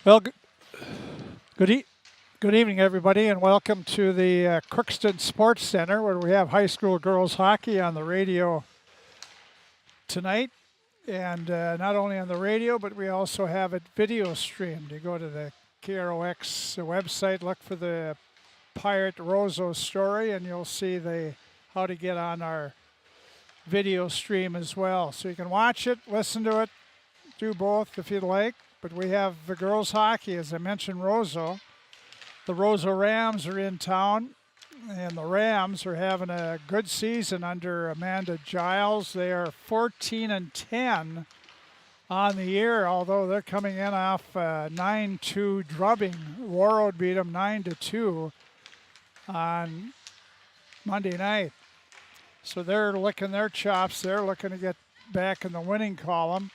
Well, good, good evening, everybody, and welcome to the Crookston Sports Center, where we have high school girls hockey on the radio tonight. And not only on the radio, but we also have it video streamed. You go to the KROX website, look for the Pirate Roseau story, and you'll see the how to get on our video stream as well. So you can watch it, listen to it, do both if you'd like. But we have the girls hockey, as I mentioned, Roseau. The Roseau Rams are in town, and the Rams are having a good season under Amanda Giles. They are 14-10 on the year, although they're coming in off a 9-2 drubbing. Warroad beat them 9-2 on Monday night. So they're licking their chops. They're looking to get back in the winning column.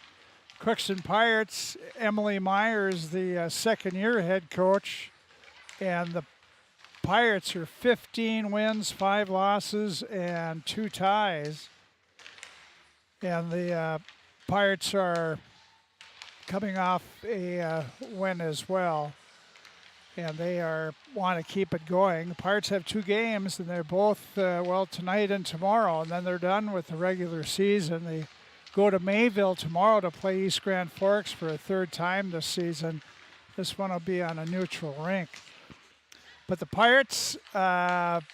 Crookston Pirates, Emily Myers, the second-year head coach, and the Pirates are 15 wins, 5 losses, and 2 ties. And the Pirates are coming off a win as well, and they want to keep it going. The Pirates have 2 games, and they're both, tonight and tomorrow, and then they're done with the regular season. They go to Mayville tomorrow to play East Grand Forks for a 3rd time this season. This one will be on a neutral rink. But the Pirates have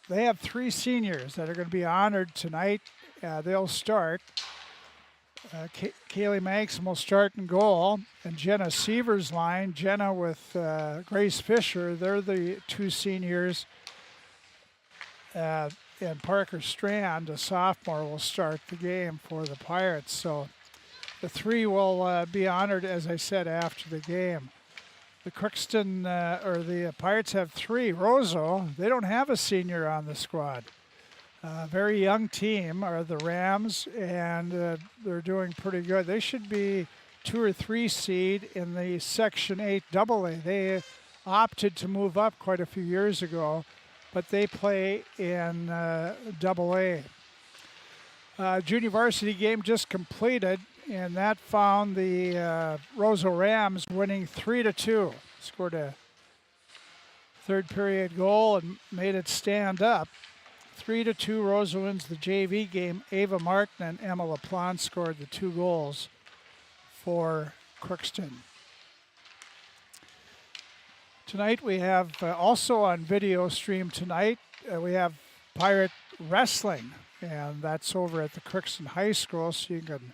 3 seniors that are going to be honored tonight. They'll start. Kaylee Maxim will start in goal, and Jenna Seaver's line. Jenna with Grace Fisher, they're the 2 seniors. And Parker Strand, a sophomore, will start the game for the Pirates. So the 3 will be honored, as I said, after the game. The the Pirates have 3. Roseau, they don't have a senior on the squad. Very young team are the Rams, and they're doing pretty good. They should be 2 or 3 seed in the Section 8 AA. They opted to move up quite a few years ago, but they play in AA. Junior varsity game just completed, and that found the Roseau Rams winning 3-2. Scored a 3rd period goal and made it stand up. 3-2, Roseau wins the JV game. Ava Martin and Emma LaPlante scored the 2 goals for Crookston. Tonight we have also on video stream tonight, we have Pirate Wrestling, and that's over at the Crookston High School, so you can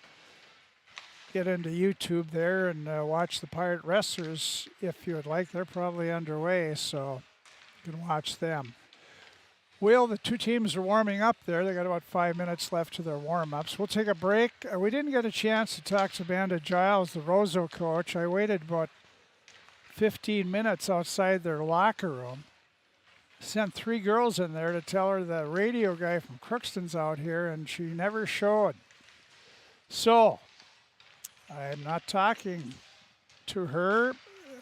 get into YouTube there and watch the Pirate Wrestlers if you would like. They're probably underway, so you can watch them. Will, the 2 teams are warming up there. They got about 5 minutes left to their warm-ups. We'll take a break. We didn't get a chance to talk to Amanda Giles, the Roseau coach. I waited about 15 minutes outside their locker room. Sent 3 girls in there to tell her the radio guy from Crookston's out here, and she never showed. So I'm not talking to her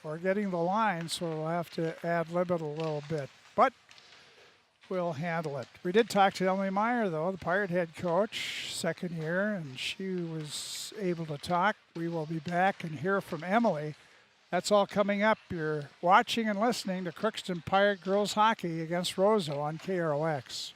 or getting the line, so we'll have to ad-lib it a little bit. But we'll handle it. We did talk to Emily Meyer, though, the Pirate head coach, 2nd year, and she was able to talk. We will be back and hear from Emily. That's all coming up. You're watching and listening to Crookston Pirate Girls Hockey against Roseau on KROX.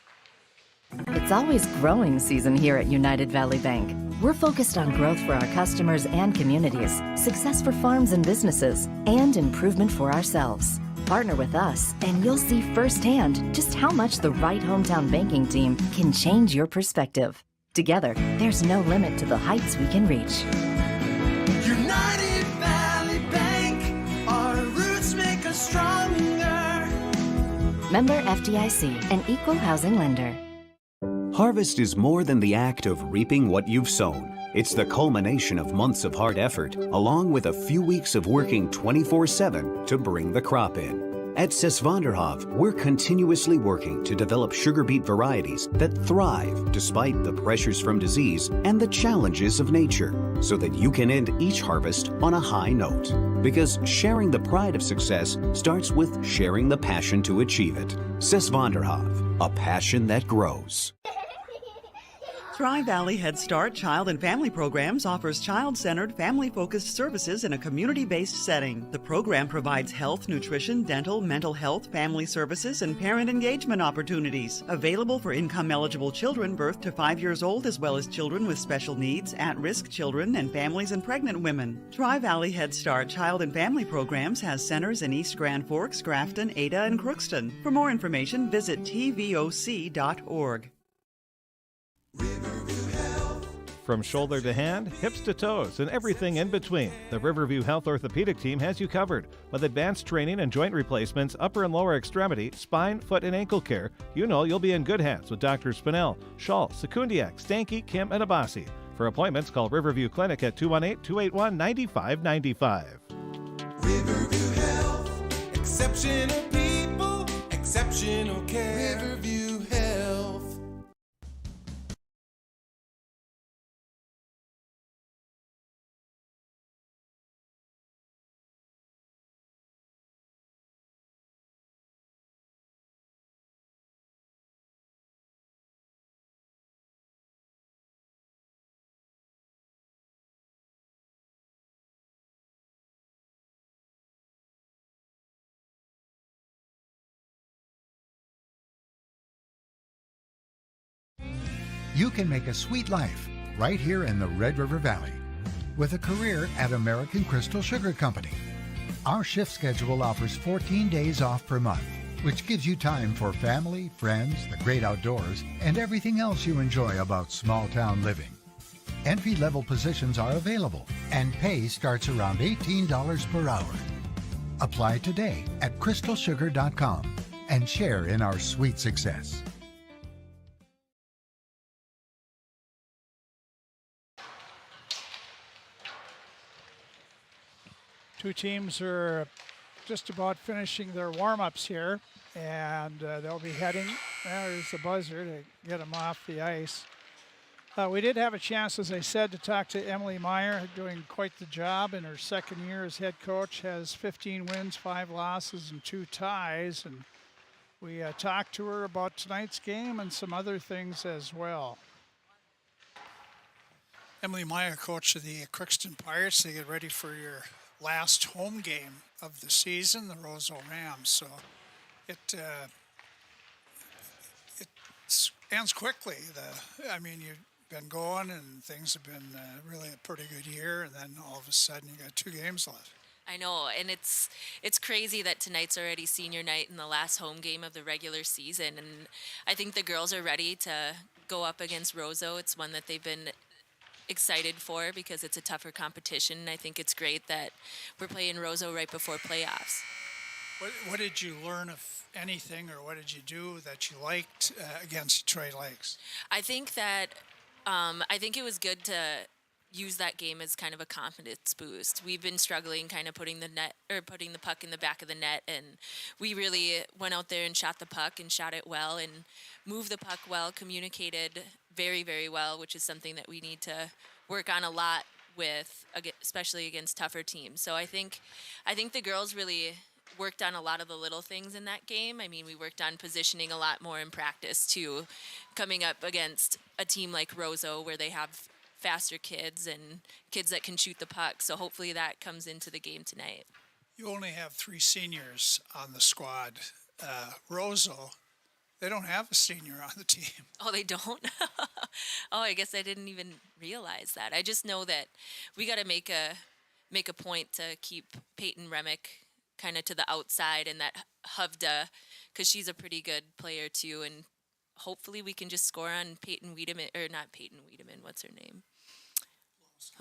It's always growing season here at United Valley Bank. We're focused on growth for our customers and communities, success for farms and businesses, and improvement for ourselves. Partner with us, and you'll see firsthand just how much the right hometown banking team can change your perspective. Together, there's no limit to the heights we can reach. United Valley Bank, our roots make us stronger. Member FDIC, an equal housing lender. Harvest is more than the act of reaping what you've sown. It's the culmination of months of hard effort, along with a few weeks of working 24/7 to bring the crop in. At Sesvanderhof, we're continuously working to develop sugar beet varieties that thrive despite the pressures from disease and the challenges of nature, so that you can end each harvest on a high note. Because sharing the pride of success starts with sharing the passion to achieve it. Sesvanderhof, a passion that grows. Tri-Valley Head Start Child and Family Programs offers child-centered, family-focused services in a community-based setting. The program provides health, nutrition, dental, mental health, family services, and parent engagement opportunities. Available for income-eligible children birth to 5 years old, as well as children with special needs, at-risk children, and families and pregnant women. Tri-Valley Head Start Child and Family Programs has centers in East Grand Forks, Grafton, Ada, and Crookston. For more information, visit tvoc.org. From shoulder to hand, hips to toes, and everything in between, the Riverview Health Orthopedic Team has you covered. With advanced training and joint replacements, upper and lower extremity, spine, foot, and ankle care, you know you'll be in good hands with Drs. Spinell, Schall, Sekundiak, Stanky, Kim, and Abasi. For appointments, call Riverview Clinic at 218-281-9595. Riverview Health. Exceptional people, exceptional care. Riverview Health. You can make a sweet life right here in the Red River Valley with a career at American Crystal Sugar Company. Our shift schedule offers 14 days off per month, which gives you time for family, friends, the great outdoors, and everything else you enjoy about small town living. Entry-level positions are available, and pay starts around $18 per hour. Apply today at crystalsugar.com and share in our sweet success. Two teams are just about finishing their warm-ups here, and they'll be heading. There's the buzzer to get them off the ice. We did have a chance, as I said, to talk to Emily Meyer, doing quite the job in her second year as head coach. Has 15 wins, 5 losses, and 2 ties. And we talked to her about tonight's game and some other things as well. Emily Meyer, coach of the Crookston Pirates. They get ready for your last home game of the season, the Roseau Rams. So it ends quickly. You've been going and things have been really a pretty good year, and then all of a sudden you got 2 games left. I know, and it's crazy that tonight's already senior night and the last home game of the regular season, and I think the girls are ready to go up against Roseau. It's one that they've been excited for because it's a tougher competition, and I think it's great that we're playing Roseau right before playoffs. What did you learn, if anything, or what did you do that you liked against Detroit Lakes? I think it was good to use that game as kind of a confidence boost. We've been struggling kind of putting the puck in the back of the net, and we really went out there and shot the puck and shot it well and moved the puck well, communicated very, very well, which is something that we need to work on a lot with, especially against tougher teams. So I think the girls really worked on a lot of the little things in that game. I mean, we worked on positioning a lot more in practice too, coming up against a team like Roseau where they have faster kids and kids that can shoot the puck. So hopefully that comes into the game tonight. You only have 3 seniors on the squad. Roseau, they don't have a senior on the team. Oh, they don't? Oh, I guess I didn't even realize that. I just know that we got to make a point to keep Peyton Remick kind of to the outside, and that Hovda, because she's a pretty good player too, and hopefully we can just score on what's her name?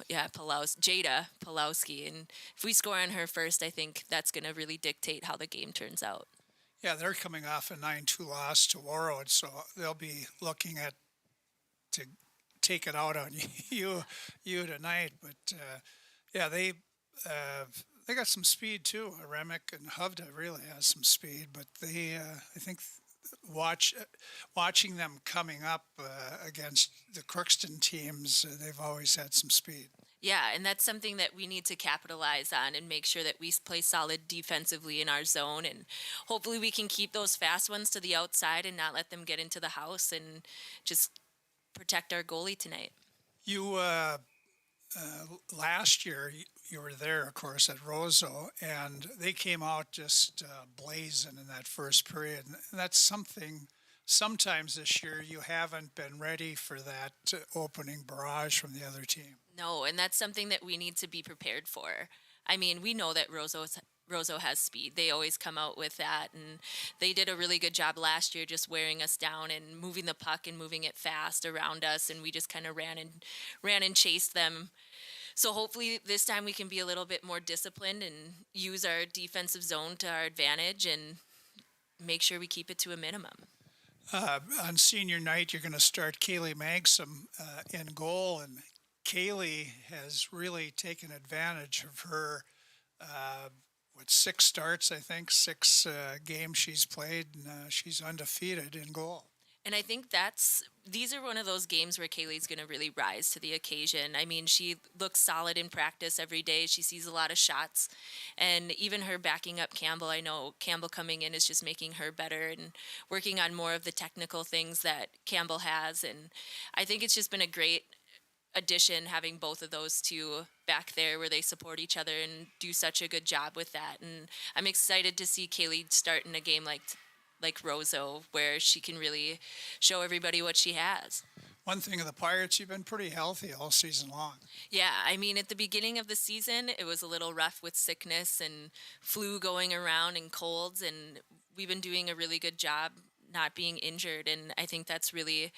Yeah, Jada Pulowski, and if we score on her first, I think that's going to really dictate how the game turns out. Yeah, they're coming off a 9-2 loss to Warroad, so they'll be looking to take it out on you tonight. But they got some speed too. Remick and Hovda really has some speed, but I think watching them coming up against the Crookston teams, they've always had some speed. Yeah, and that's something that we need to capitalize on and make sure that we play solid defensively in our zone, and hopefully we can keep those fast ones to the outside and not let them get into the house and just protect our goalie tonight. You last year you were there, of course, at Roseau, and they came out just blazing in that first period. And that's something. Sometimes this year you haven't been ready for that opening barrage from the other team. No, and that's something that we need to be prepared for. I mean, we know that Roseau has speed. They always come out with that, and they did a really good job last year just wearing us down and moving the puck and moving it fast around us, and we just kind of ran and chased them. So hopefully this time we can be a little bit more disciplined and use our defensive zone to our advantage and make sure we keep it to a minimum. On senior night, you're going to start Kaylee Magsom in goal, and Kaylee has really taken advantage of her, 6 starts, I think, 6 games she's played, and she's undefeated in goal. And I think these are one of those games where Kaylee's going to really rise to the occasion. I mean, she looks solid in practice every day. She sees a lot of shots. And even her backing up Campbell, I know Campbell coming in is just making her better and working on more of the technical things that Campbell has. And I think it's just been a great addition having both of those two back there where they support each other and do such a good job with that. And I'm excited to see Kaylee start in a game like Roseau, where she can really show everybody what she has. One thing of the Pirates, you've been pretty healthy all season long. Yeah, I mean, at the beginning of the season, it was a little rough with sickness and flu going around and colds, and we've been doing a really good job not being injured, and I think that's really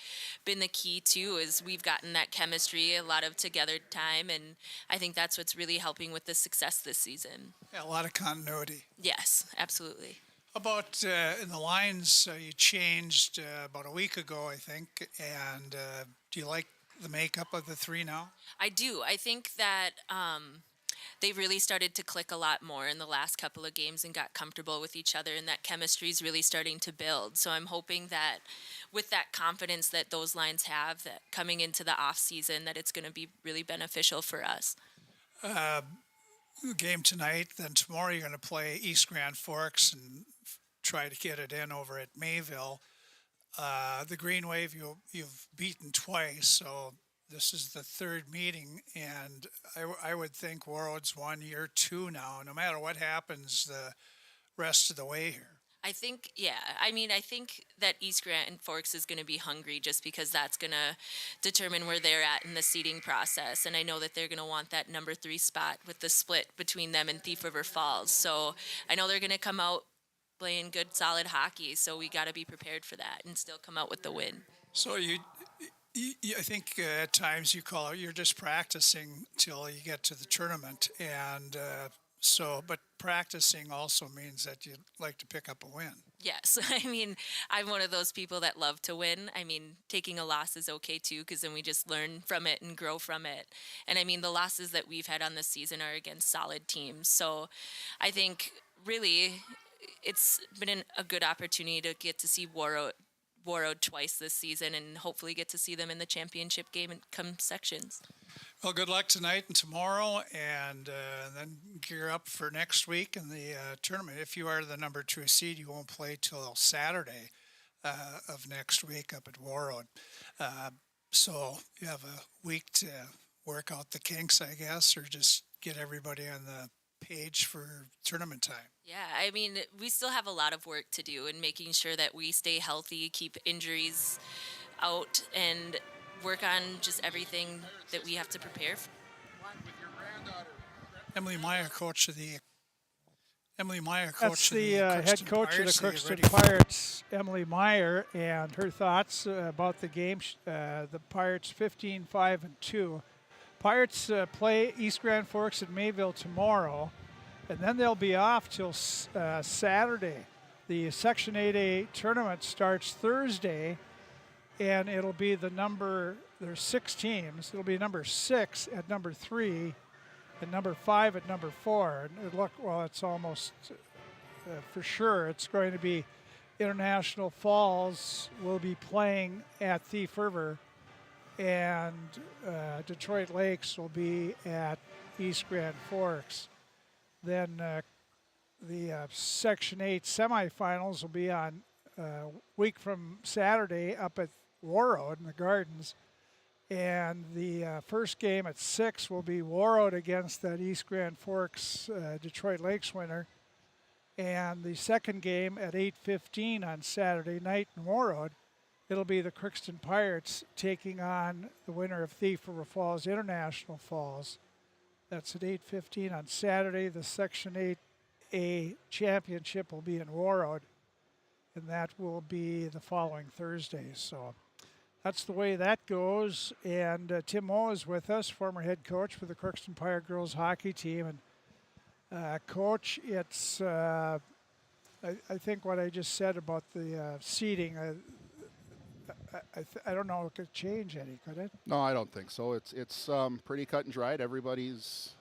been the key too, is we've gotten that chemistry, a lot of together time, and I think that's what's really helping with the success this season. Yeah, a lot of continuity. Yes, absolutely. About in the lines, you changed about a week ago, I think, and do you like the makeup of the 3 now? I do. I think that they really started to click a lot more in the last couple of games and got comfortable with each other, and that chemistry is really starting to build. So I'm hoping that with that confidence that those lines have, that coming into the off season, that it's going to be really beneficial for us. Game tonight, then tomorrow you're going to play East Grand Forks and try to get it in over at Mayville. The Green Wave you've beaten twice, so this is the 3rd meeting, and I would think Warroad's won year 2 now, no matter what happens the rest of the way here. I think, yeah. I mean, I think that East Grand Forks is going to be hungry just because that's going to determine where they're at in the seeding process. And I know that they're going to want that number 3 spot with the split between them and Thief River Falls. So I know they're going to come out playing good, solid hockey. So we got to be prepared for that and still come out with the win. So I think at times you're just practicing till you get to the tournament, and but practicing also means that you'd like to pick up a win. Yes. I mean, I'm one of those people that love to win. I mean, taking a loss is okay too, because then we just learn from it and grow from it. And I mean, the losses that we've had on this season are against solid teams. So I think really it's been a good opportunity to get to see Warroad twice this season and hopefully get to see them in the championship game and come sections. Well, good luck tonight and tomorrow, and then gear up for next week in the tournament. If you are the number 2 seed, you won't play till Saturday of next week up at Warroad. So you have a week to work out the kinks, I guess, or just get everybody on the page for tournament time. Yeah, I mean, we still have a lot of work to do in making sure that we stay healthy, keep injuries out, and work on just everything that we have to prepare for. Emily Meyer, coach of the That's the Crookston head coach Pirates. of the Crookston Pirates, Emily Meyer, and her thoughts about the game. The Pirates 15-5-2. Pirates play East Grand Forks and Mayville tomorrow, and then they'll be off till Saturday. The Section 8A tournament starts Thursday, and it'll be there's 6 teams. It'll be number 6 at number 3 and number 5 at number 4. And it's almost for sure it's going to be International Falls will be playing at Thief River, and Detroit Lakes will be at East Grand Forks. Then the Section 8 semifinals will be on a week from Saturday up at Warroad in the Gardens. And the first game at 6 will be Warroad against that East Grand Forks Detroit Lakes winner. And the second game at 8:15 on Saturday night in Warroad, it'll be the Crookston Pirates taking on the winner of Thief River Falls International Falls. That's at 8:15 on Saturday. The Section 8A championship will be in Warroad, and that will be the following Thursday. So that's the way that goes. And Tim Moe is with us, former head coach for the Crookston Pirate Girls Hockey team. And Coach, it's I think what I just said about the seating. I don't know if it could change any, could it? No, I don't think so. It's pretty cut and dried. Everybody's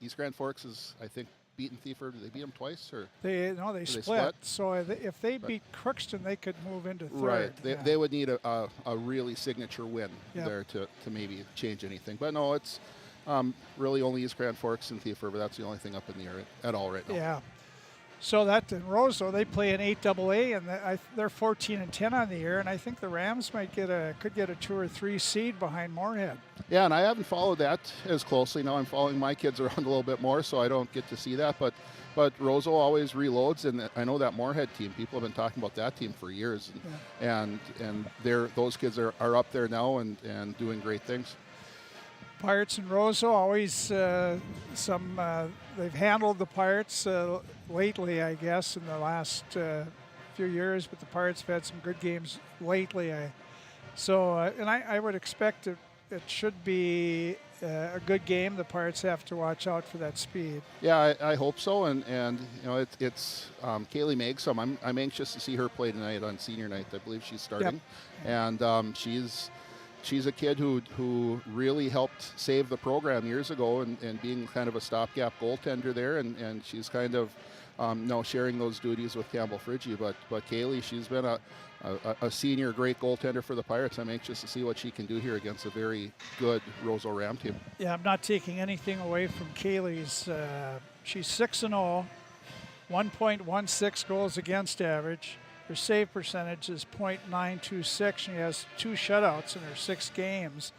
East Grand Forks is, I think, beaten Thief River. Did they beat them twice, or they split. So if they beat Crookston, they could move into third. Right. They would need a really signature win there to maybe change anything. But no, it's really only East Grand Forks and Thief River. That's the only thing up in the air at all right now. Yeah. So that in Roseau, they play an 8AA, and they're 14-10 on the year, and I think the Rams could get a 2 or 3 seed behind Moorhead. Yeah, and I haven't followed that as closely. Now I'm following my kids around a little bit more, so I don't get to see that. But Roseau always reloads, and I know that Moorhead team. People have been talking about that team for years, and those kids are up there now and doing great things. Pirates in Roseau always they've handled the Pirates lately, I guess, in the last few years, but the Pirates have had some good games lately. And I would expect it should be a good game. The Pirates have to watch out for that speed. Yeah, I hope so, and you know it's Kaylee Megsom. I'm anxious to see her play tonight on senior night. I believe she's starting, and she's a kid who really helped save the program years ago and being kind of a stopgap goaltender there, and she's kind of now sharing those duties with Campbell Friggy. But Kaylee, she's been a senior great goaltender for the Pirates. I'm anxious to see what she can do here against a very good Roseau Ram team. Yeah, I'm not taking anything away from Kaylee's. She's 6-0, 1.16 goals against average. Her save percentage is .926, and she has 2 shutouts in her 6 games.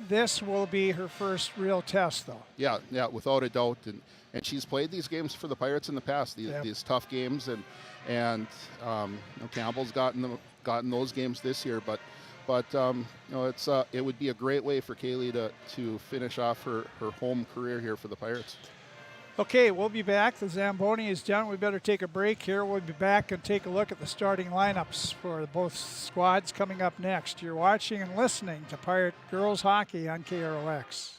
This will be her first real test, though. Yeah, without a doubt. And she's played these games for the Pirates in the past, these tough games, and Campbell's gotten those games this year. But it would be a great way for Kaylee to finish off her home career here for the Pirates. Okay, we'll be back. The Zamboni is done. We better take a break here. We'll be back and take a look at the starting lineups for both squads coming up next. You're watching and listening to Pirate Girls Hockey on KROX.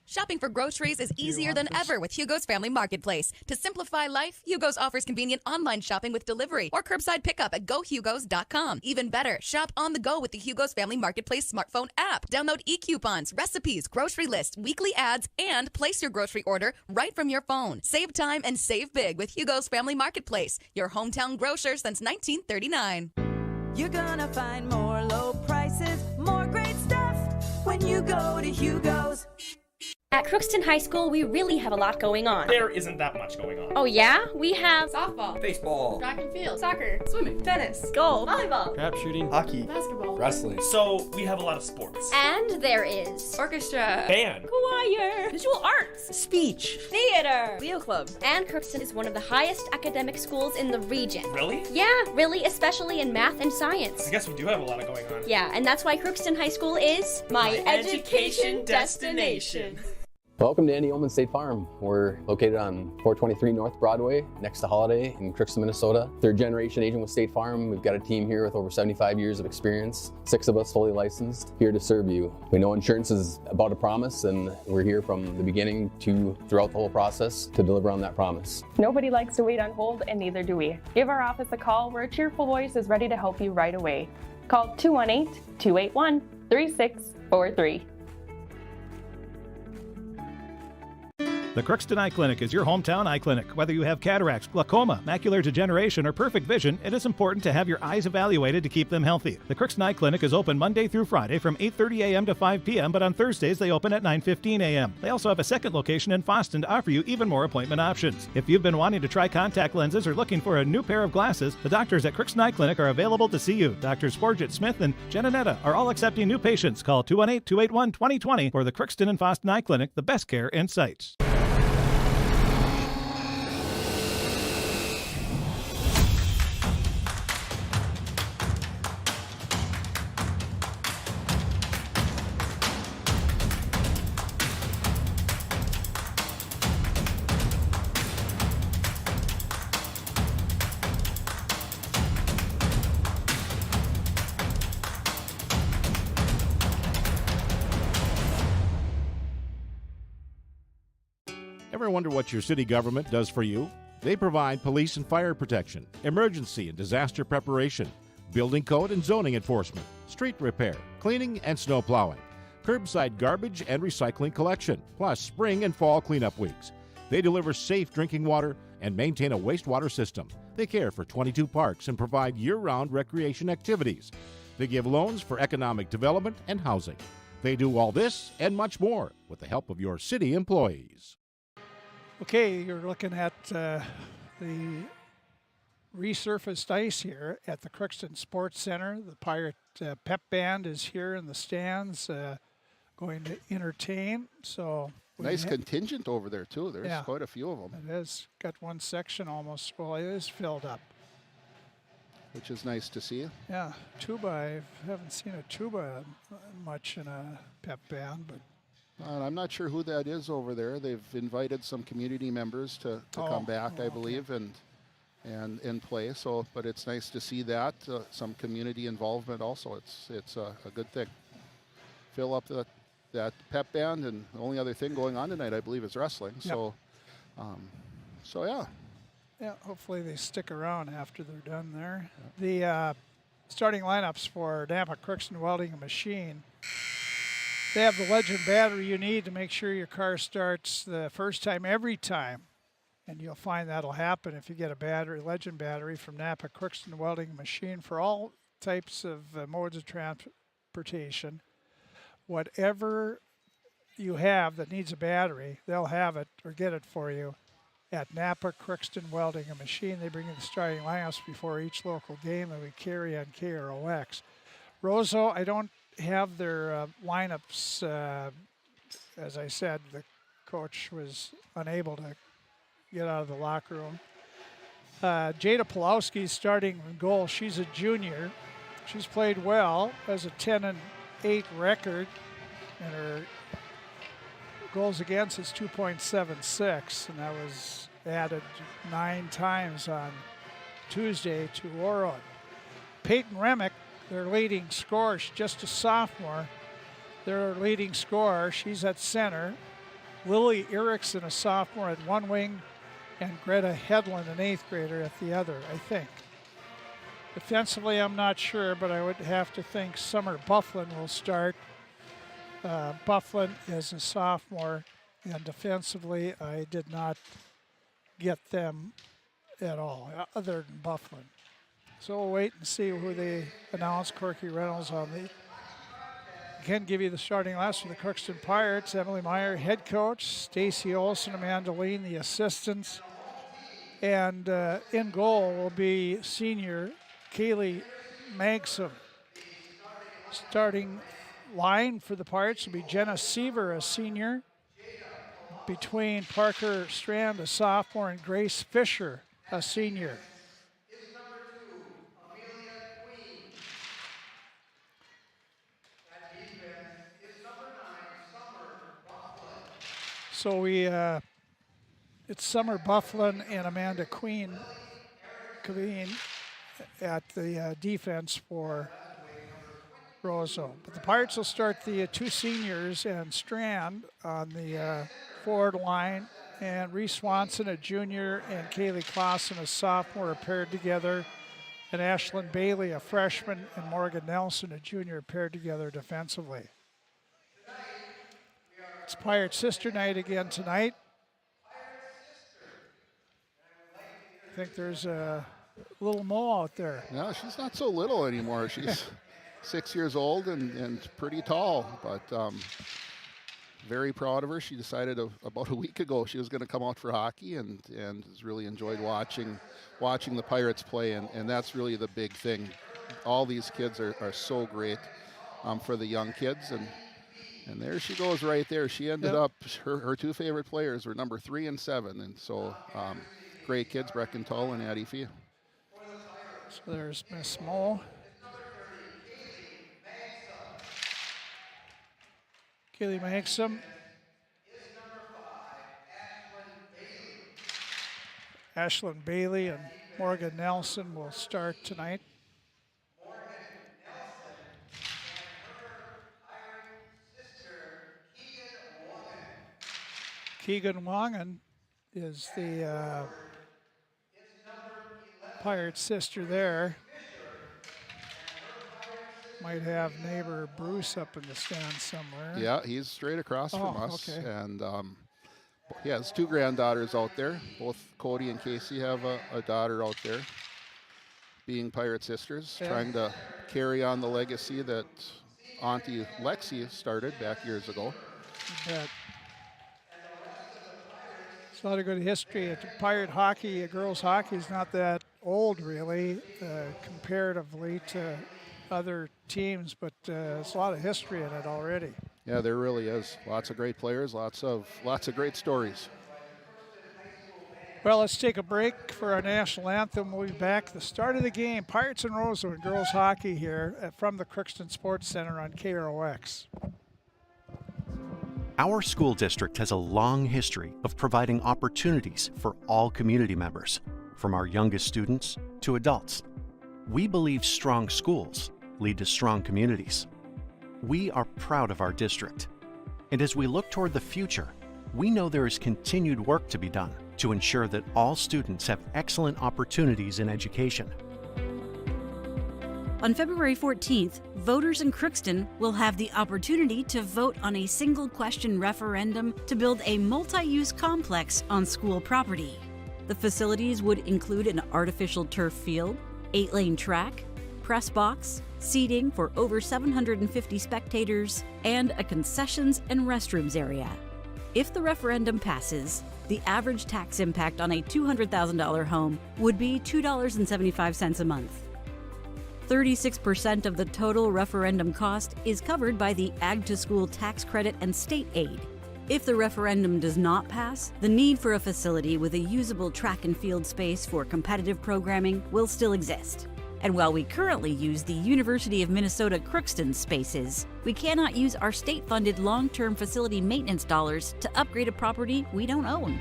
Shopping for groceries is easier than ever with Hugo's Family Marketplace. To simplify life, Hugo's offers convenient online shopping with delivery or curbside pickup at gohugos.com. Even better, shop on the go with the Hugo's Family Marketplace smartphone app. Download e-coupons, recipes, grocery lists, weekly ads, and place your grocery order right from your phone. Save time and save big with Hugo's Family Marketplace, your hometown grocer since 1939. You're gonna find more low prices, more great stuff when you go to Hugo's. At Crookston High School, we really have a lot going on. There isn't that much going on. Oh yeah? We have softball, baseball, track and field, soccer, swimming, tennis, golf, volleyball, trap shooting, hockey, basketball, wrestling. So we have a lot of sports. And there is orchestra, band, choir, visual arts, speech, theater, Leo Club. And Crookston is one of the highest academic schools in the region. Really? Yeah, really, especially in math and science. I guess we do have a lot going on. Yeah, and that's why Crookston High School is my education destination. Welcome to Andy Oman State Farm. We're located on 423 North Broadway, next to Holiday in Crookston, Minnesota. 3rd generation agent with State Farm. We've got a team here with over 75 years of experience, 6 of us fully licensed, here to serve you. We know insurance is about a promise, and we're here from the beginning to throughout the whole process to deliver on that promise. Nobody likes to wait on hold, and neither do we. Give our office a call where a cheerful voice is ready to help you right away. Call 218-281-3643. The Crookston Eye Clinic is your hometown eye clinic. Whether you have cataracts, glaucoma, macular degeneration, or perfect vision, it is important to have your eyes evaluated to keep them healthy. The Crookston Eye Clinic is open Monday through Friday from 8:30 a.m. to 5 p.m., but on Thursdays they open at 9:15 a.m. They also have a second location in Foston to offer you even more appointment options. If you've been wanting to try contact lenses or looking for a new pair of glasses, the doctors at Crookston Eye Clinic are available to see you. Doctors Forget Smith and Jananetta are all accepting new patients. Call 218-281-2020 for the Crookston and Foston Eye Clinic, the best care in sight. Ever wonder what your city government does for you? They provide police and fire protection, emergency and disaster preparation, building code and zoning enforcement, street repair, cleaning and snow plowing, curbside garbage and recycling collection, plus spring and fall cleanup weeks. They deliver safe drinking water and maintain a wastewater system. They care for 22 parks and provide year-round recreation activities. They give loans for economic development and housing. They do all this and much more with the help of your city employees. Okay, you're looking at the resurfaced ice here at the Crookston Sports Center. The Pirate Pep Band is here in the stands going to entertain. So nice contingent over there, too. There's quite a few of them. It is. Got one section almost, well, it is filled up. Which is nice to see. Yeah, tuba. I haven't seen a tuba much in a Pep Band, but I'm not sure who that is over there. They've invited some community members to come back, I believe, and play. So, but it's nice to see that some community involvement also. It's a good thing. Fill up that pep band, and the only other thing going on tonight, I believe, is wrestling. Yep. So yeah. Yeah, hopefully they stick around after they're done there. The starting lineups for Nampa Crookston Welding and Machine. They have the Legend battery you need to make sure your car starts the first time every time. And you'll find that'll happen if you get a Legend battery from Nampa Crookston Welding Machine for all types of modes of transportation. Whatever you have that needs a battery, they'll have it or get it for you at Nampa Crookston Welding and Machine. They bring in the starting lineups before each local game that we carry on KROX. Roseau, I don't have their lineups. As I said, the coach was unable to get out of the locker room. Jada Pulowski's starting in goal. She's a junior. She's played well, has a 10-8 record, and her goals against is 2.76, and that was added 9 times on Tuesday to Oro. Peyton Remick, their leading scorer, she's just a sophomore. Their leading scorer, she's at center. Lily Erickson, a sophomore, at one wing, and Greta Hedlund, an 8th grader, at the other, I think. Defensively, I'm not sure, but I would have to think Summer Bufflin will start. Bufflin is a sophomore, and defensively, I did not get them at all, other than Bufflin. So we'll wait and see who they announce. Corky Reynolds on the. I can give you the starting lineups for the Crookston Pirates. Emily Meyer, head coach. Stacy Olson, Amanda Lean, the assistants. And in goal will be senior Kaylee Magsom. Starting line for the Pirates will be Jenna Seaver, a senior. Between Parker Strand, a sophomore, and Grace Fisher, a senior. So it's Summer Bufflin and Amanda Queen at the defense for Roseau. But the Pirates will start the 2 seniors and Strand on the forward line, and Reese Swanson, a junior, and Kaylee Clausen, a sophomore, are paired together, and Ashlyn Bailey, a freshman, and Morgan Nelson, a junior, paired together defensively. It's Pirate Sister Night again tonight. think there's a little Mo out there. No, she's not so little anymore. She's 6 years old and pretty tall, but very proud of her. She decided about a week ago she was going to come out for hockey and has really enjoyed watching the Pirates play, and that's really the big thing. All these kids are so great for the young kids, and there she goes right there. She ended up, her two favorite players were number 3 and 7, and so great kids, Breckenthal and Addie Fee. So there's Miss Mo. Kaylee Maxim. Ashlyn Bailey and Morgan Nelson will start tonight. Keegan Wangan is the Pirate sister there. Might have neighbor Bruce up in the stands somewhere. Yeah, he's straight across from us. Okay. And he has 2 granddaughters out there. Both Cody and Casey have a daughter out there, being Pirate sisters, trying to carry on the legacy that Auntie Lexi started back years ago. You bet. It's a lot of good history. Pirate hockey, girls hockey is not that old really, comparatively to other teams, but there's a lot of history in it already. Yeah, there really is. Lots of great players, lots of great stories. Well, let's take a break for our national anthem. We'll be back at the start of the game. Pirates and Roseau in girls hockey here from the Crookston Sports Center on KROX. Our school district has a long history of providing opportunities for all community members, from our youngest students to adults. We believe strong schools lead to strong communities. We are proud of our district. And as we look toward the future, we know there is continued work to be done to ensure that all students have excellent opportunities in education. On February 14th, voters in Crookston will have the opportunity to vote on a single-question referendum to build a multi-use complex on school property. The facilities would include an artificial turf field, 8-lane track, press box, seating for over 750 spectators, and a concessions and restrooms area. If the referendum passes, the average tax impact on a $200,000 home would be $2.75 a month. 36% of the total referendum cost is covered by the Ag to School tax credit and state aid. If the referendum does not pass, the need for a facility with a usable track and field space for competitive programming will still exist. And while we currently use the University of Minnesota Crookston spaces, we cannot use our state-funded long-term facility maintenance dollars to upgrade a property we don't own.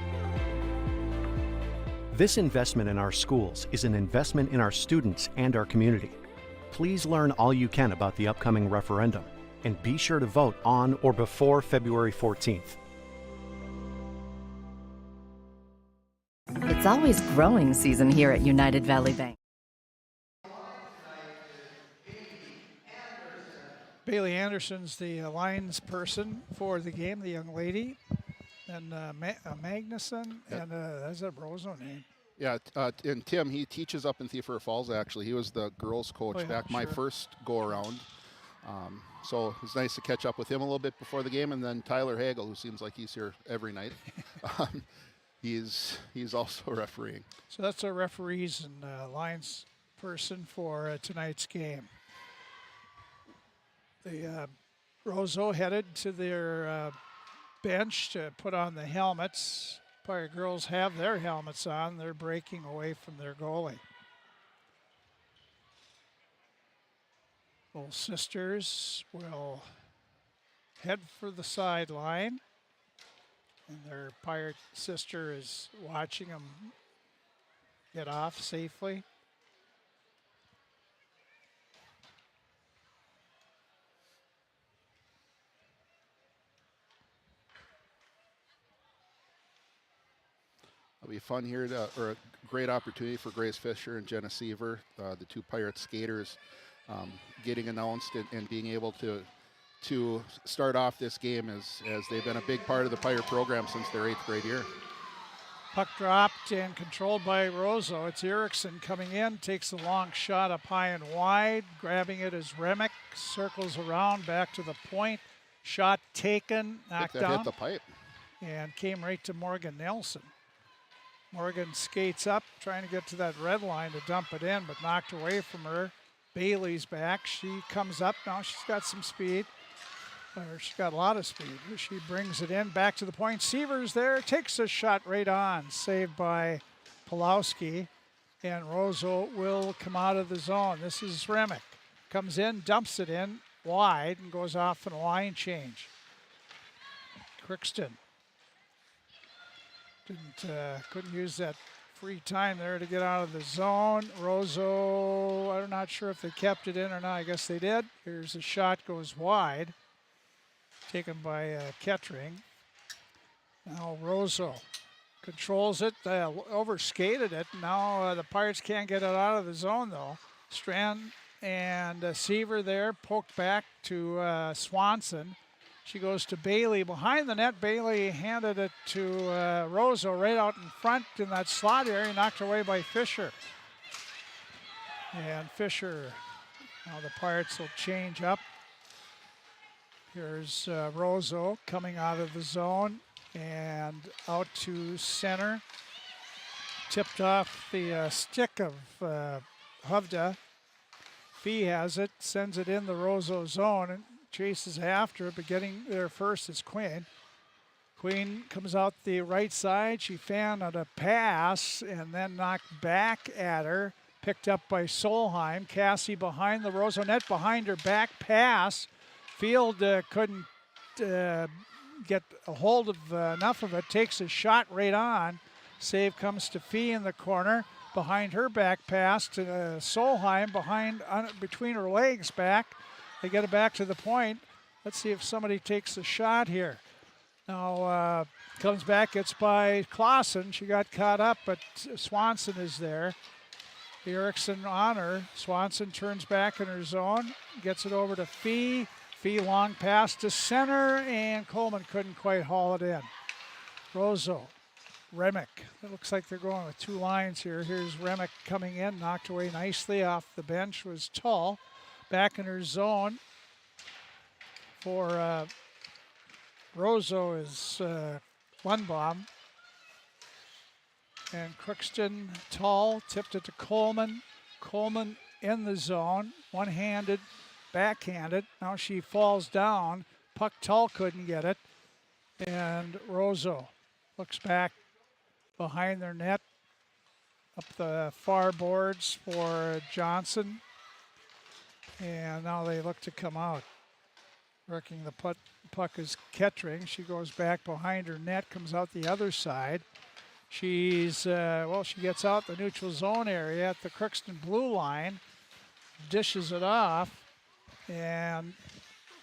This investment in our schools is an investment in our students and our community. Please learn all you can about the upcoming referendum and be sure to vote on or before February 14th. It's always growing season here at United Valley Bank. Bailey Anderson's the lines person for the game, the young lady. And Magnuson, and that's a Roseau name. Yeah, and Tim, he teaches up in Thief River Falls, actually. He was the girls' coach back my first go-around. So it was nice to catch up with him a little bit before the game. And then Tyler Hagel, who seems like he's here every night. He's also refereeing. So that's our referees and lines person for tonight's game. The Roseau headed to their bench to put on the helmets. Pirate girls have their helmets on. They're breaking away from their goalie. Both sisters will head for the sideline. And their Pirate sister is watching them get off safely. It'll be fun here, or a great opportunity for Grace Fisher and Jenna Seaver, the two Pirate skaters, getting announced and being able to start off this game as they've been a big part of the Pirate program since their 8th grade year. Puck dropped and controlled by Roseau. It's Erickson coming in, takes a long shot up high and wide. Grabbing it is Remick, circles around, back to the point. Shot taken, knocked I think that down. hit the pipe. And came right to Morgan Nelson. Morgan skates up, trying to get to that red line to dump it in, but knocked away from her. Bailey's back. She comes up now. She's got some speed. Or she's got a lot of speed. She brings it in, back to the point. Seaver's there, takes a shot right on. Saved by Pulowski. And Roseau will come out of the zone. This is Remick. Comes in, dumps it in wide, and goes off in a line change. Crookston couldn't use that free time there to get out of the zone. Roseau, I'm not sure if they kept it in or not. I guess they did. Here's a shot, goes wide. Taken by Kettering. Now Roseau controls it, overskated it. Now the Pirates can't get it out of the zone though. Strand and Seaver there, poked back to Swanson. She goes to Bailey behind the net. Bailey handed it to Roseau right out in front in that slot area, knocked away by Fisher. And Fisher, now the Pirates will change up. Here's Roseau coming out of the zone and out to center. Tipped off the stick of Hovda. Fee has it, sends it in the Roseau zone and chases after it, but getting there first is Queen. Queen comes out the right side. She fanned on a pass and then knocked back at her. Picked up by Solheim. Cassie behind the Roseau net, behind her back pass. Field couldn't get a hold of enough of it. Takes a shot right on. Save comes to Fee in the corner. Behind her back pass to Solheim between her legs back. They get it back to the point. Let's see if somebody takes a shot here. Now comes back, gets by Clausen. She got caught up, but Swanson is there. Erickson on her. Swanson turns back in her zone. Gets it over to Fee. Fee long pass to center, and Coleman couldn't quite haul it in. Roseau, Remick. It looks like they're going with two lines here. Here's Remick coming in, knocked away nicely off the bench, was Tull. Back in her zone for Roseau is Lundbaum. And Crookston, Tull, tipped it to Coleman. Coleman in the zone, one-handed, backhanded. Now she falls down. Puck Tull couldn't get it. And Roseau looks back behind their net. Up the far boards for Johnson. And now they look to come out. Working the puck is Kettering. She goes back behind her net, comes out the other side. She's, she gets out the neutral zone area at the Crookston blue line. Dishes it off. And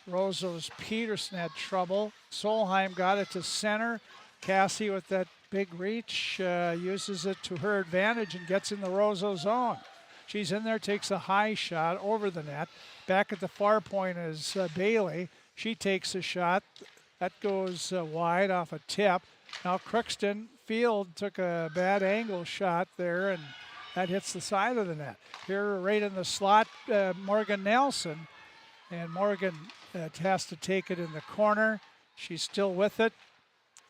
Roseau's Peterson had trouble. Solheim got it to center. Cassie with that big reach uses it to her advantage and gets in the Roseau zone. She's in there, takes a high shot over the net. Back at the far point is Bailey. She takes a shot. That goes wide off a tip. Now Crookston Field took a bad angle shot there, and that hits the side of the net. Here right in the slot, Morgan Nelson. And Morgan has to take it in the corner. She's still with it.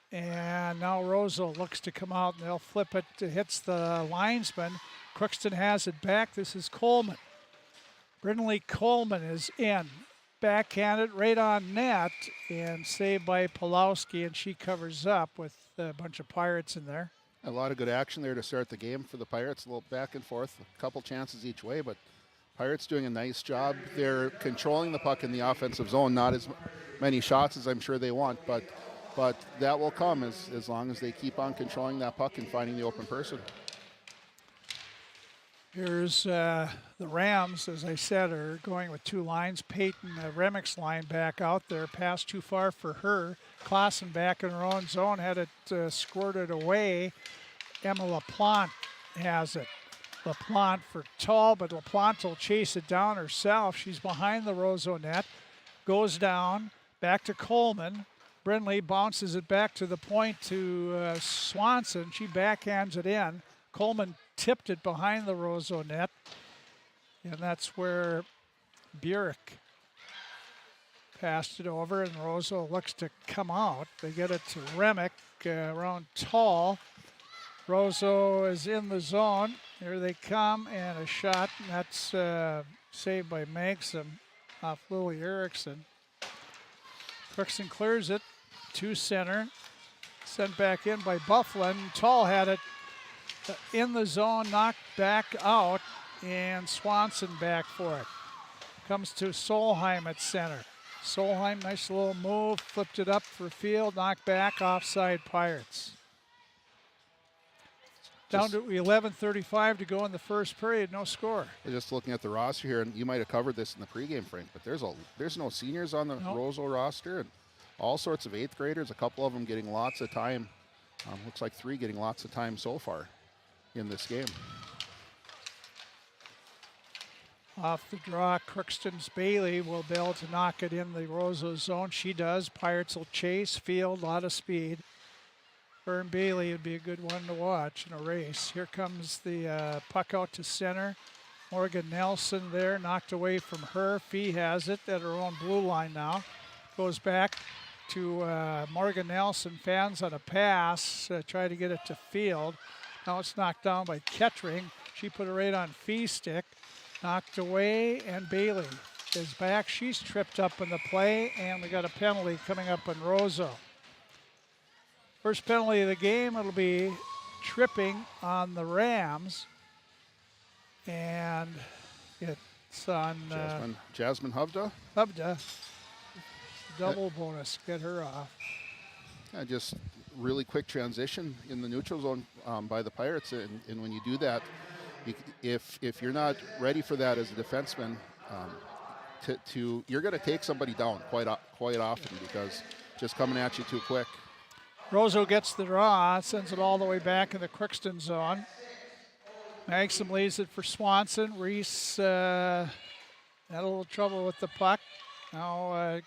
And now Roseau looks to come out, and they'll flip it. It hits the linesman. Crookston has it back. This is Coleman. Brindley Coleman is in. Backhanded right on net and saved by Pulowski, and she covers up with a bunch of Pirates in there. A lot of good action there to start the game for the Pirates. A little back and forth, a couple chances each way, but Pirates doing a nice job. They're controlling the puck in the offensive zone. Not as many shots as I'm sure they want, but that will come as long as they keep on controlling that puck and finding the open person. Here's the Rams, as I said, are going with two lines. Peyton, Remick's line back out there. Pass too far for her. Clausen back in her own zone, had it squirted away. Emma LaPlante has it. LaPlante for Tull, but LaPlante will chase it down herself. She's behind the Roseau net. Goes down, back to Coleman. Brindley bounces it back to the point to Swanson. She backhands it in. Coleman tipped it behind the Roseau net. And that's where Burek passed it over, and Roseau looks to come out. They get it to Remick around Tall. Roseau is in the zone. Here they come, and a shot, and that's saved by Magson off Lily Erickson. Crookston clears it to center. Sent back in by Bufflin. Tall had it in the zone, knocked back out, and Swanson back for it. Comes to Solheim at center. Solheim, nice little move, flipped it up for field, knocked back, offside Pirates. Down to 11:35 to go in the first period, no score. Just looking at the roster here, and you might have covered this in the pregame, Frank, but there's no seniors on the Roseau roster, and all sorts of 8th graders, a couple of them getting lots of time. Looks like 3 getting lots of time so far in this game. Off the draw, Crookston's Bailey will be able to knock it in the Roseau zone. She does. Pirates will chase, field, a lot of speed. Fern Bailey would be a good one to watch in a race. Here comes the puck out to center. Morgan Nelson there, knocked away from her. Fee has it at her own blue line now. Goes back to Morgan Nelson. Fans on a pass, try to get it to field. Now it's knocked down by Kettering. She put it right on Fee's stick. Knocked away, and Bailey is back. She's tripped up in the play, and we got a penalty coming up on Roseau. First penalty of the game, it'll be tripping on the Rams. And it's on Jasmine Hovda. Double bonus, get her off. Just really quick transition in the neutral zone by the Pirates. And when you do that, if you're not ready for that as a defenseman, you're going to take somebody down quite often because just coming at you too quick. Roseau gets the draw, sends it all the way back in the Crookston zone. Magson leaves it for Swanson. Reese had a little trouble with the puck. Now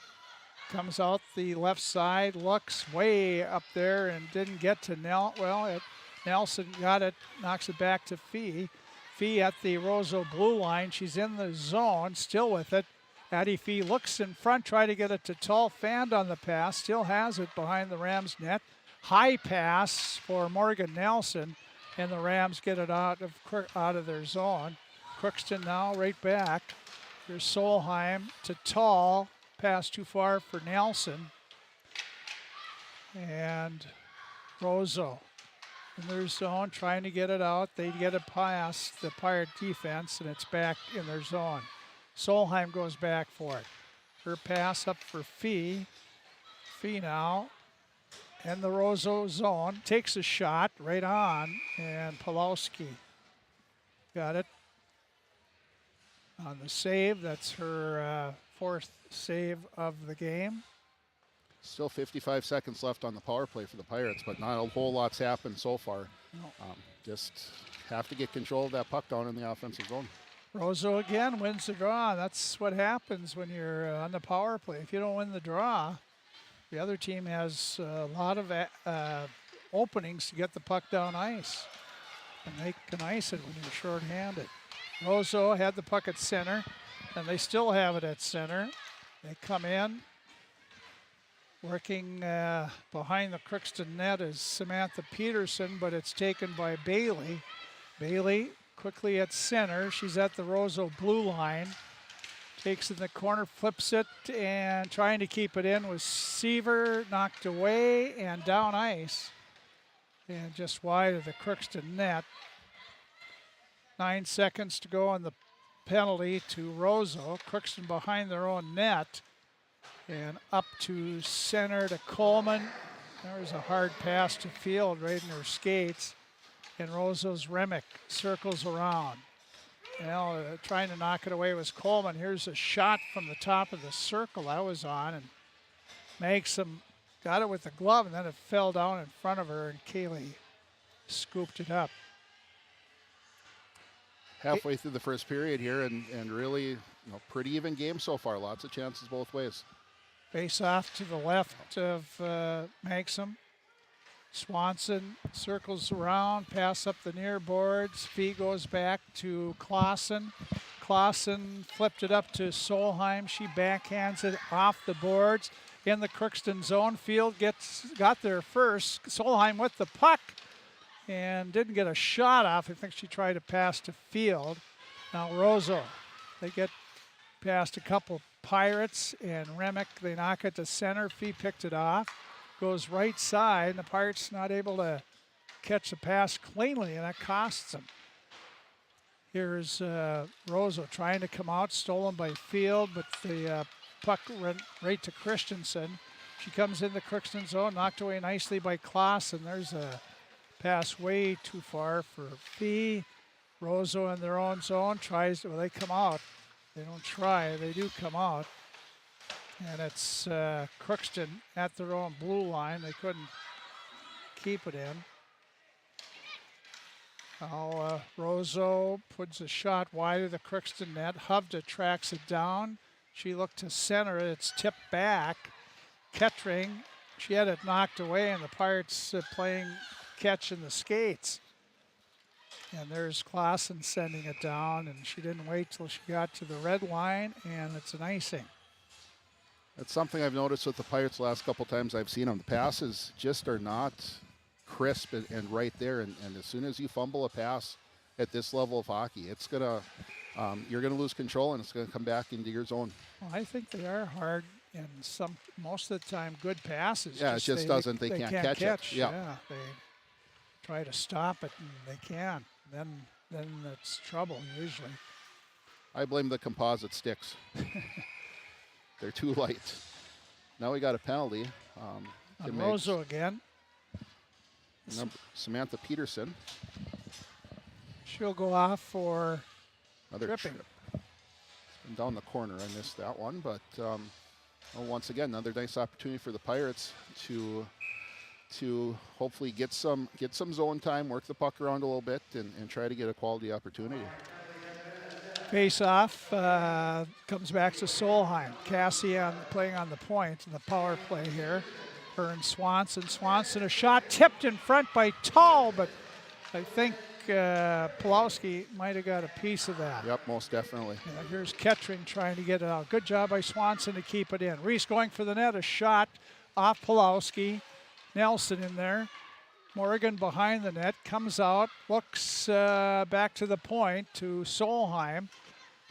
comes out the left side, looks way up there and didn't get to Nelson got it, knocks it back to Fee. Fee at the Roseau blue line. She's in the zone, still with it. Addie Fee looks in front, try to get it to Tull. Fanned on the pass, still has it behind the Rams net. High pass for Morgan Nelson, and the Rams get it out of their zone. Crookston now right back. Here's Solheim to Tull. Pass too far for Nelson. And Roseau in their zone, trying to get it out. They get it past the Pirate defense, and it's back in their zone. Solheim goes back for it. Her pass up for Fee. Fee now in the Roseau zone. Takes a shot right on, and Pulowski got it on the save. That's her 4th save of the game. Still 55 seconds left on the power play for the Pirates, but not a whole lot's happened so far. No. Just have to get control of that puck down in the offensive zone. Roseau again wins the draw. That's what happens when you're on the power play. If you don't win the draw, the other team has a lot of openings to get the puck down ice. And they can ice it when you're shorthanded. Roseau had the puck at center, and they still have it at center. They come in. Working behind the Crookston net is Samantha Peterson, but it's taken by Bailey. Bailey quickly at center. She's at the Roseau blue line. Takes it in the corner, flips it, and trying to keep it in was Seaver, knocked away and down ice. And just wide of the Crookston net. 9 seconds to go on the penalty to Roseau. Crookston behind their own net. And up to center to Coleman. There's a hard pass to field right in her skates. And Roseau's Remick circles around. Well, trying to knock it away was Coleman. Here's a shot from the top of the circle I was on. And Magson got it with the glove, and then it fell down in front of her, and Kaylee scooped it up. Halfway through the first period here, and really pretty even game so far. Lots of chances both ways. Face off to the left of Maxim. Swanson circles around, pass up the near boards. Fee goes back to Clausen. Clausen flipped it up to Solheim. She backhands it off the boards in the Crookston zone. Field got there first. Solheim with the puck and didn't get a shot off. I think she tried to pass to Field. Now Roseau, they get past a couple Pirates and Remick. They knock it to center. Fee picked it off. Goes right side, and the Pirates not able to catch the pass cleanly, and that costs them. Here's Roseau trying to come out, stolen by Field, but the puck went right to Christensen. She comes in the Crookston zone, knocked away nicely by Clausen. There's a pass way too far for Fee. Roseau in their own zone tries to, well, they come out. They don't try, they do come out. And it's Crookston at their own blue line. They couldn't keep it in. Now Roseau puts a shot wide of the Crookston net. Hovda tracks it down. She looked to center. It's tipped back. Kettering, she had it knocked away, and the Pirates playing catch in the skates. And there's Clausen sending it down, and she didn't wait till she got to the red line, and it's an icing. That's something I've noticed with the Pirates the last couple times I've seen them. The passes just are not crisp and right there. And as soon as you fumble a pass at this level of hockey, it's gonna you're gonna lose control, and it's gonna come back into your zone. Well, I think they are hard, and most of the time good passes. Yeah, it just doesn't. They can't catch it. Yeah, they try to stop it, and they can. Then it's trouble usually. I blame the composite sticks. They're too light. Now we got a penalty. Roseau again. Samantha Peterson. She'll go off for another tripping. Trip. And down the corner, I missed that one, but once again, another nice opportunity for the Pirates to hopefully get some zone time, work the puck around a little bit, and try to get a quality opportunity. Face off comes back to Solheim. Cassie playing on the point in the power play here. Her and Swanson. Swanson, a shot tipped in front by Tull, but I think Pulowski might have got a piece of that. Yep, most definitely. Yeah, here's Kettering trying to get it out. Good job by Swanson to keep it in. Reese going for the net, a shot off Pulowski. Nelson in there. Morgan behind the net, comes out, looks back to the point to Solheim.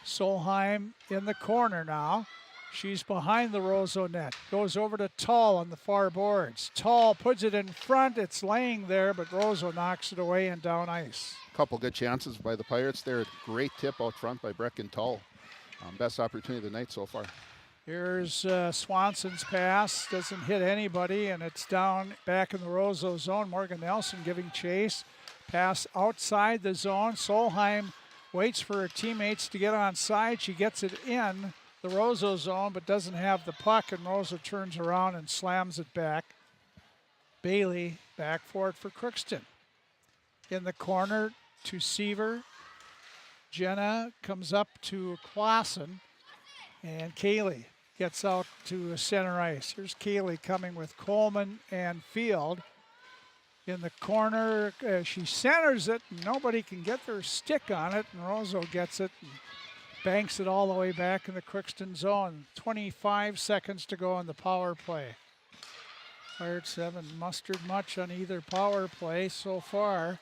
Solheim in the corner now. She's behind the Roseau net. Goes over to Tull on the far boards. Tull puts it in front. It's laying there, but Roseau knocks it away and down ice. Couple good chances by the Pirates there. Great tip out front by Brecken Tull. Best opportunity of the night so far. Here's Swanson's pass. Doesn't hit anybody, and it's down back in the Roseau zone. Morgan Nelson giving chase. Pass outside the zone. Solheim waits for her teammates to get on side. She gets it in the Roseau zone, but doesn't have the puck, and Roseau turns around and slams it back. Bailey back for it for Crookston. In the corner to Seaver. Jenna comes up to Clausen, and Kaylee gets out to center ice. Here's Kaylee coming with Coleman and Field. In the corner, she centers it, and nobody can get their stick on it, and Roseau gets it and banks it all the way back in the Crookston zone. 25 seconds to go in the power play. Pirates haven't mustered much on either power play so far.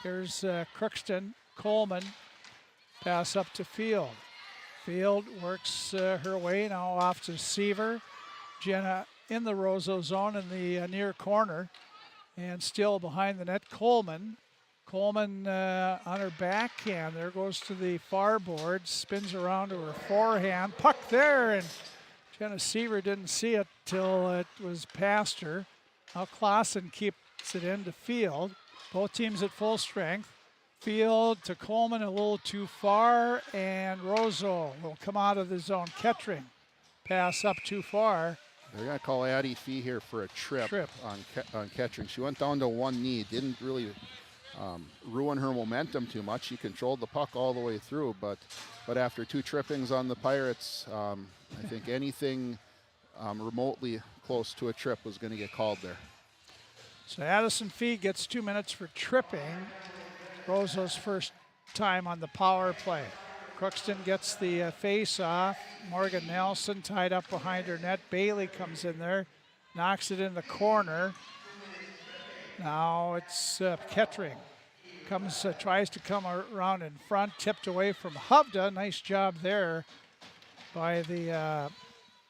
Here's Crookston, Coleman, pass up to Field. Field works her way now off to Seaver. Jenna in the Roseau zone in the near corner, and still behind the net, Coleman. Coleman on her backhand. There goes to the far board, spins around to her forehand. Puck there, and Jenna Seaver didn't see it till it was past her. Now Clausen keeps it into Field. Both teams at full strength. Field to Coleman a little too far, and Roseau will come out of the zone. Kettering pass up too far. They're going to call Addie Fee here for a trip. On Kettering. She went down to one knee, didn't really ruin her momentum too much. She controlled the puck all the way through, but after two trippings on the Pirates, I think anything remotely close to a trip was going to get called there. So Addison Fee gets 2 minutes for tripping. Roseau's first time on the power play. Crookston gets the face off. Morgan Nelson tied up behind her net. Bailey comes in there, knocks it in the corner. Now it's Kettering. Tries to come around in front, tipped away from Hovda. Nice job there by the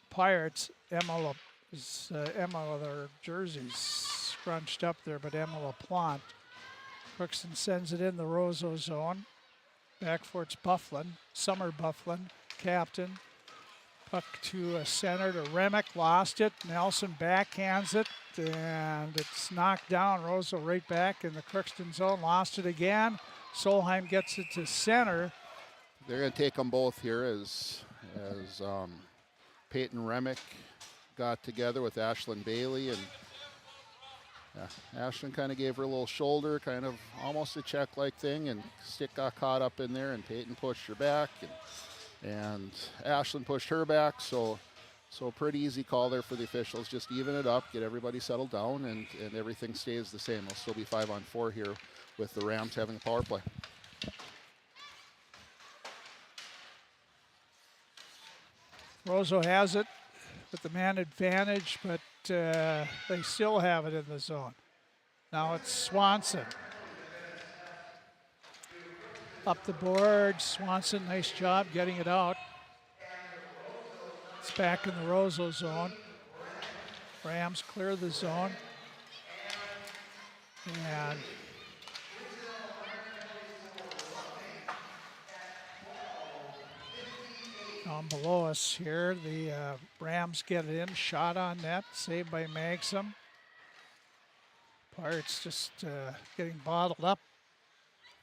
Pirates. Emma, their jerseys scrunched up there, but Emma LaPlante. Crookston sends it in the Roseau zone. Back for it's Bufflin, Summer Bufflin, captain. Puck to center to Remick, lost it. Nelson backhands it, and it's knocked down. Roseau right back in the Crookston zone, lost it again. Solheim gets it to center. They're going to take them both here as Peyton Remick got together with Ashlyn Bailey, and Ashlyn kind of gave her a little shoulder, kind of almost a check-like thing, and stick got caught up in there, and Peyton pushed her back, and Ashlyn pushed her back, so pretty easy call there for the officials. Just even it up, get everybody settled down, and everything stays the same. It'll still be 5-on-4 here with the Rams having a power play. Roseau has it with the man advantage, but they still have it in the zone. Now it's Swanson. Up the board, Swanson, nice job getting it out. It's back in the Roseau zone. Rams clear the zone. And down below us here, the Rams get it in, shot on net, saved by Maxim. Pirates just getting bottled up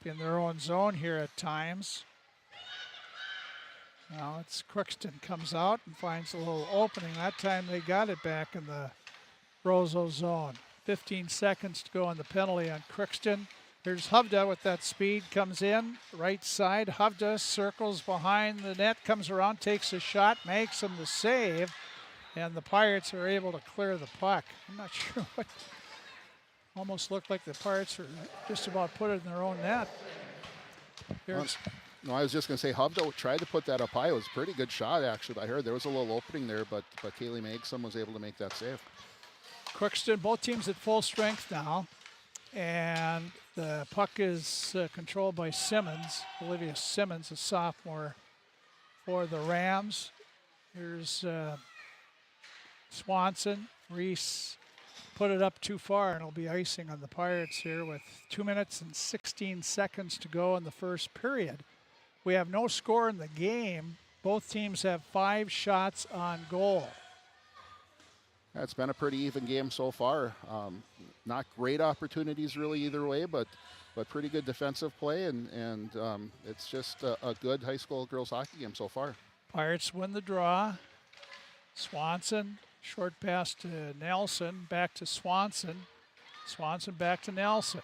in their own zone here at times. Now it's Crookston comes out and finds a little opening. That time they got it back in the Roseau zone. 15 seconds to go on the penalty on Crookston. Here's Hovda with that speed, comes in, right side. Hovda circles behind the net, comes around, takes a shot, makes him the save, and the Pirates are able to clear the puck. I'm not sure what, almost looked like the Pirates were just about put it in their own net. Here's No, I was just going to say, Hovda tried to put that up high. It was a pretty good shot, actually. I heard there was a little opening there, but Kaylee Maxim was able to make that save. Crookston, both teams at full strength now. And the puck is controlled by Simmons, Olivia Simmons, a sophomore for the Rams. Here's Swanson. Reese put it up too far, and it'll be icing on the Pirates here with 2 minutes and 16 seconds to go in the first period. We have no score in the game. Both teams have 5 shots on goal. It's been a pretty even game so far. Not great opportunities really either way, but pretty good defensive play, and it's just a good high school girls hockey game so far. Pirates win the draw. Swanson, short pass to Nelson, back to Swanson. Swanson back to Nelson.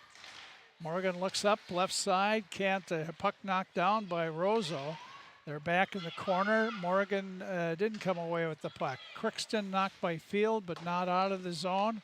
Morgan looks up, left side, can't, puck knocked down by Roseau. They're back in the corner. Morgan didn't come away with the puck. Crookston knocked by Field, but not out of the zone.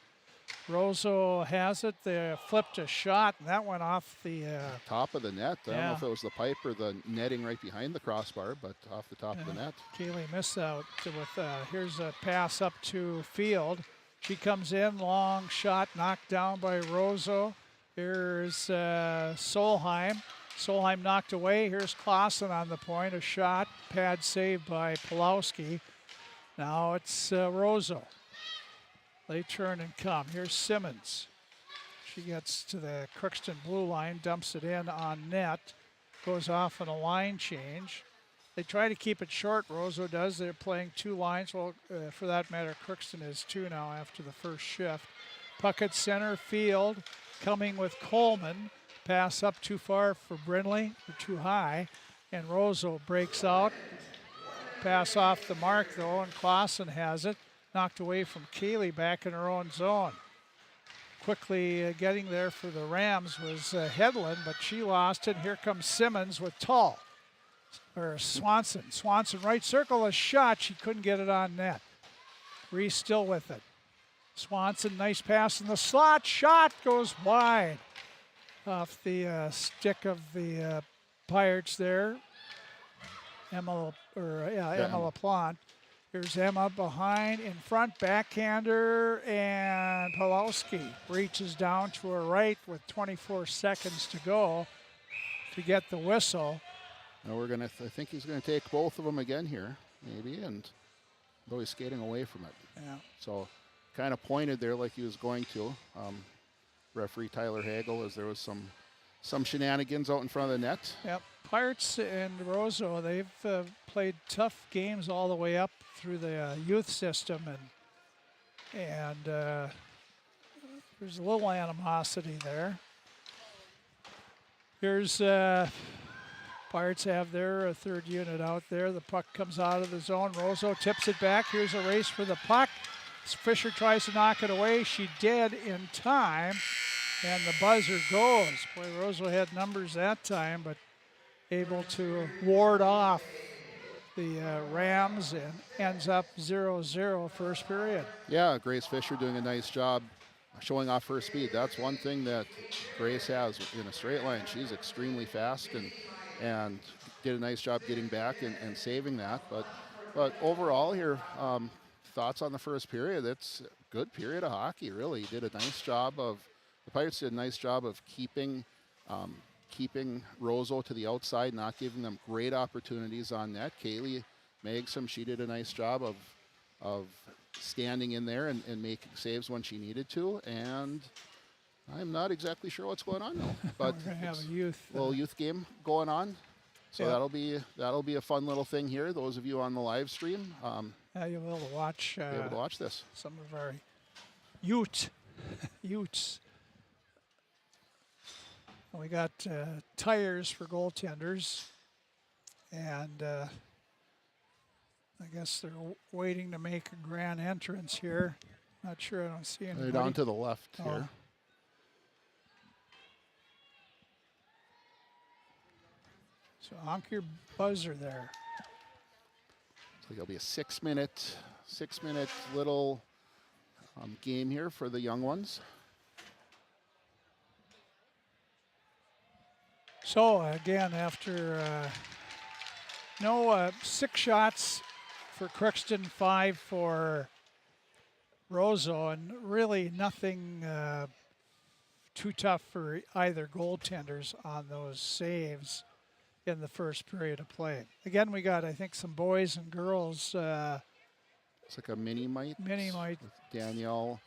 Roseau has it. They flipped a shot, and that went off the top of the net. I don't know if it was the pipe or the netting right behind the crossbar, but off the top of the net. Kaylee missed out with, here's a pass up to Field. She comes in, long shot, knocked down by Roseau. Here's Solheim. Solheim knocked away. Here's Clausen on the point. A shot, pad saved by Pulowski. Now it's Roseau. They turn and come. Here's Simmons. She gets to the Crookston blue line, dumps it in on net, goes off on a line change. They try to keep it short, Roseau does. They're playing 2 lines. Well, for that matter, Crookston is 2 now after the first shift. Puck at center field, coming with Coleman. Pass up too far for Brindley, or too high, and Roseau breaks out. Pass off the mark, though, and Clausen has it. Knocked away from Kaylee back in her own zone. Quickly getting there for the Rams was Hedlund, but she lost it. Here comes Simmons with Swanson. Swanson right circle, a shot. She couldn't get it on net. Reese still with it. Swanson, nice pass in the slot. Shot goes wide off the stick of the Pirates there. Emma LaPlante. Here's Emma behind, in front, backhander, and Pulowski reaches down to her right with 24 seconds to go to get the whistle. Now we're gonna. I think he's gonna take both of them again here, maybe, and though he's skating away from it. Yeah. So, kind of pointed there like he was going to. Referee Tyler Hagel, as there was some shenanigans out in front of the net. Yep. Pirates and Roseau, they've played tough games all the way up through the youth system, and there's a little animosity there. Here's Pirates have their third unit out there. The puck comes out of the zone. Roseau tips it back. Here's a race for the puck. Fisher tries to knock it away. She did in time, and the buzzer goes. Boy, Roseau had numbers that time, but able to ward off the Rams, and ends up 0-0 first period. Yeah, Grace Fisher doing a nice job showing off her speed. That's one thing that Grace has in a straight line. She's extremely fast and did a nice job getting back and saving that. But overall here, thoughts on the first period? It's a good period of hockey, really. The Pirates did a nice job of keeping Roseau to the outside, not giving them great opportunities on net. Kaylee Megsom, she did a nice job of standing in there and making saves when she needed to. And I'm not exactly sure what's going on though. But we're gonna have a little youth game going on. So yeah. that'll be a fun little thing here. Those of you on the live stream, you'll be able to watch. Be able to watch this. Some of our Utes. We got tires for goaltenders, and I guess they're waiting to make a grand entrance here. Not sure, I don't see anybody. They're down to the left here. So honk your buzzer there. So it'll be a 6 minute little game here for the young ones. So again, after 6 shots for Crookston, 5 for Roseau, and really nothing too tough for either goaltenders on those saves in the first period of play. Again, we got, I think, some boys and girls. It's like a mini-mite. Mini-mite. Danielle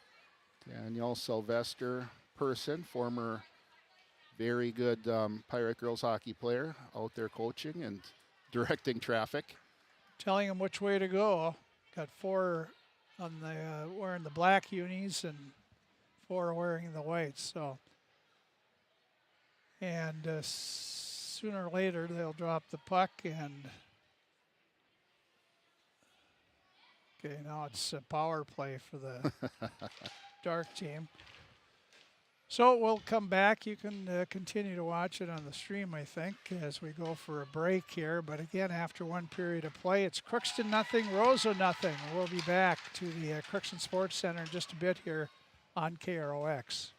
Sylvester Person, former very good Pirate Girls hockey player, out there coaching and directing traffic. Telling them which way to go. Got 4 on the wearing the black unis and 4 wearing the whites. So, and sooner or later they'll drop the puck, and okay, now it's a power play for the dark team. So we'll come back. You can continue to watch it on the stream, I think, as we go for a break here. But again, after 1 period of play, it's Crookston 0, Roseau 0. We'll be back to the Crookston Sports Center in just a bit here on KROX.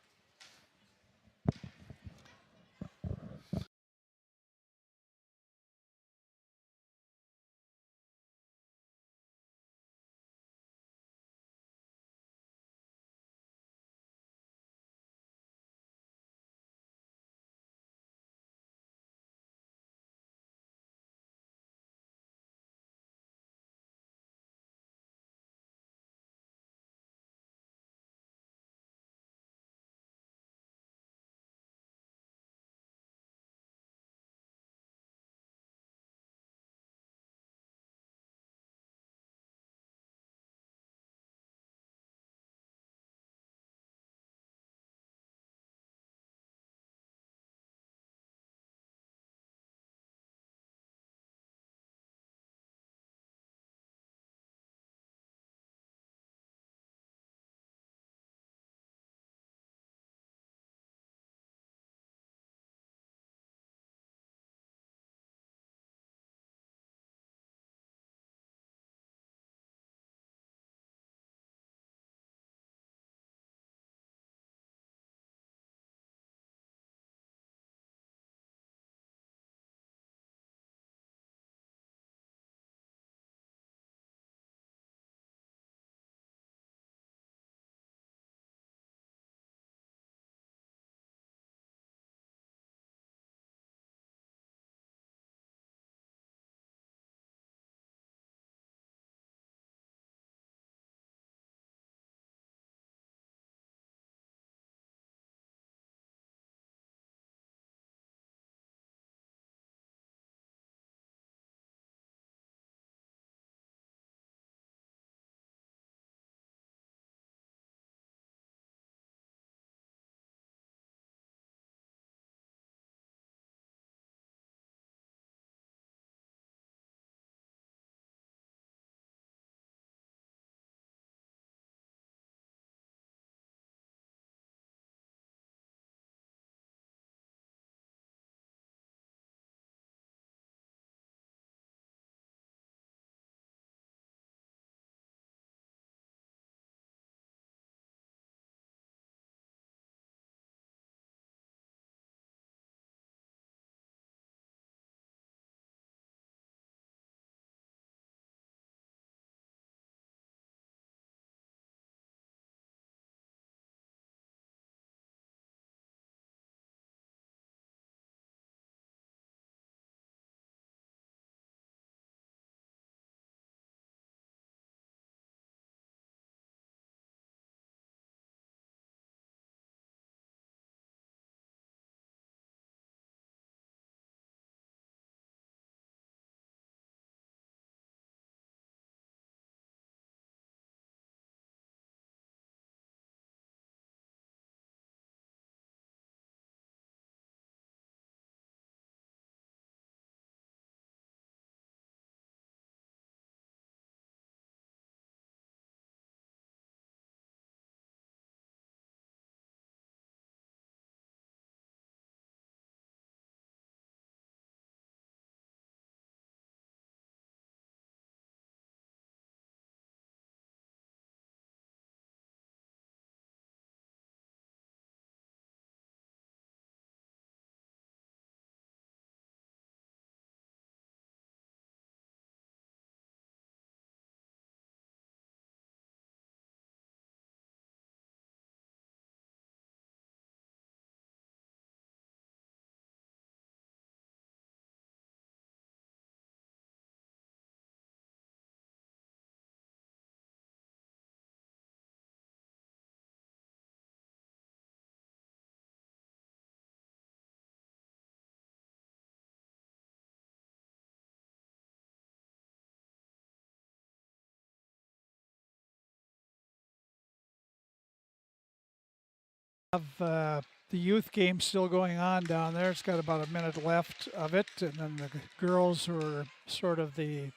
The youth game still going on down there. It's got about a minute left of it, and then the girls who are sort of the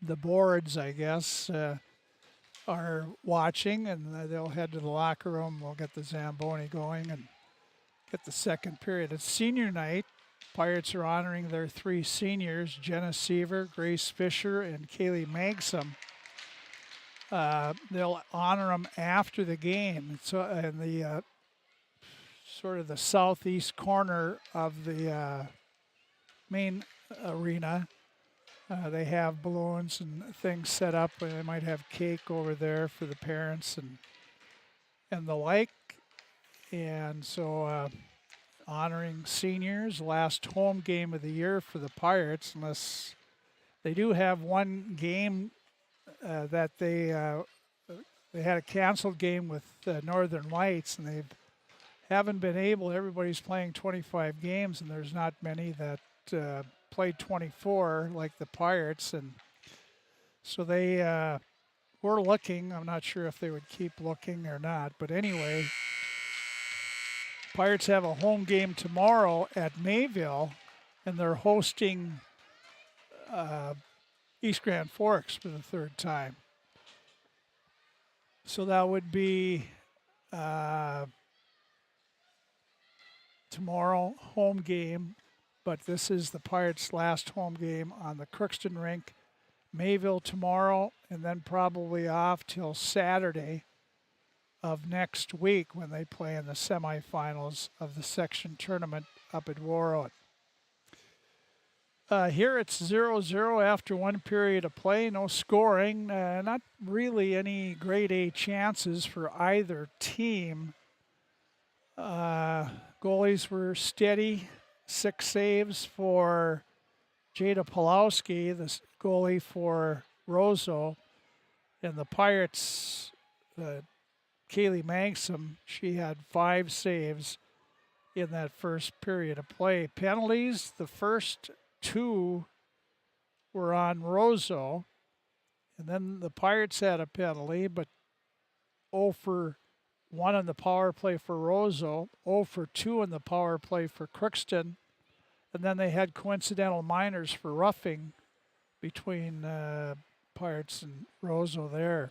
boards, I guess, are watching, and they'll head to the locker room. We'll get the Zamboni going and get the second period. It's senior night. Pirates are honoring their 3 seniors, Jenna Seaver, Grace Fisher, and Kaylee Magsum. They'll honor them after the game. So in the sort of the southeast corner of the main arena, they have balloons and things set up. They might have cake over there for the parents and the like. And so honoring seniors, last home game of the year for the Pirates, unless they do have one game that they had a canceled game with Northern Lights, and they haven't been able. Everybody's playing 25 games, and there's not many that played 24 like the Pirates, and so they were looking. I'm not sure if they would keep looking or not, but anyway, Pirates have a home game tomorrow at Mayville, and they're hosting East Grand Forks for the 3rd time. So that would be tomorrow home game, but this is the Pirates' last home game on the Crookston rink. Mayville tomorrow, and then probably off till Saturday of next week when they play in the semifinals of the section tournament up at Warroad. Here it's 0-0 after 1 period of play, no scoring, not really any grade A chances for either team. Goalies were steady, 6 saves for Jada Pulowski, the goalie for Roseau, and the Pirates, Kaylee Magsum, she had 5 saves in that first period of play. Penalties, the first 2 were on Roseau, and then the Pirates had a penalty, but 0 for 1 on the power play for Roseau, 0 for 2 on the power play for Crookston, and then they had coincidental minors for roughing between Pirates and Roseau there.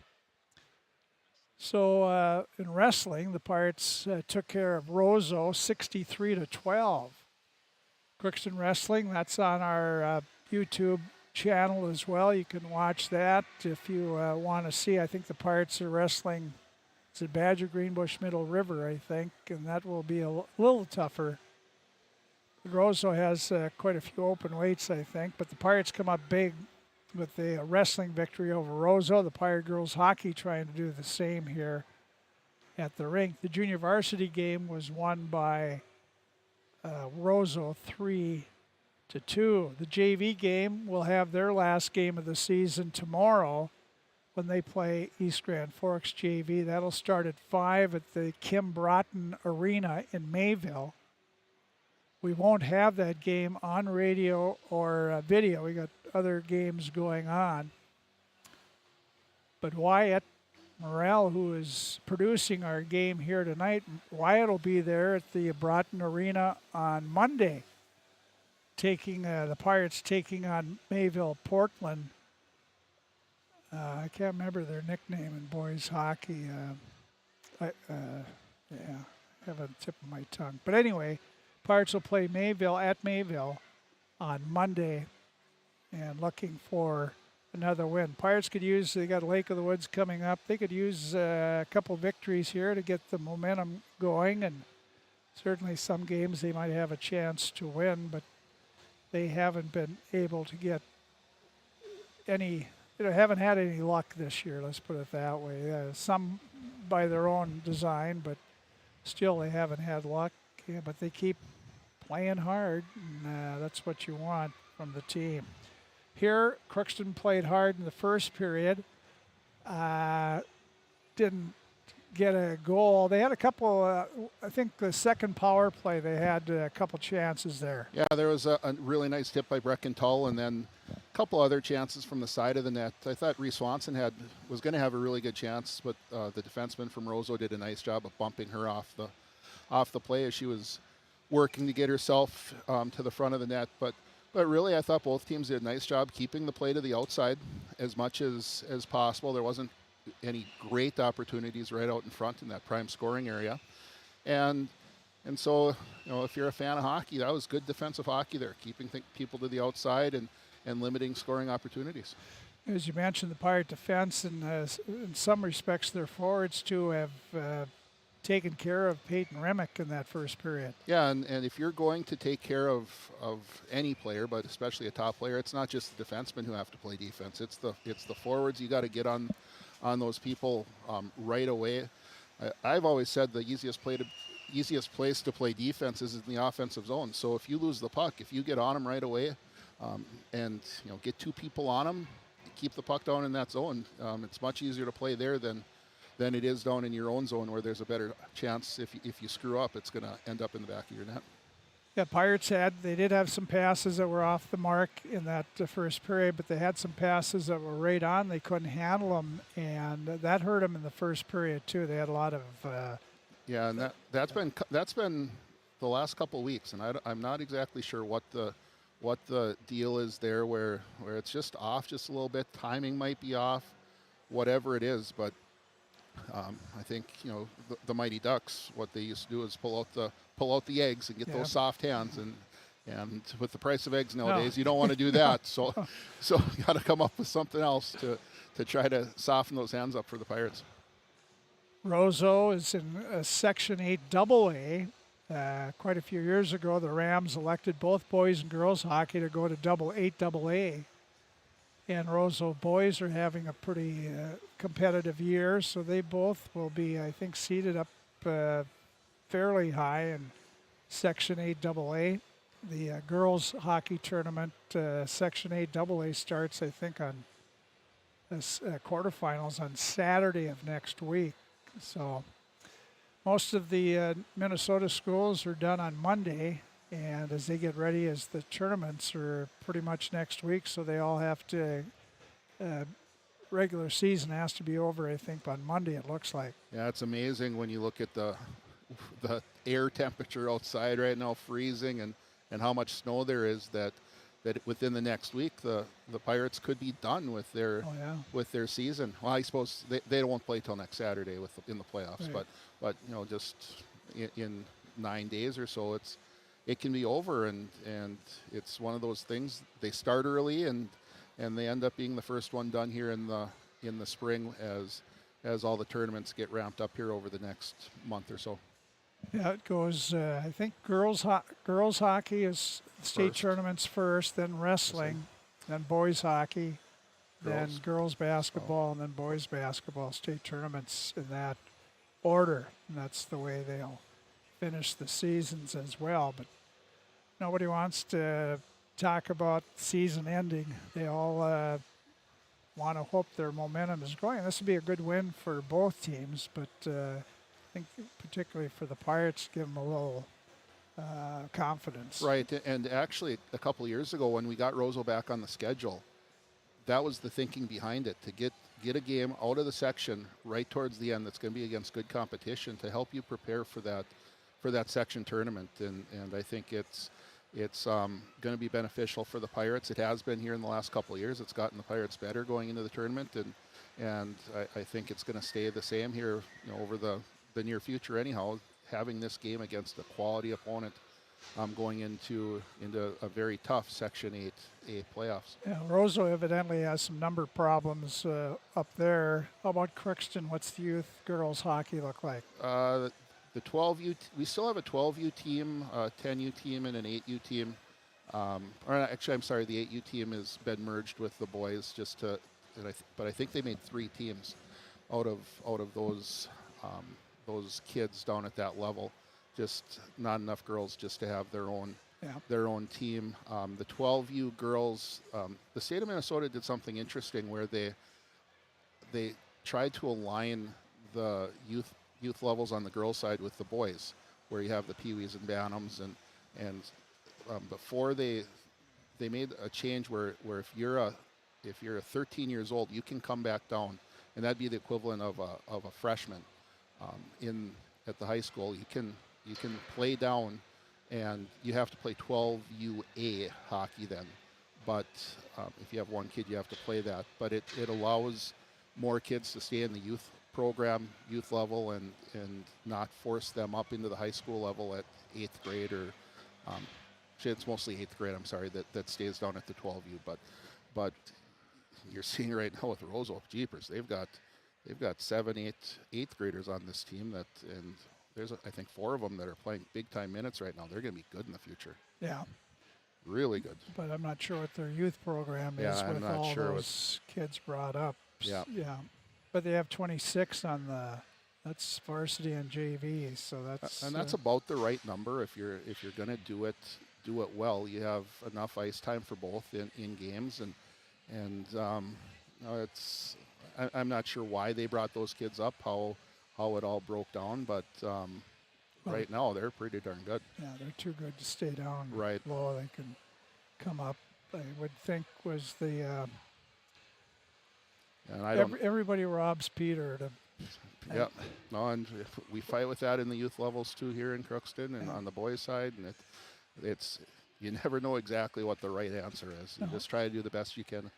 So in wrestling, the Pirates took care of Roseau 63-12. Crookston Wrestling, that's on our YouTube channel as well. You can watch that if you want to see. I think the Pirates are wrestling, it's at Badger Greenbush Middle River, I think, and that will be a little tougher. Roseau has quite a few open weights, I think, but the Pirates come up big with the wrestling victory over Roseau. The Pirate Girls Hockey trying to do the same here at the rink. The junior varsity game was won by Roseau 3-2. The JV game will have their last game of the season tomorrow when they play East Grand Forks JV. That'll start at 5 at the Kim Broughton Arena in Mayville. We won't have that game on radio or video. We got other games going on. But Wyatt Morrell, who is producing our game here tonight, Wyatt will be there at the Broughton Arena on Monday, taking the Pirates taking on Mayville Portland. I can't remember their nickname in boys hockey. I have a tip of my tongue. But anyway, Pirates will play Mayville at Mayville on Monday, and looking for another win. Pirates could use, they got Lake of the Woods coming up. They could use a couple victories here to get the momentum going, and certainly some games they might have a chance to win, but they haven't been able to get any, haven't had any luck this year, let's put it that way. Some by their own design, but still they haven't had luck. Yeah, but they keep playing hard, and that's what you want from the team. Here, Crookston played hard in the first period. Didn't get a goal. They had a couple, I think the second power play, they had a couple chances there. Yeah, there was a really nice tip by Brecken Tull, and then a couple other chances from the side of the net. I thought Reese Swanson was going to have a really good chance, but the defenseman from Roseau did a nice job of bumping her off off the play as she was working to get herself to the front of the net. But really, I thought both teams did a nice job keeping the play to the outside as much as possible. There wasn't any great opportunities right out in front in that prime scoring area. And so, if you're a fan of hockey, that was good defensive hockey there, keeping people to the outside and limiting scoring opportunities. As you mentioned, the Pirate defense, and in some respects their forwards too, have taken care of Peyton Remick in that first period. Yeah, and if you're going to take care of any player, but especially a top player, it's not just the defensemen who have to play defense. It's the forwards. You got to get on those people right away. I've always said the easiest place to play defense is in the offensive zone. So if you lose the puck, if you get on them right away, and get two people on them, keep the puck down in that zone. It's much easier to play there than it is down in your own zone, where there's a better chance if you screw up, it's going to end up in the back of your net. Yeah, Pirates they did have some passes that were off the mark in that first period, but they had some passes that were right on. They couldn't handle them, and that hurt them in the first period too. They had a lot of yeah, and that's been the last couple of weeks, and I'm not exactly sure what the deal is there, where it's just off just a little bit. Timing might be off, whatever it is, but I think the Mighty Ducks, what they used to do is pull out the eggs and get those soft hands, and with the price of eggs nowadays, you don't want to do that. So you got to come up with something else to try to soften those hands up for the Pirates. Roseau is in Section 8 AA. Quite a few years ago, the Rams elected both boys and girls hockey to go to Double 8 AA. And Roseau boys are having a pretty competitive year, so they both will be, I think, seated up fairly high in Section 8 AA. The girls hockey tournament, Section 8 AA, starts, I think, on quarterfinals on Saturday of next week. So most of the Minnesota schools are done on Monday, and as they get ready, as the tournaments are pretty much next week, so they all have to, regular season has to be over, I think, on Monday, it looks like. Yeah, it's amazing when you look at the air temperature outside right now, freezing, and how much snow there is, that within the next week, the Pirates could be done with their season. Well, I suppose they won't play till next Saturday in the playoffs, Right. but just in 9 days or so, it can be over, and it's one of those things. They start early, and they end up being the first one done here in the spring as all the tournaments get ramped up here over the next month or so. Yeah, it goes, I think girls hockey is state tournaments first, then wrestling, then boys hockey, then girls basketball, and then boys basketball, state tournaments in that order. And that's the way they'll finish the seasons as well. But nobody wants to talk about season ending. They all want to hope their momentum is going. This would be a good win for both teams, but I think particularly for the Pirates, give them a little confidence. Right, and actually a couple of years ago when we got Roseau back on the schedule, that was the thinking behind it, to get a game out of the section right towards the end that's going to be against good competition to help you prepare for that section tournament. And I think it's going to be beneficial for the Pirates. It has been here in the last couple of years. It's gotten the Pirates better going into the tournament, and I think it's going to stay the same here over the near future anyhow, having this game against a quality opponent going into a very tough Section 8A playoffs. Yeah, Roseau evidently has some number problems up there. How about Crookston? What's the youth girls hockey look like? The 12U, we still have a 12U team, a 10U team, and an 8U team. Or actually, I'm sorry, the 8U team has been merged with the boys but I think they made 3 teams out of those kids down at that level. Just not enough girls just to have their own team. The 12U girls, the state of Minnesota did something interesting where they tried to align the youth levels on the girls' side with the boys, where you have the peewees and bantams, and before they made a change where if you're 13 years old, you can come back down, and that'd be the equivalent of a freshman at the high school. you can play down, and you have to play 12UA hockey then. But if you have one kid, you have to play that. But it allows more kids to stay in the youth program, youth level, and not force them up into the high school level at 8th grade or it's mostly 8th grade, I'm sorry, that stays down at the 12U. But you're seeing right now with Roseau, jeepers, they've got 7, 8th graders on this team and there's I think 4 of them that are playing big time minutes right now. They're going to be good in the future. Yeah. Really good. But I'm not sure what their youth program is with all those kids brought up. Yeah. Yeah. But they have 26 on that's varsity and JV, so that's and that's about the right number if you're going to do it well. You have enough ice time for both in games, and it's I'm not sure why they brought those kids up, how it all broke down, but right now they're pretty darn good. Yeah, they're too good to stay down low. They can come up. I would think was the and everybody robs Peter to. Yeah, no, and we fight with that in the youth levels too here in Crookston and on the boys' side, and it's you never know exactly what the right answer is. You just try to do the best you can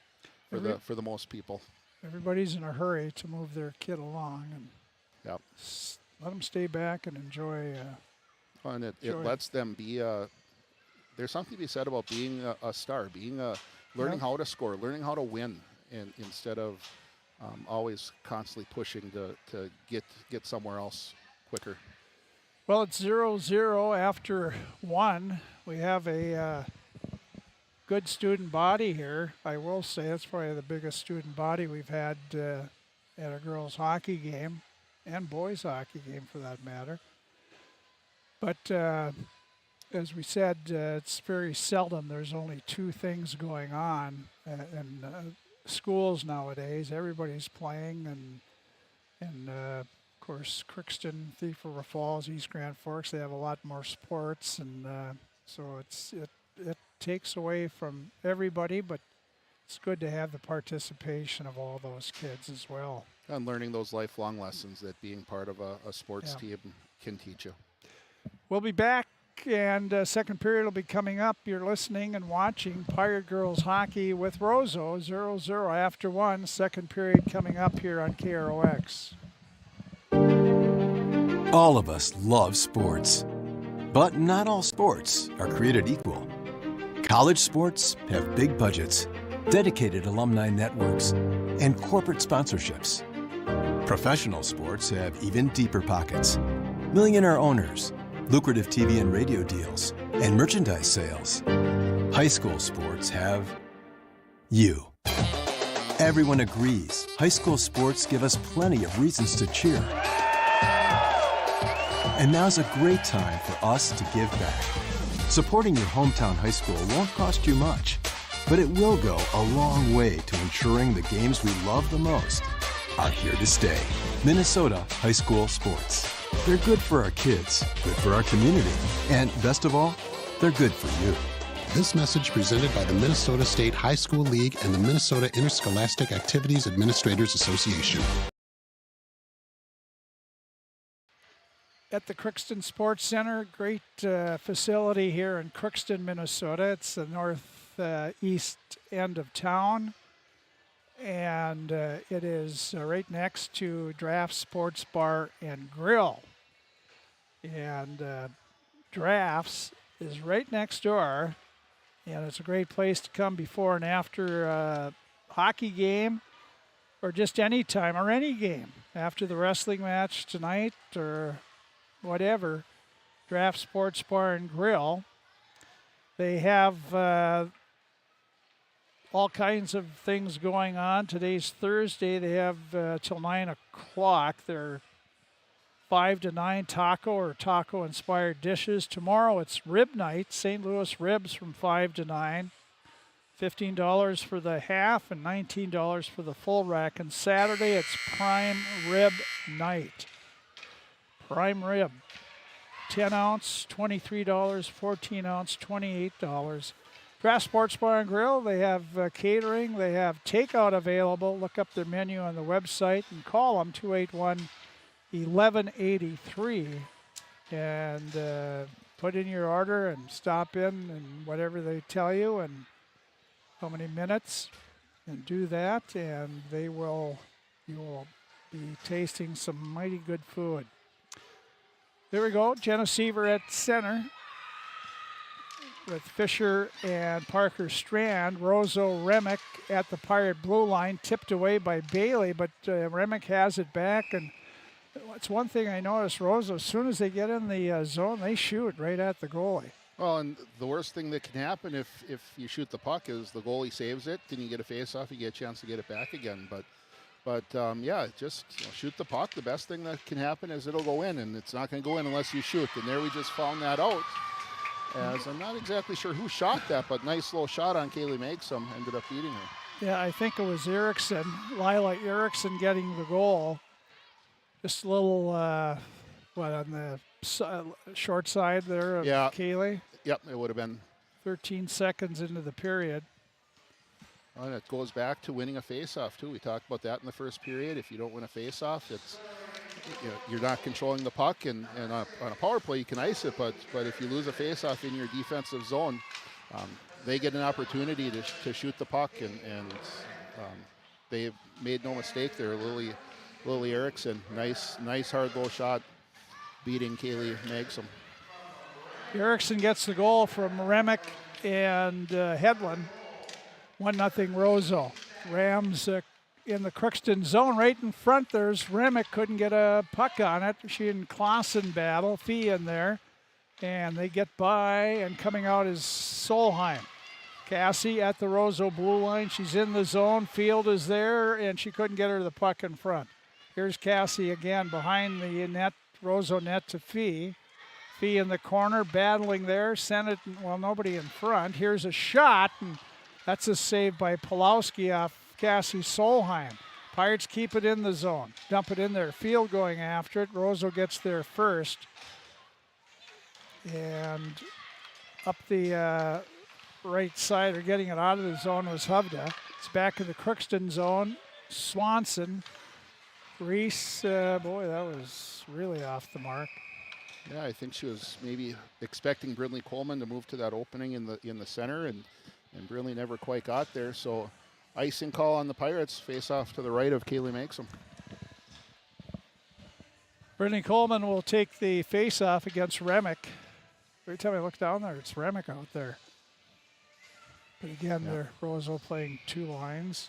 for the most people. Everybody's in a hurry to move their kid along, and let them stay back and enjoy. And it lets them be. There's something to be said about being a star, learning how to score, learning how to win, and instead of always constantly pushing to get somewhere else quicker. Well, it's 0-0 after 1. We have a good student body here. I will say it's probably the biggest student body we've had at a girls' hockey game and boys' hockey game for that matter. But as we said, it's very seldom there's only 2 things going on in schools nowadays. Everybody's playing, and of course Crookston, Thief River Falls, East Grand Forks, they have a lot more sports, and so it takes away from everybody, but it's good to have the participation of all those kids as well. And learning those lifelong lessons that being part of a sports team can teach you. We'll be back, and second period will be coming up. You're listening and watching Pirate Girls Hockey with Roseau, 0-0 after 1. Second period coming up here on KROX. All of us love sports, but not all sports are created equal. College sports have big budgets, dedicated alumni networks, and corporate sponsorships. Professional sports have even deeper pockets, millionaire owners, lucrative TV and radio deals, and merchandise sales. High school sports have you. Everyone agrees high school sports give us plenty of reasons to cheer. And now's a great time for us to give back. Supporting your hometown high school won't cost you much, but it will go a long way to ensuring the games we love the most are here to stay. Minnesota High School Sports. They're good for our kids, good for our community, and best of all, they're good for you. This message presented by the Minnesota State High School League and the Minnesota Interscholastic Activities Administrators Association. At the Crookston Sports Center, great facility here in Crookston, Minnesota. It's the northeast end of town, and it is right next to Draft Sports Bar and Grill. And Drafts is right next door, and it's a great place to come before and after a hockey game, or just any time or any game. After the wrestling match tonight or whatever, Draft Sports Bar and Grill. They have all kinds of things going on. Today's Thursday. They have till 9 o'clock. They're 5 to 9 taco or taco-inspired dishes. Tomorrow it's rib night, St. Louis ribs from 5 to 9. $15 for the half and $19 for the full rack. And Saturday it's prime rib night. Prime rib, 10 ounce, $23, 14 ounce, $28. Draft Sports Bar and Grill, they have catering, they have takeout available. Look up their menu on the website and call them 281-1183. and put in your order and stop in and whatever they tell you and how many minutes, and do that, and you will be tasting some mighty good food. There we go, Jenna Seaver at center with Fisher and Parker Strand. Roseau Remick at the Pirate blue line, tipped away by Bailey, but Remick has it back. And it's one thing I noticed, Roseau, as soon as they get in the zone, they shoot right at the goalie. Well, and the worst thing that can happen if you shoot the puck is the goalie saves it, then you get a face-off, you get a chance to get it back again. But yeah, just shoot the puck. The best thing that can happen is it'll go in, and it's not going to go in unless you shoot. And there we just found that out. As I'm not exactly sure who shot that, but nice little shot on Kaylee Megsom, ended up beating her. Yeah, I think it was Erickson, Lila Erickson getting the goal. Just a little, on the short side there of Kaylee. Yep, it would have been 13 seconds into the period. And it goes back to winning a face-off, too. We talked about that in the first period. If you don't win a face-off, you're not controlling the puck, and on a power play you can ice it, but if you lose a face-off in your defensive zone, they get an opportunity to shoot the puck, and they made no mistake there. Lily Erickson, nice hard low shot, beating Kaylee Megsom. Erickson gets the goal from Remick and Hedlund. 1-0 Roseau. Rams in the Crookston zone right in front. There's Remick, couldn't get a puck on it. She and Clausen battle, Fee in there, and they get by, and coming out is Solheim. Cassie at the Roseau blue line. She's in the zone. Field is there, and she couldn't get her the puck in front. Here's Cassie again behind the net, Roseau net to Fee. Fee in the corner, battling there. Sent it, well, nobody in front. Here's a shot, and that's a save by Pulowski off Cassie Solheim. Pirates keep it in the zone. Dump it in there. Field going after it. Roseau gets there first. And up the right side, or getting it out of the zone, was Hovda. It's back in the Crookston zone. Swanson. Reese, boy, that was really off the mark. Yeah, I think she was maybe expecting Brindley Coleman to move to that opening in the center, and Brindley never quite got there. So icing call on the Pirates, face off to the right of Kaylee Megsom. Brindley Coleman will take the face off against Remick. Every time I look down there, it's Remick out there. But again, they're Roseau playing two lines.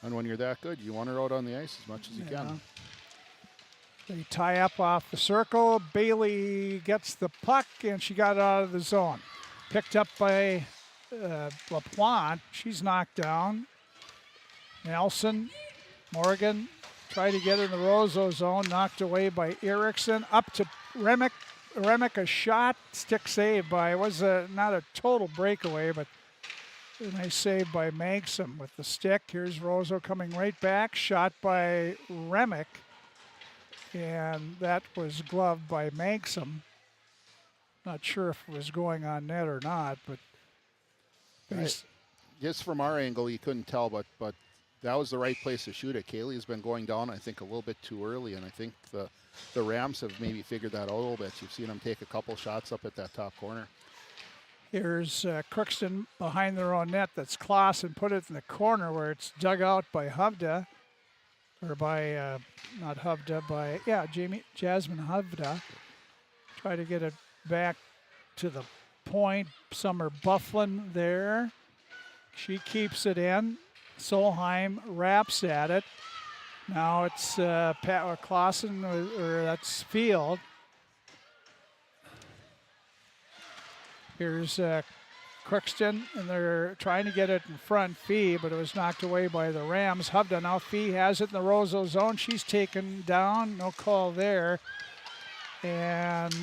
And when you're that good, you want her out on the ice as much as you can. They tie up off the circle. Bailey gets the puck, and she got out of the zone. Picked up by LaPlante. She's knocked down. Nelson, Morgan, tried to get in the Roseau zone, knocked away by Erickson. Up to Remick. Remick, a shot, stick save by, was not a total breakaway, but a nice save by Megsom with the stick. Here's Roseau coming right back. Shot by Remick. And that was gloved by Megsom. Not sure if it was going on net or not, but just from our angle, you couldn't tell, but that was the right place to shoot it. Kaylee's been going down, I think, a little bit too early, and I think the Rams have maybe figured that out a little bit. You've seen them take a couple shots up at that top corner. Here's Crookston behind their own net. That's Clausen, put it in the corner where it's dug out by Hovda. Or by, not Hovda, by, Jasmine Hovda. Try to get it back to the point. Summer Bufflin there. She keeps it in. Solheim wraps at it. Now it's Clausen, or that's Field. Here's Crookston, and they're trying to get it in front. Fee, but it was knocked away by the Rams. Hovda, now Fee has it in the Roseau zone. She's taken down. No call there. And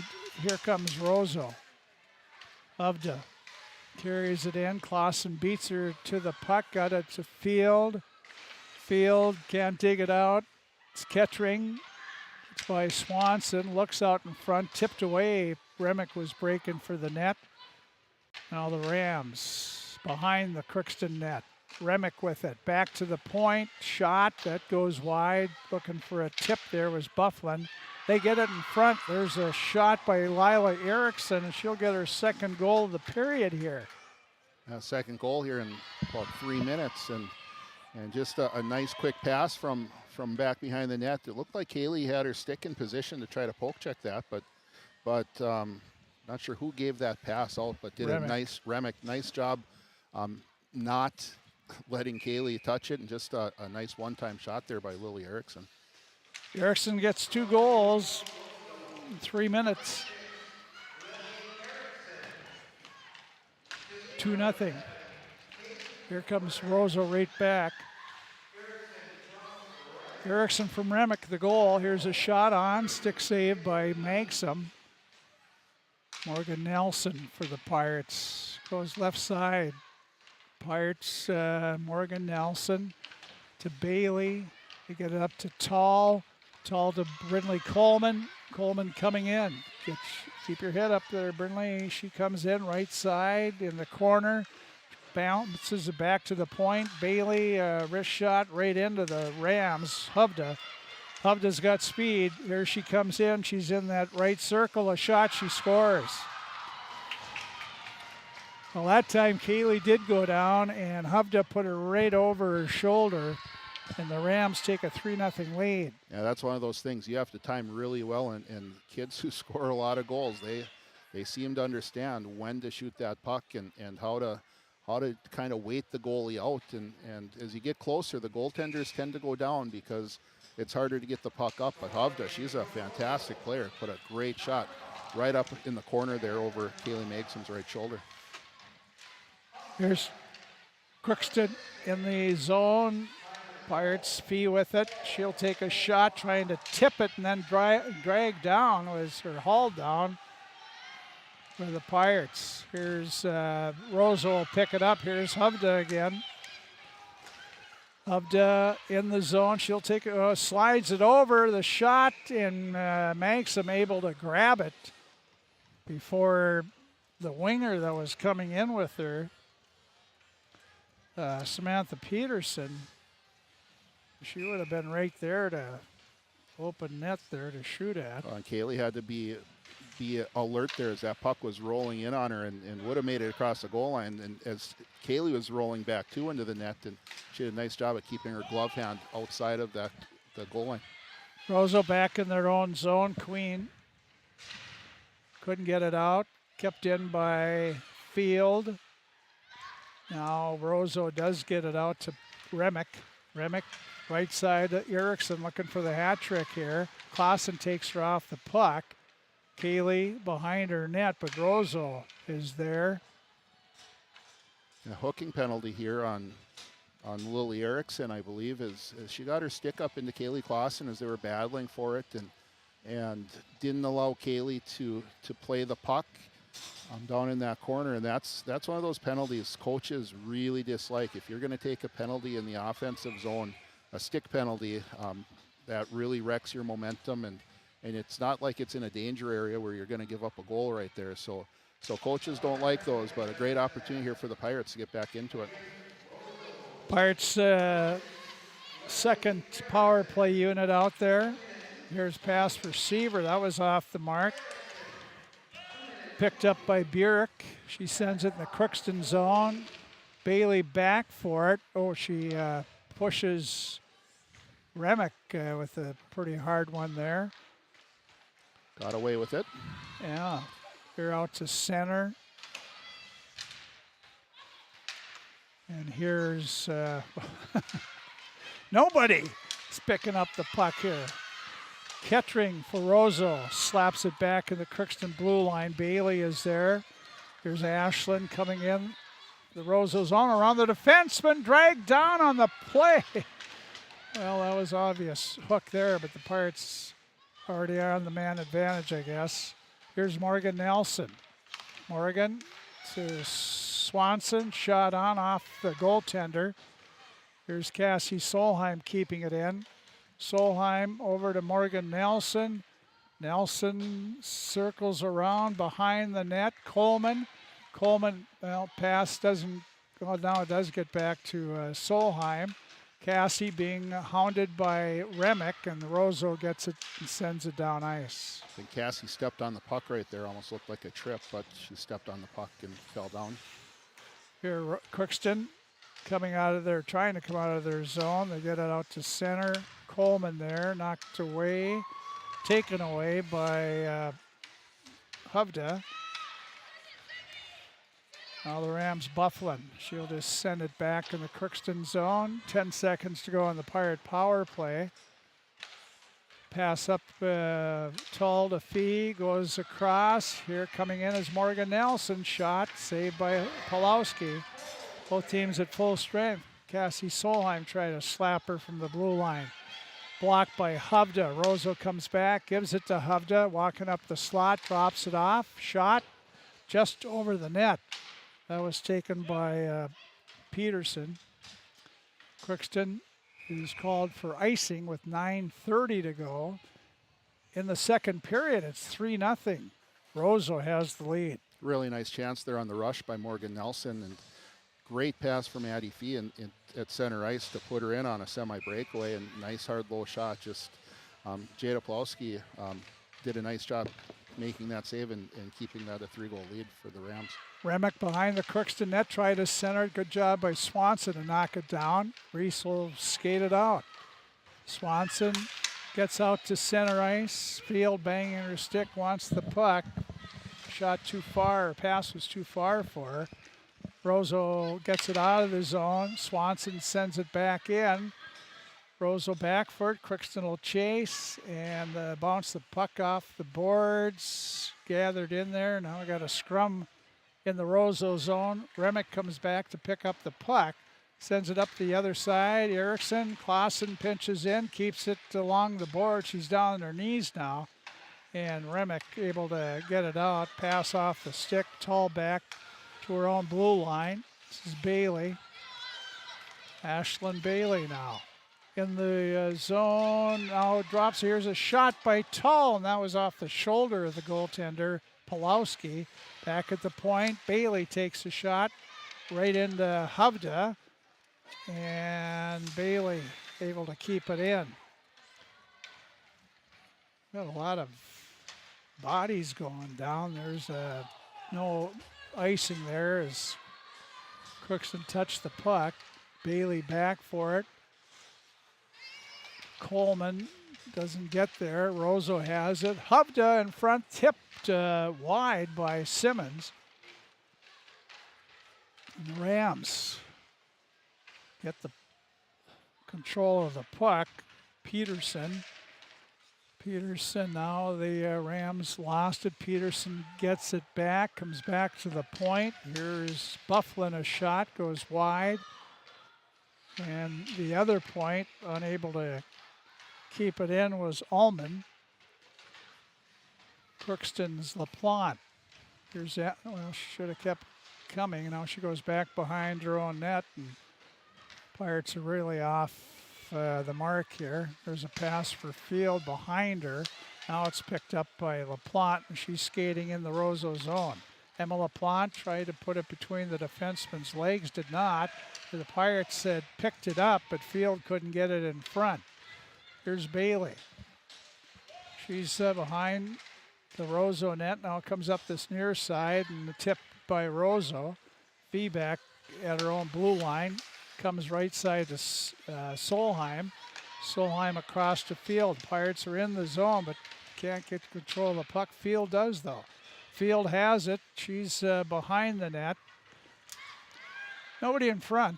here comes Roseau. Hovda carries it in. Clausen beats her to the puck. Got it to Field. Field can't dig it out. It's Kettering. It's by Swanson. Looks out in front. Tipped away. Remick was breaking for the net. Now the Rams behind the Crookston net. Remick with it. Back to the point. Shot. That goes wide. Looking for a tip there was Bufflin. They get it in front. There's a shot by Lila Erickson, and she'll get her second goal of the period here. Second goal here in about 3 minutes, and just a nice quick pass from back behind the net. It looked like Kaylee had her stick in position to try to poke check that, but not sure who gave that pass out, but did Remick. nice job not letting Kaylee touch it, and just a nice one-time shot there by Lily Erickson. Erickson gets 2 goals in 3 minutes. 2-0. Here comes Roseau right back. Erickson from Remick, the goal. Here's a shot on, stick save by Magsom. Morgan Nelson for the Pirates. Goes left side. Pirates, Morgan Nelson to Bailey. They get it up to Tall. Tall to Brindley Coleman. Coleman coming in. Keep your head up there, Brindley. She comes in right side in the corner. Bounces it back to the point. Bailey, wrist shot right into the Rams. Hubda's got speed. Here she comes in. She's in that right circle. A shot, she scores. Well, that time Kaylee did go down, and Hubda put her right over her shoulder, and the Rams take a 3-0 lead. Yeah, that's one of those things you have to time really well, and kids who score a lot of goals, they seem to understand when to shoot that puck and how to kind of wait the goalie out. And as you get closer, the goaltenders tend to go down because it's harder to get the puck up. But Hubda, she's a fantastic player. Put a great shot right up in the corner there over Kaylee Magsom's right shoulder. Here's Crookston in the zone. Pirates Fee with it. She'll take a shot trying to tip it and then drag down, or haul down for the Pirates. Here's Roseau will pick it up. Here's Hubda again. Hubda in the zone. She'll take it, slides it over the shot, and Magsom able to grab it before the winger that was coming in with her, Samantha Peterson. She would have been right there to open net there to shoot at. Kaylee had to be alert there as that puck was rolling in on her, and would have made it across the goal line. And as Kaylee was rolling back too into the net, and she did a nice job at keeping her glove hand outside of the goal line. Roseau back in their own zone. Queen couldn't get it out. Kept in by Field. Now Roseau does get it out to Remick. Remick, right side to Erickson, looking for the hat trick here. Clausen takes her off the puck. Kaylee behind her net, but Roseau is there. A hooking penalty here on Lily Erickson, I believe, as she got her stick up into Kaylee Clausen as they were battling for it, and didn't allow Kaylee to play the puck down in that corner. And that's one of those penalties coaches really dislike. If you're going to take a penalty in the offensive zone, a stick penalty, that really wrecks your momentum, and it's not like it's in a danger area where you're going to give up a goal right there. So coaches don't like those, but a great opportunity here for the Pirates to get back into it. Pirates second power play unit out there. Here's pass for Seaver. That was off the mark. Picked up by Burek. She sends it in the Crookston zone. Bailey back for it. Oh, she pushes Remick with a pretty hard one there. Got away with it. Yeah. Here out to center. And here's nobody is picking up the puck here. Kettering for Roseau. Slaps it back in the Crookston blue line. Bailey is there. Here's Ashlyn coming in. The Roseau zone around the defenseman. Dragged down on the play. Well, that was obvious hook there, but the Pirates already are on the man advantage, I guess. Here's Morgan Nelson. Morgan to Swanson. Shot on off the goaltender. Here's Cassie Solheim keeping it in. Solheim over to Morgan Nelson. Nelson circles around behind the net. Coleman, well, pass doesn't Well, now it does get back to Solheim. Cassie being hounded by Remick, and Roseau gets it and sends it down ice. I think Cassie stepped on the puck right there. Almost looked like a trip, but she stepped on the puck and fell down. Here, Crookston coming out of their, trying to come out of their zone. They get it out to center. Coleman there, knocked away, taken away by Hovda. Now the Rams Bufflin. She'll just send it back in the Crookston zone. 10 seconds to go on the Pirate power play. Pass up tall to Fee, goes across. Here coming in is Morgan Nelson. Shot saved by Pulowski. Both teams at full strength. Cassie Solheim tried to slap her from the blue line. Blocked by Hovda. Roseau comes back, gives it to Hovda. Walking up the slot, drops it off. Shot just over the net. That was taken by Peterson. Crookston is called for icing with 9:30 to go. In the second period, it's 3-0. Roseau has the lead. Really nice chance there on the rush by Morgan Nelson, and great pass from Addie Fee at center ice to put her in on a semi-breakaway, and nice hard low shot. Just Jada Pulowski did a nice job making that save and keeping that a 3-goal lead for the Rams. Remick behind the Crookston net, tried to center. Good job by Swanson to knock it down. Reese will skate it out. Swanson gets out to center ice. Field banging her stick, wants the puck. Shot too far, pass was too far for her. Roseau gets it out of the zone. Swanson sends it back in. Roseau back for it. Crookston will chase and bounce the puck off the boards. Gathered in there. Now we got a scrum in the Roseau zone. Remick comes back to pick up the puck. Sends it up the other side. Erickson, Clausen pinches in, keeps it along the board. She's down on her knees now. And Remick able to get it out. Pass off the stick. Tall back to her own blue line. This is Bailey. Ashlyn Bailey now. In the zone, now drops. Here's a shot by Tull, and that was off the shoulder of the goaltender, Pulowski. Back at the point, Bailey takes a shot right into Hovda, and Bailey able to keep it in. Got a lot of bodies going down. There's no icing there as Crookston touched the puck. Bailey back for it. Coleman doesn't get there. Roseau has it. Hovda in front, tipped wide by Simmons. And the Rams get the control of the puck. Peterson now, the Rams lost it. Peterson gets it back, comes back to the point. Here's Bufflin, a shot, goes wide. And the other point, unable to keep it in, was Ullman. Crookston's LaPlante. Here's that. Well, she should have kept coming. Now she goes back behind her own net, and Pirates are really off the mark here. There's a pass for Field behind her. Now it's picked up by LaPlante, and she's skating in the Roseau zone. Emma LaPlante tried to put it between the defenseman's legs, did not. The Pirates had picked it up, but Field couldn't get it in front. Here's Bailey. She's behind the Roseau net. Now comes up this near side, and the tip by Roseau. Fee back at her own blue line. Comes right side to Solheim. Solheim across to Field. Pirates are in the zone, but can't get control of the puck. Field does, though. Field has it. She's behind the net. Nobody in front.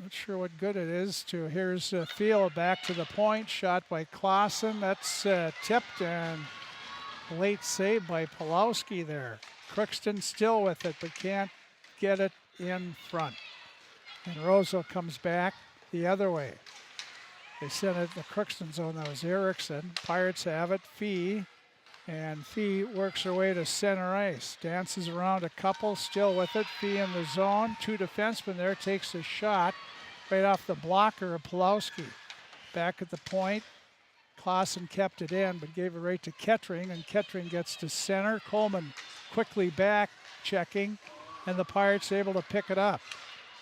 Not sure what good it is to. Here's Field back to the point. Shot by Clausen. That's tipped, and late save by Pulowski there. Crookston still with it, but can't get it in front. And Roseau comes back the other way. They sent it in the Crookston zone. That was Erickson. Pirates have it. Fee. And Fee works her way to center ice. Dances around a couple, still with it. Fee in the zone. Two defensemen there. Takes a shot right off the blocker of Pulowski. Back at the point. Clausen kept it in, but gave it right to Kettering. And Kettering gets to center. Coleman quickly back, checking. And the Pirates able to pick it up.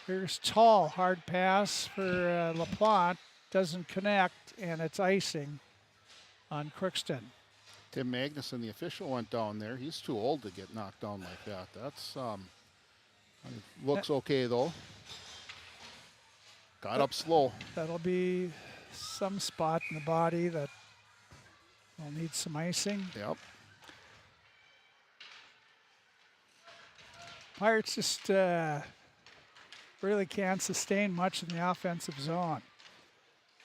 Here's Tall, hard pass for LaPlante, doesn't connect, and it's icing on Crookston. Tim Magnuson, the official, went down there. He's too old to get knocked down like that. That's looks okay though. Got up slow. That'll be some spot in the body that will need some icing. Yep. Pirates just really can't sustain much in the offensive zone.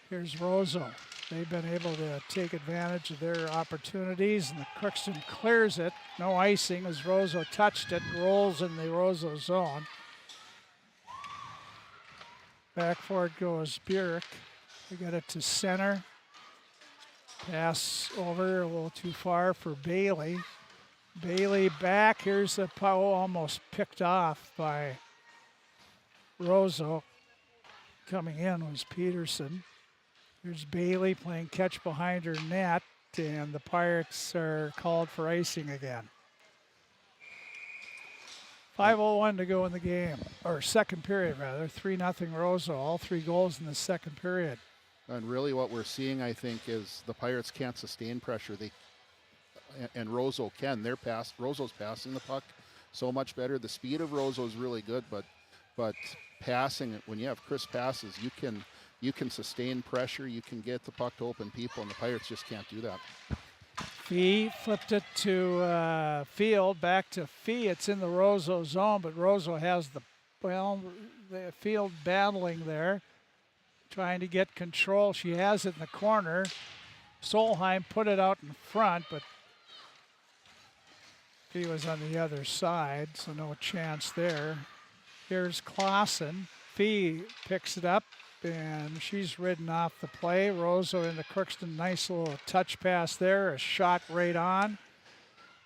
Here's Roseau. They've been able to take advantage of their opportunities, and the Crookston clears it. No icing as Roseau touched it, rolls in the Roseau zone. Back for it goes Burek. They get it to center. Pass over a little too far for Bailey. Bailey back. Here's the almost picked off by Roseau. Coming in was Peterson. Here's Bailey playing catch behind her net, and the Pirates are called for icing again. 5:01 to go in the game, or second period rather. 3-0 Roseau. All 3 goals in the second period. And really what we're seeing, I think, is the Pirates can't sustain pressure. And Roseau can. Roseau's passing the puck so much better. The speed of Roseau is really good, but passing, when you have crisp passes, you can sustain pressure. You can get the puck to open people, and the Pirates just can't do that. Fee flipped it to Field, back to Fee. It's in the Roseau zone, but Roseau has the Field battling there, trying to get control. She has it in the corner. Solheim put it out in front, but Fee was on the other side, so no chance there. Here's Clausen. Fee picks it up, and she's ridden off the play. Roseau into Crookston. Nice little touch pass there. A shot right on.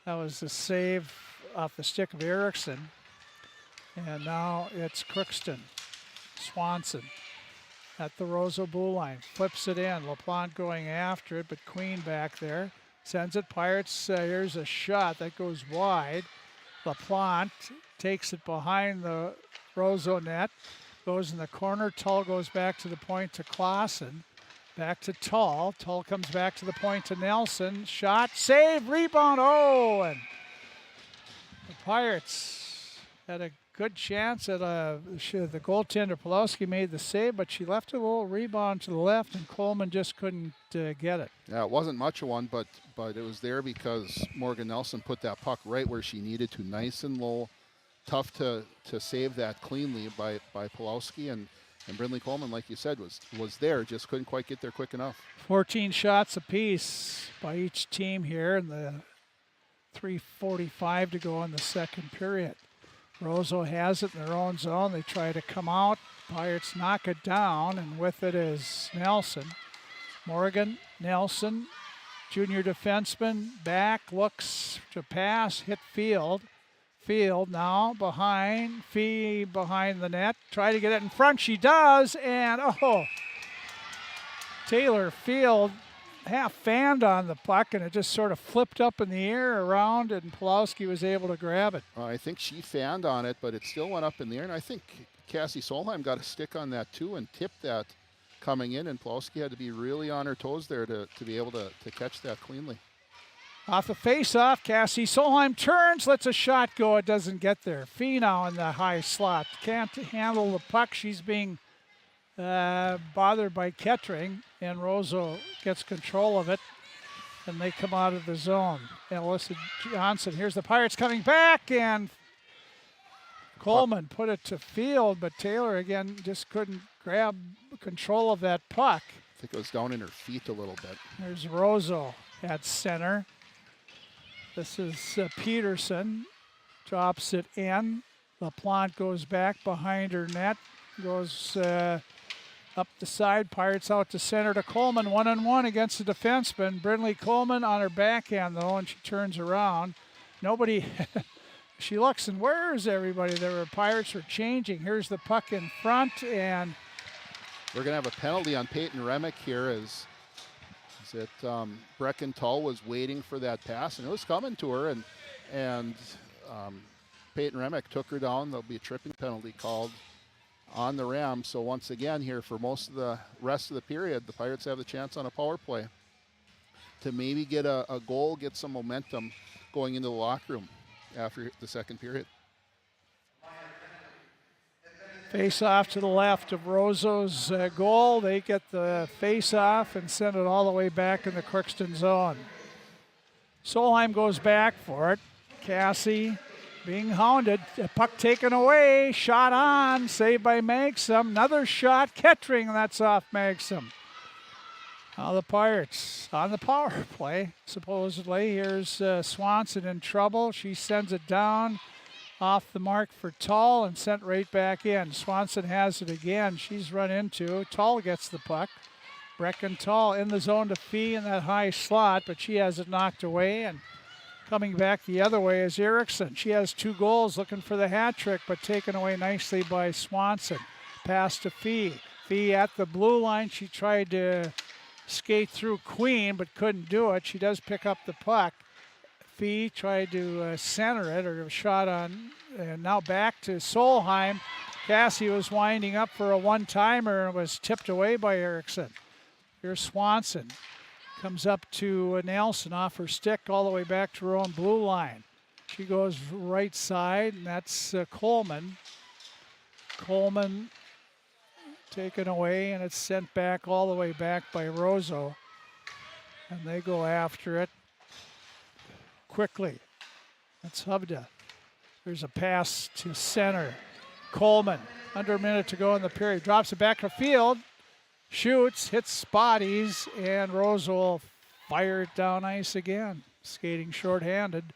That was the save off the stick of Erickson. And now it's Crookston. Swanson at the Roseau blue line. Flips it in. LaPlante going after it, but Queen back there. Sends it. Pirates, here's a shot that goes wide. LaPlante takes it behind the Roseau net. Goes in the corner. Tull goes back to the point to Clausen. Back to Tull. Tull comes back to the point to Nelson. Shot, save, rebound. Oh, and the Pirates had a good chance at the goaltender Pulowski made the save, but she left a little rebound to the left, and Coleman just couldn't get it. Yeah, it wasn't much of one, but it was there because Morgan Nelson put that puck right where she needed to, nice and low. Tough to save that cleanly by Pulowski, and Brindley Coleman, like you said, was there, just couldn't quite get there quick enough. 14 shots apiece by each team here, and the 3:45 to go in the second period. Roseau has it in their own zone. They try to come out. Pirates knock it down, and with it is Nelson. Morgan, Nelson, junior defenseman, back, looks to pass, hit Field. Field now behind, Fee behind the net. Try to get it in front, she does, and Taylor Field half fanned on the puck, and it just sort of flipped up in the air around, and Pulowski was able to grab it. I think she fanned on it, but it still went up in the air, and I think Cassie Solheim got a stick on that too and tipped that coming in, and Pulowski had to be really on her toes there to be able to catch that cleanly. Off the face-off, Cassie Solheim turns, lets a shot go. It doesn't get there. Fee now in the high slot. Can't handle the puck. She's being bothered by Kettering, and Roseau gets control of it, and they come out of the zone. Alyssa Johnson, here's the Pirates coming back, and Coleman put it to Field, but Taylor again just couldn't grab control of that puck. I think it was down in her feet a little bit. There's Roseau at center. This is Peterson, drops it in. LaPlante goes back behind her net, goes up the side. Pirates out to center to Coleman, 1-on-1 against the defenseman. Brindley Coleman on her backhand though, and she turns around. Nobody, she looks, and where is everybody? Pirates were changing. Here's the puck in front, and we're gonna have a penalty on Peyton Remick here as Brecken Tull was waiting for that pass, and it was coming to her, and Peyton Remick took her down. There'll be a tripping penalty called on the Rams. So once again here for most of the rest of the period, the Pirates have the chance on a power play to maybe get a goal, get some momentum going into the locker room after the second period. Face off to the left of Roseau's goal. They get the face off and send it all the way back in the Crookston zone. Solheim goes back for it. Cassie being hounded. A puck taken away. Shot on. Saved by Magsom. Another shot. Kettering. That's off Magsom. Now the Pirates on the power play, supposedly. Here's Swanson in trouble. She sends it down off the mark for Tall and sent right back in. Swanson has it again. She's run into. Tall gets the puck. Brecken Tall in the zone to Fee in that high slot, but she has it knocked away. And coming back the other way is Erickson. She has 2 goals, looking for the hat trick, but taken away nicely by Swanson. Pass to Fee. Fee at the blue line. She tried to skate through Queen, but couldn't do it. She does pick up the puck. Fee tried to center it, or a shot on, and now back to Solheim. Cassie was winding up for a one-timer and was tipped away by Erickson. Here's Swanson. Comes up to Nelson off her stick all the way back to her own blue line. She goes right side, and that's Coleman. Coleman taken away, and it's sent back all the way back by Roseau. And they go after it quickly. That's Hubda. There's a pass to center. Coleman, under a minute to go in the period. Drops it back to field. Shoots, hits Spotties, and Roseau will fire it down ice again. Skating shorthanded.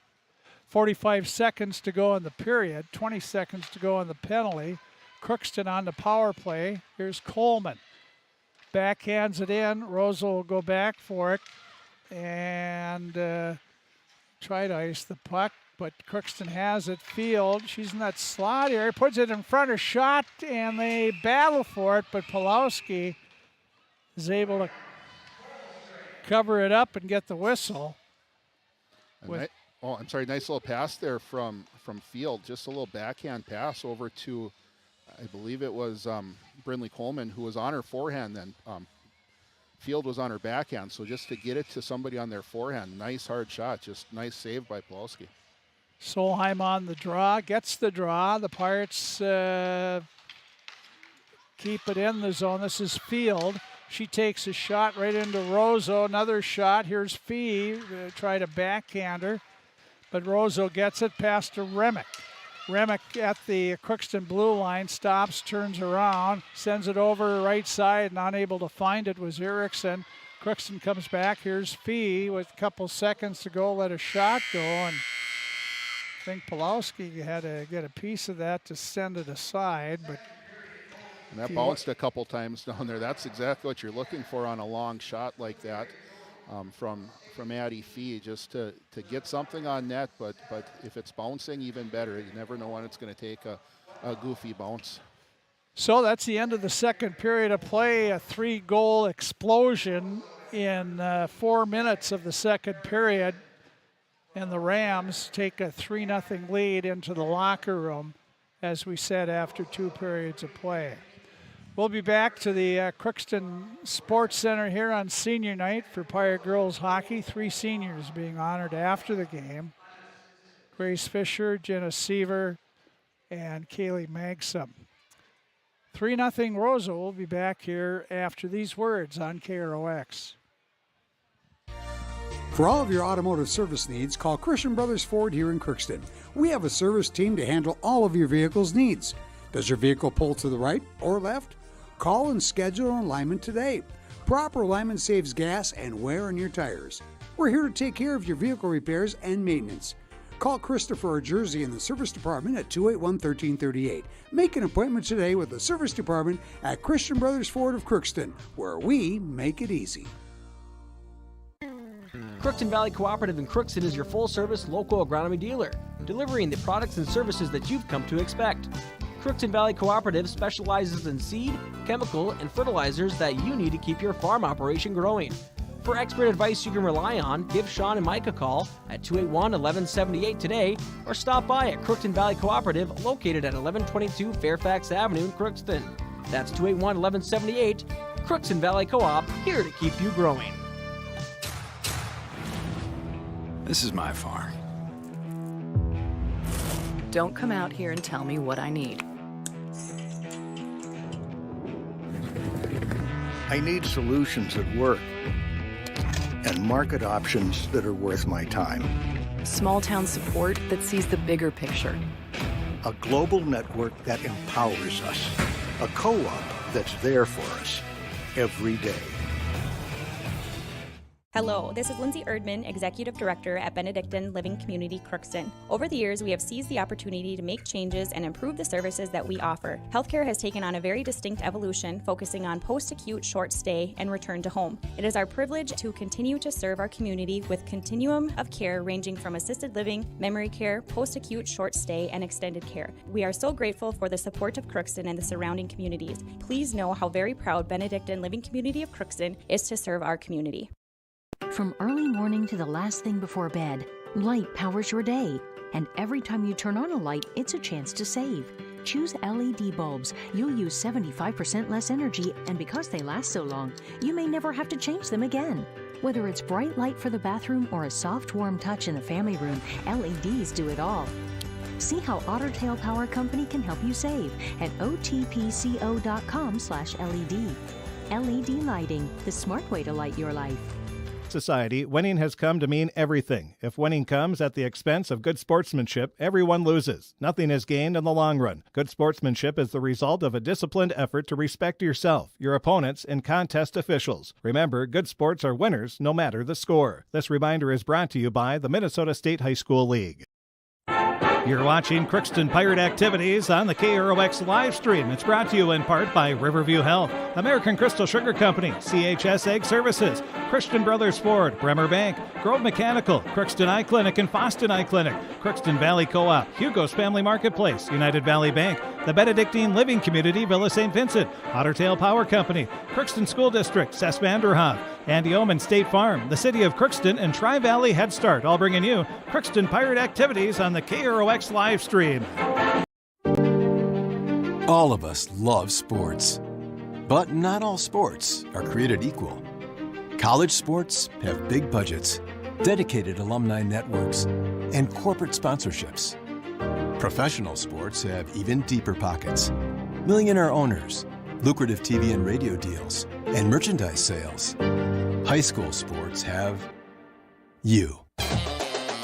45 seconds to go in the period. 20 seconds to go in the penalty. Crookston on the power play. Here's Coleman. Backhands it in. Roseau will go back for it and try to ice the puck, but Crookston has it. Field, she's in that slot area, puts it in front of shot, and they battle for it, but Pulowski is able to cover it up and get the whistle. I'm sorry, nice little pass there from Field. Just a little backhand pass over to, I believe it was Brindley Coleman, who was on her forehand then. Field was on her backhand, so just to get it to somebody on their forehand, nice hard shot, just nice save by Pulowski. Solheim on the draw, gets the draw. The Pirates keep it in the zone. This is Field. She takes a shot right into Roseau. Another shot. Here's Fee. Try to backhand her, but Roseau gets it past to Remick. Remick at the Crookston blue line, stops, turns around, sends it over right side, and unable to find it was Erickson. Crookston comes back. Here's Fee with a couple seconds to go, let a shot go, and I think Pulowski had to get a piece of that to send it aside. But and that bounced a couple times down there. That's exactly what you're looking for on a long shot like that from Addie Fee, just to get something on net, but if it's bouncing, even better. You never know when it's going to take a goofy bounce. So that's the end of the second period of play, a 3-goal explosion in 4 minutes of the second period, and the Rams take a 3-0 lead into the locker room, as we said, after 2 periods of play. We'll be back to the Crookston Sports Center here on senior night for Pirate Girls Hockey. 3 seniors being honored after the game. Grace Fisher, Jenna Seaver, and Kaylee Magsom. 3-0 Roseau. Will be back here after these words on KROX. For all of your automotive service needs, call Christian Brothers Ford here in Crookston. We have a service team to handle all of your vehicle's needs. Does your vehicle pull to the right or left? Call and schedule an alignment today. Proper alignment saves gas and wear on your tires. We're here to take care of your vehicle repairs and maintenance. Call Christopher or Jersey in the service department at 281-1338. Make an appointment today with the service department at Christian Brothers Ford of Crookston, where we make it easy. Crookston Valley Cooperative in Crookston is your full-service local agronomy dealer, delivering the products and services that you've come to expect. Crookston Valley Cooperative specializes in seed, chemical, and fertilizers that you need to keep your farm operation growing. For expert advice you can rely on, give Sean and Mike a call at 281-1178 today or stop by at Crookston Valley Cooperative located at 1122 Fairfax Avenue in Crookston. That's 281-1178. Crookston Valley Co-op, here to keep you growing. This is my farm. Don't come out here and tell me what I need. I need solutions that work and market options that are worth my time. Small town support that sees the bigger picture. A global network that empowers us. A co-op that's there for us every day. Hello, this is Lindsay Erdman, Executive Director at Benedictine Living Community Crookston. Over the years, we have seized the opportunity to make changes and improve the services that we offer. Healthcare has taken on a very distinct evolution, focusing on post-acute, short stay, and return to home. It is our privilege to continue to serve our community with continuum of care ranging from assisted living, memory care, post-acute, short stay, and extended care. We are so grateful for the support of Crookston and the surrounding communities. Please know how very proud Benedictine Living Community of Crookston is to serve our community. From early morning to the last thing before bed, light powers your day. And every time you turn on a light, it's a chance to save. Choose LED bulbs. You'll use 75% less energy, and because they last so long, you may never have to change them again. Whether it's bright light for the bathroom or a soft, warm touch in the family room, LEDs do it all. See how Otter Tail Power Company can help you save at otpco.com/LED. LED lighting, the smart way to light your life. Society, winning has come to mean everything. If winning comes at the expense of good sportsmanship, everyone loses. Nothing is gained in the long run. Good sportsmanship is the result of a disciplined effort to respect yourself, your opponents, and contest officials. Remember, good sports are winners no matter the score. This reminder is brought to you by the Minnesota State High School League. You're watching Crookston Pirate Activities on the KROX live stream. It's brought to you in part by Riverview Health, American Crystal Sugar Company, CHS Egg Services, Christian Brothers Ford, Bremer Bank, Grove Mechanical, Crookston Eye Clinic and Foston Eye Clinic, Crookston Valley Co-op, Hugo's Family Marketplace, United Valley Bank, the Benedictine Living Community, Villa St. Vincent, Otter Tail Power Company, Crookston School District, Cess Vanderhoef, Andy Omen State Farm, the City of Crookston, and Tri-Valley Head Start, all bringing you Crookston Pirate Activities on the KROX live stream. All of us love sports, but not all sports are created equal. College sports have big budgets, dedicated alumni networks, and corporate sponsorships. Professional sports have even deeper pockets, millionaire owners, lucrative TV and radio deals, and merchandise sales. High school sports have you.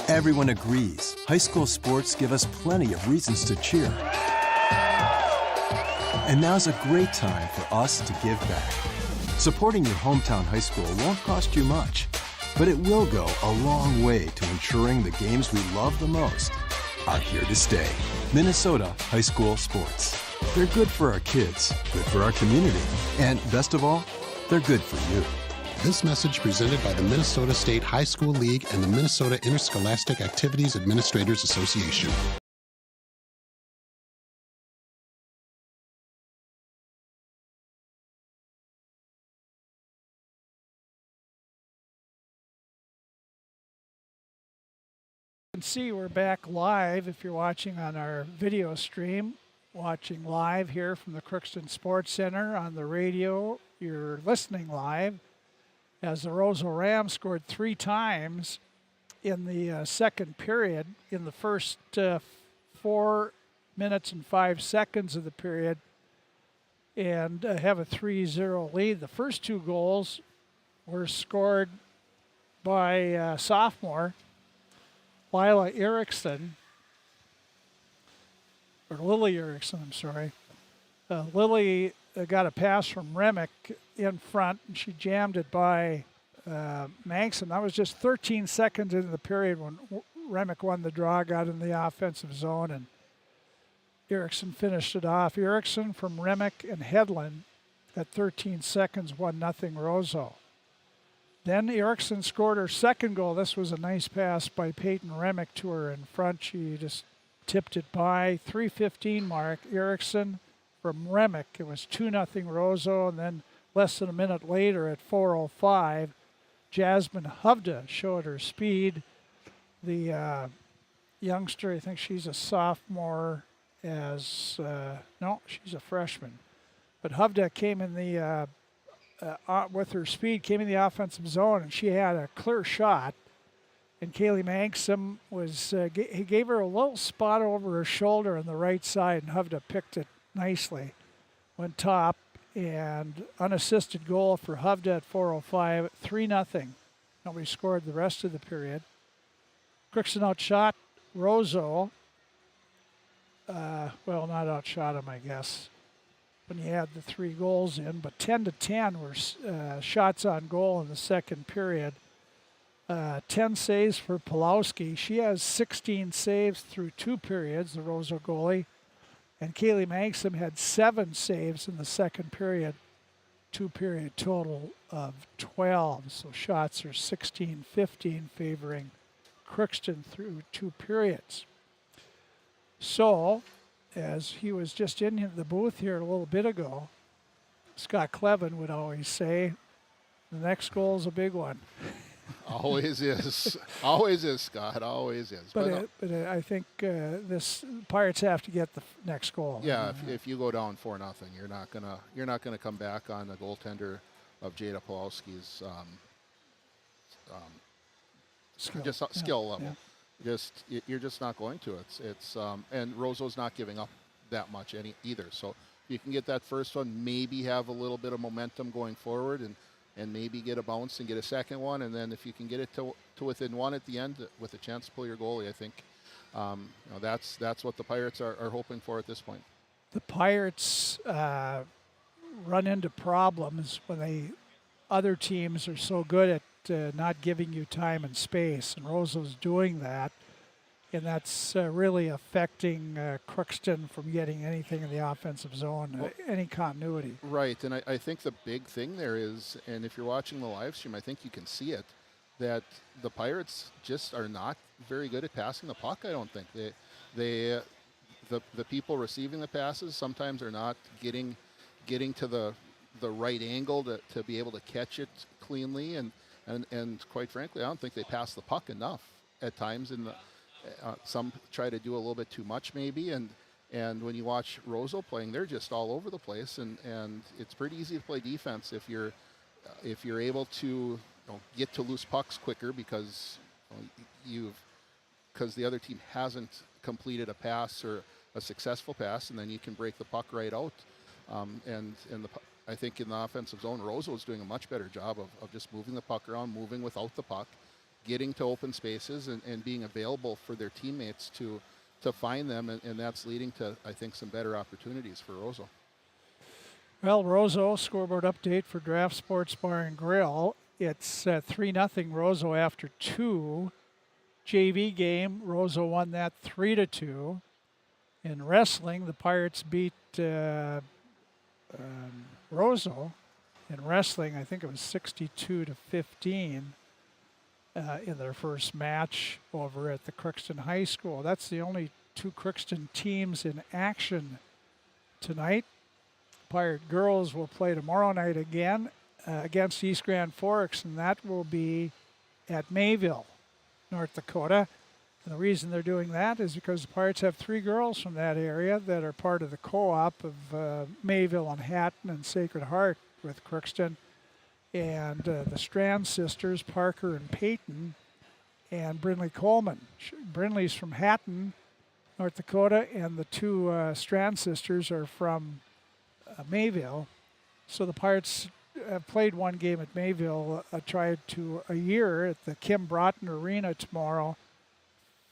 Everyone agrees high school sports give us plenty of reasons to cheer. And now's a great time for us to give back. Supporting your hometown high school won't cost you much, but it will go a long way to ensuring the games we love the most are here to stay. Minnesota high school sports. They're good for our kids, good for our community, and best of all, they're good for you. This message presented by the Minnesota State High School League and the Minnesota Interscholastic Activities Administrators Association. You can see we're back live if you're watching on our video stream. Watching live here from the Crookston Sports Center. On the radio, you're listening live as the Roseau Rams scored 3 times in the second period. In the first 4 minutes and 5 seconds of the period, and have a 3-0 lead. The first 2 goals were scored by sophomore Lila Erickson, or Lily Erickson, I'm sorry. Lily got a pass from Remick in front, and she jammed it by Manxon. That was just 13 seconds into the period when Remick won the draw, got in the offensive zone, and Erickson finished it off. Erickson from Remick and Headland at 13 seconds, 1-0 Roseau. Then Erickson scored her second goal. This was a nice pass by Peyton Remick to her in front. She just tipped it by. 3:15 mark, Erickson from Remick. It was 2-0 Roseau, and then less than a minute later at 4:05, Jasmine Hovda showed her speed. The youngster, I think she's a sophomore, no, she's a freshman. But Hovda came in the, with her speed, came in the offensive zone, and she had a clear shot. And Kaylee Manxam he gave her a little spot over her shoulder on the right side, and Hovda picked it nicely. Went top, and unassisted goal for Hovda at 4:05, 3-0. Nobody scored the rest of the period. Crookston outshot Roseau. Well, not outshot him, I guess, when you add the 3 goals in, but 10-10 were shots on goal in the second period. 10 saves for Pulowski. She has 16 saves through 2 periods, the Roseau goalie. And Kaylee Manxam had 7 saves in the second period, 2-period total of 12. So shots are 16-15 favoring Crookston through 2 periods. So, as he was just in the booth here a little bit ago, Scott Clevin would always say, the next goal is a big one. Always is. Always is, Scott. Always is. But I think this Pirates have to get the next goal. Yeah, if you go down 4-0, you're not gonna come back on the goaltender of Jada Pulowski's skill level. Yeah. You're just not going to. It's and Roseau's not giving up that much either. So you can get that first one, maybe have a little bit of momentum going forward, and maybe get a bounce and get a second one, and then if you can get it to within 1 at the end with a chance to pull your goalie, I think that's what the Pirates are hoping for at this point. The Pirates run into problems when other teams are so good at not giving you time and space, and Roseau's doing that, and that's really affecting Crookston from getting anything in the offensive zone, any continuity. Right, and I think the big thing there is, and if you're watching the live stream, I think you can see it, that the Pirates just are not very good at passing the puck. I don't think the people receiving the passes sometimes are not getting to the right angle to be able to catch it cleanly, and quite frankly, I don't think they pass the puck enough at times. Some try to do a little bit too much maybe, and when you watch Roseau playing, they're just all over the place, and it's pretty easy to play defense if you're able to get to loose pucks quicker because the other team hasn't completed a pass or a successful pass, and then you can break the puck right out. I think in the offensive zone, Roseau is doing a much better job of just moving the puck around, moving without the puck, getting to open spaces and being available for their teammates to find them, and that's leading to, I think, some better opportunities for Roseau. Well, Roseau scoreboard update for Draft Sports Bar and Grill. It's 3-0 Roseau after 2. JV game, Roseau won that 3-2. In wrestling, the Pirates beat Roseau. In wrestling, I think it was 62-15. In their first match over at the Crookston High School. That's the only 2 Crookston teams in action tonight. Pirate Girls will play tomorrow night again against East Grand Forks, and that will be at Mayville, North Dakota. And the reason they're doing that is because the Pirates have 3 girls from that area that are part of the co-op of Mayville and Hatton and Sacred Heart with Crookston. And the Strand sisters, Parker and Peyton, and Brindley Coleman. Brindley's from Hatton, North Dakota, and the 2 Strand sisters are from Mayville. So the Pirates have played 1 game at Mayville, tried to a year at the Kim Broughton Arena tomorrow,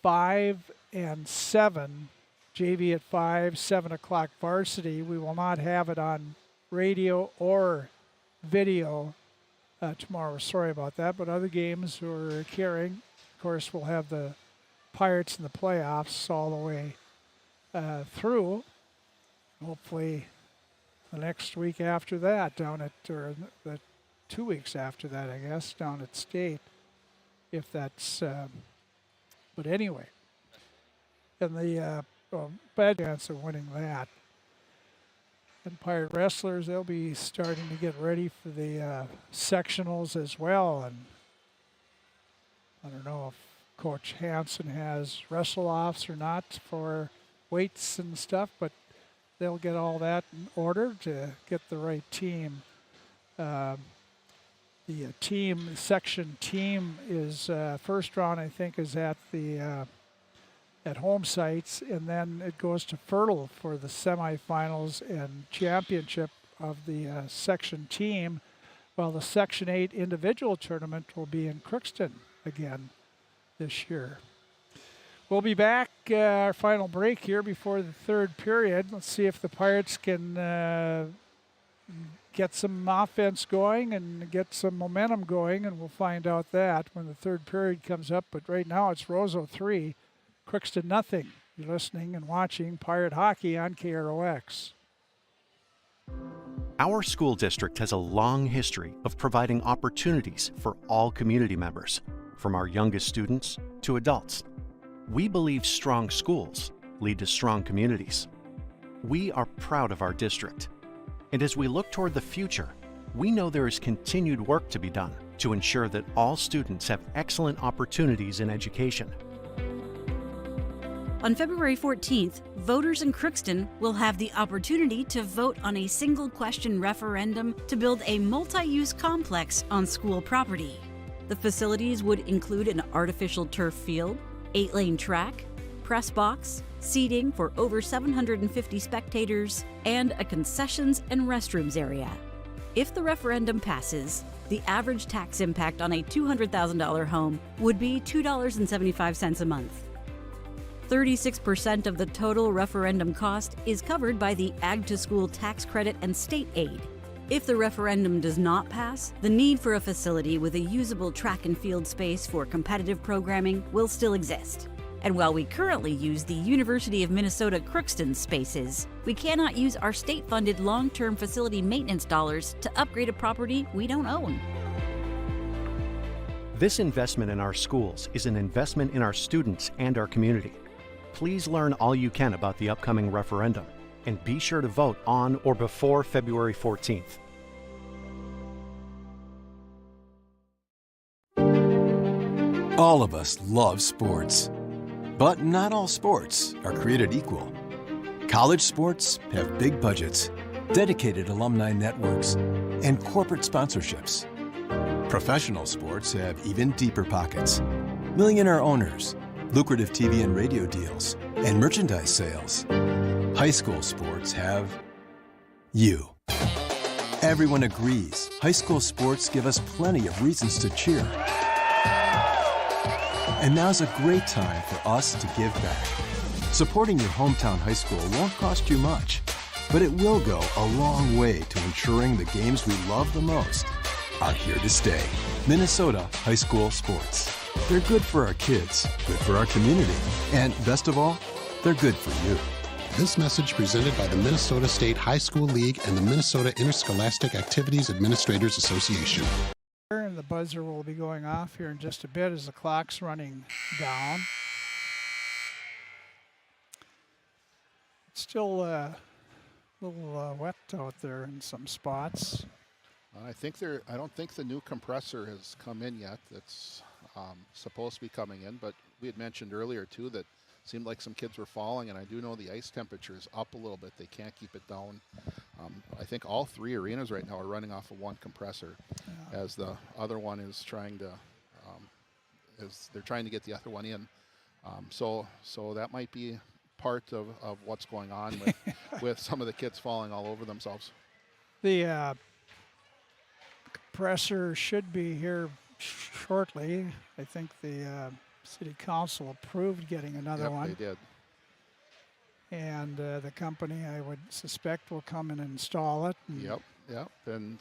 5 and 7, JV at 5, 7 o'clock varsity. We will not have it on radio or video tomorrow. Sorry about that, but other games we're carrying. Of course, we'll have the Pirates in the playoffs all the way through. Hopefully the next week after that or the 2 weeks after that, I guess, down at State, if that's, but anyway. And the bad chance of winning that. And Pirate Wrestlers, they'll be starting to get ready for the sectionals as well. And I don't know if Coach Hansen has wrestle-offs or not for weights and stuff, but they'll get all that in order to get the right team. The section team is first round, I think, is at the at home sites, and then it goes to Fertile for the semifinals and championship of the section team, while the Section 8 individual tournament will be in Crookston again this year. We'll be back, our final break here before the third period. Let's see if the Pirates can get some offense going and get some momentum going, and we'll find out that when the third period comes up. But right now it's Roseau 3, Crookston nothing. You're listening and watching Pirate Hockey on KROX. Our school district has a long history of providing opportunities for all community members, from our youngest students to adults. We believe strong schools lead to strong communities. We are proud of our district. And as we look toward the future, we know there is continued work to be done to ensure that all students have excellent opportunities in education. On February 14th, voters in Crookston will have the opportunity to vote on a single-question referendum to build a multi-use complex on school property. The facilities would include an artificial turf field, 8-lane track, press box, seating for over 750 spectators, and a concessions and restrooms area. If the referendum passes, the average tax impact on a $200,000 home would be $2.75 a month. 36% of the total referendum cost is covered by the Ag to School tax credit and state aid. If the referendum does not pass, the need for a facility with a usable track and field space for competitive programming will still exist. And while we currently use the University of Minnesota Crookston spaces, we cannot use our state-funded long-term facility maintenance dollars to upgrade a property we don't own. This investment in our schools is an investment in our students and our community. Please learn all you can about the upcoming referendum and be sure to vote on or before February 14th. All of us love sports, but not all sports are created equal. College sports have big budgets, dedicated alumni networks, and corporate sponsorships. Professional sports have even deeper pockets, millionaire owners, lucrative TV and radio deals, and merchandise sales. High school sports have you. Everyone agrees high school sports give us plenty of reasons to cheer. And now's a great time for us to give back. Supporting your hometown high school won't cost you much, but it will go a long way to ensuring the games we love the most are here to stay. Minnesota High School Sports. They're good for our kids, good for our community, and best of all, they're good for you. This message presented by the Minnesota State High School League and the Minnesota Interscholastic Activities Administrators Association. And the buzzer will be going off here in just a bit as the clock's running down. It's still a little wet out there in some spots. I don't think the new compressor has come in yet. It's supposed to be coming in, but we had mentioned earlier too that it seemed like some kids were falling, and I do know the ice temperature is up a little bit. They can't keep it down. I think all three arenas right now are running off of one compressor, as the other one is trying to, they're trying to get the other one in. So that might be part of what's going on with some of the kids falling all over themselves. The compressor should be here shortly. I think the city council approved getting another one. They did. And the company, I would suspect, will come and install it. And Yep. And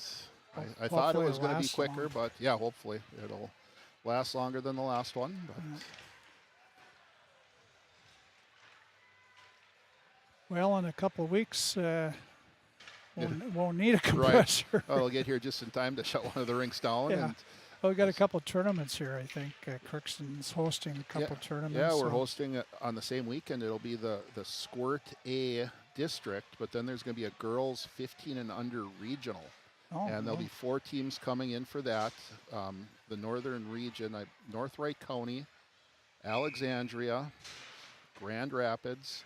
I thought it was going to be quicker, but yeah, hopefully it'll last longer than the last one. But. Well, in a couple of weeks, won't need a compressor. Right. I'll get here just in time to shut one of the rinks down. Yeah. And we've got a couple of tournaments here, I think. Crookston's hosting a couple of tournaments. Yeah, we're hosting it on the same weekend. It'll be the Squirt A district, but then there's going to be a girls 15 and under regional And there'll be 4 teams coming in for that. The northern region, North Wright County, Alexandria, Grand Rapids,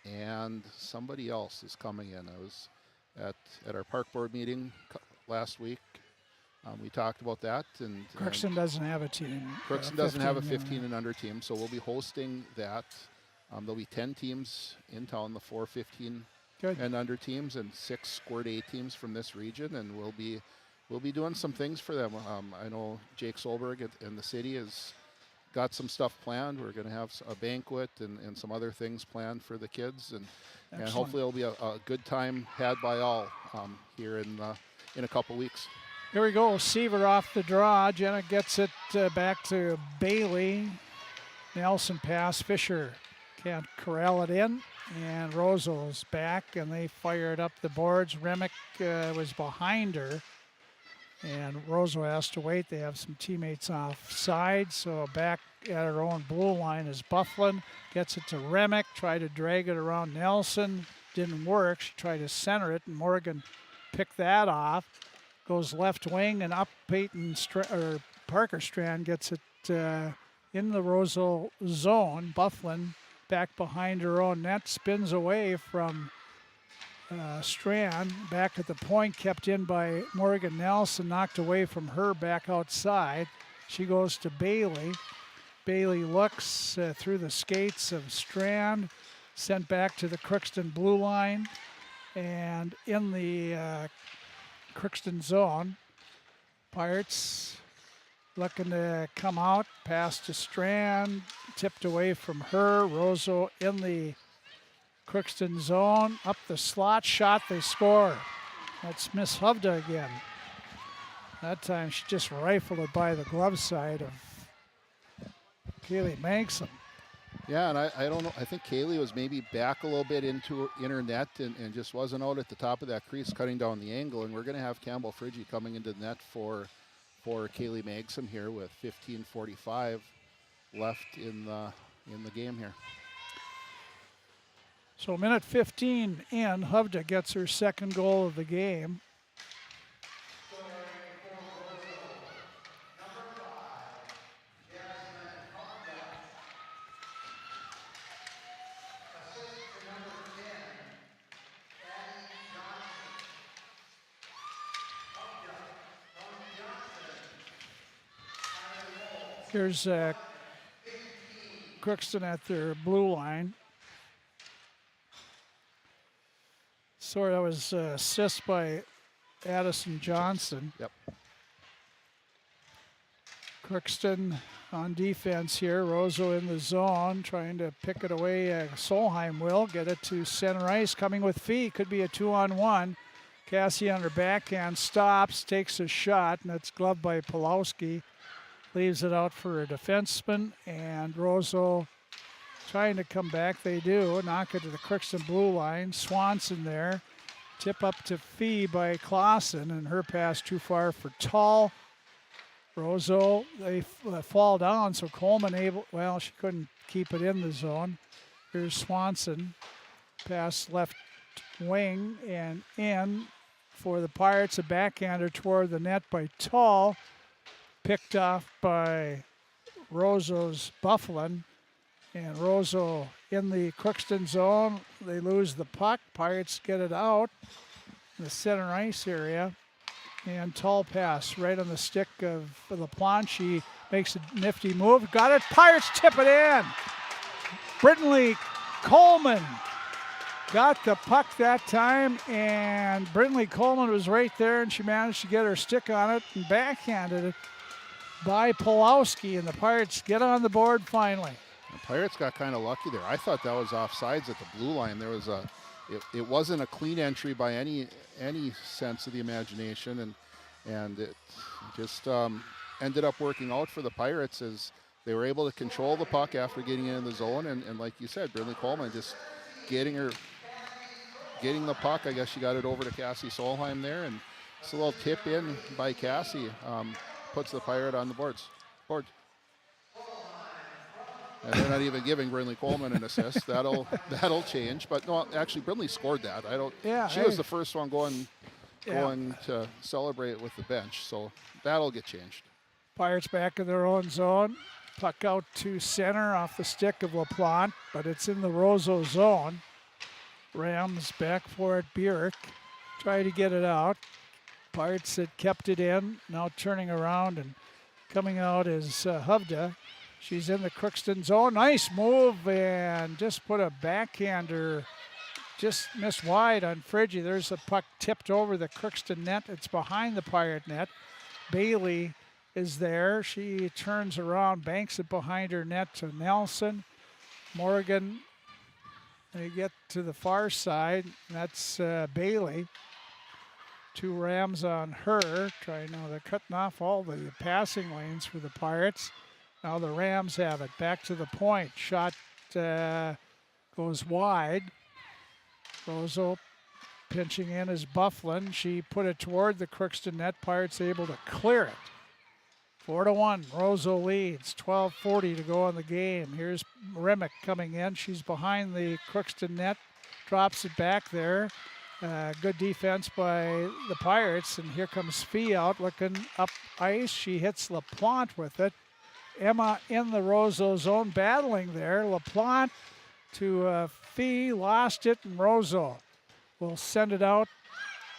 and somebody else is coming in. I was at our park board meeting last week. We talked about that. And Crookston doesn't have a team. Crookston doesn't have a 15 and under team, so we'll be hosting that. There'll be 10 teams in town, the 4 15 and under teams, and 6 squirt A teams from this region, and we'll be doing some things for them. I know Jake Solberg and the city has got some stuff planned. We're going to have a banquet and some other things planned for the kids, and hopefully it'll be a good time had by all here in a couple weeks. Here we go. Seaver off the draw. Jenna gets it back to Bailey. Nelson pass. Fisher can't corral it in. And Roseau's back, and they fired up the boards. Remick was behind her. And Roseau has to wait. They have some teammates offside. So back at her own blue line is Bufflin. Gets it to Remick. Tried to drag it around Nelson. Didn't work. She tried to center it, and Morgan picked that off. Goes left wing, and up Parker Strand gets it in the Roseau zone. Bufflin back behind her own net, spins away from Strand. Back at the point, kept in by Morgan Nelson, knocked away from her back outside. She goes to Bailey. Bailey looks through the skates of Strand, sent back to the Crookston blue line, and in the Crookston zone. Pirates looking to come out, pass to Strand, tipped away from her. Roseau in the Crookston zone, up the slot, shot, they score. That's Miss Hovda again. That time she just rifled it by the glove side of Kaylee Manxam. Yeah, and I don't know. I think Kaylee was maybe back a little bit into her net and just wasn't out at the top of that crease cutting down the angle. And we're going to have Campbell Friggy coming into the net for Kaylee Manxam here with 15:45 left in the game here. So minute 15 in, Hovda gets her second goal of the game. Here's Crookston at their blue line. Sorry, that was assist by Addison Johnson. Yep. Crookston on defense here. Roseau in the zone, trying to pick it away. Solheim will get it to center ice, coming with feet. Could be a 2-on-1. Cassie on her backhand stops, takes a shot, and that's gloved by Pulowski. Leaves it out for a defenseman, and Roseau trying to come back. They do. Knock it to the Crookston blue line. Swanson there. Tip up to Fee by Clausen, and her pass too far for Tall. Roseau, they fall down, so Coleman she couldn't keep it in the zone. Here's Swanson. Pass left wing and in for the Pirates. A backhander toward the net by Tall. Picked off by Roseau's Bufflin. And Roseau in the Crookston zone. They lose the puck. Pirates get it out in the center ice area. And Tall pass right on the stick of LaPlanche. Makes a nifty move. Got it. Pirates tip it in. Brittany Coleman got the puck that time. And Brittany Coleman was right there, and she managed to get her stick on it and backhanded it by Pulowski, and the Pirates get on the board finally. The Pirates got kind of lucky there. I thought that was offsides at the blue line. There was it wasn't a clean entry by any sense of the imagination, and it just ended up working out for the Pirates as they were able to control the puck after getting in the zone, and like you said, Brittany Coleman just getting the puck. I guess she got it over to Cassie Solheim there, and it's a little tip in by Cassie. Puts the Pirate on the board. And they're not even giving Brinley Coleman an assist. That'll change. But no, actually, Brinley scored that. She was the first one going going to celebrate with the bench, so that'll get changed. Pirates back in their own zone. Puck out to center off the stick of LaPlante, but it's in the Roseau zone. Rams back for it. Bjork try to get it out. Pirates had kept it in. Now turning around and coming out is Hovda. She's in the Crookston zone. Nice move and just put a backhander. Just missed wide on Friggy. There's a puck tipped over the Crookston net. It's behind the Pirate net. Bailey is there. She turns around, banks it behind her net to Nelson. Morgan, they get to the far side. That's Bailey. 2 Rams on her. Trying now, they're cutting off all the passing lanes for the Pirates. Now the Rams have it. Back to the point. Shot goes wide. Roseau pinching in is Bufflin. She put it toward the Crookston net. Pirates able to clear it. 4-1. Roseau leads. 12:40 to go in the game. Here's Remick coming in. She's behind the Crookston net. Drops it back there. Good defense by the Pirates. And here comes Fee out looking up ice. She hits LaPlante with it. Emma in the Roseau zone battling there. LaPlante to Fee. Lost it. And Roseau will send it out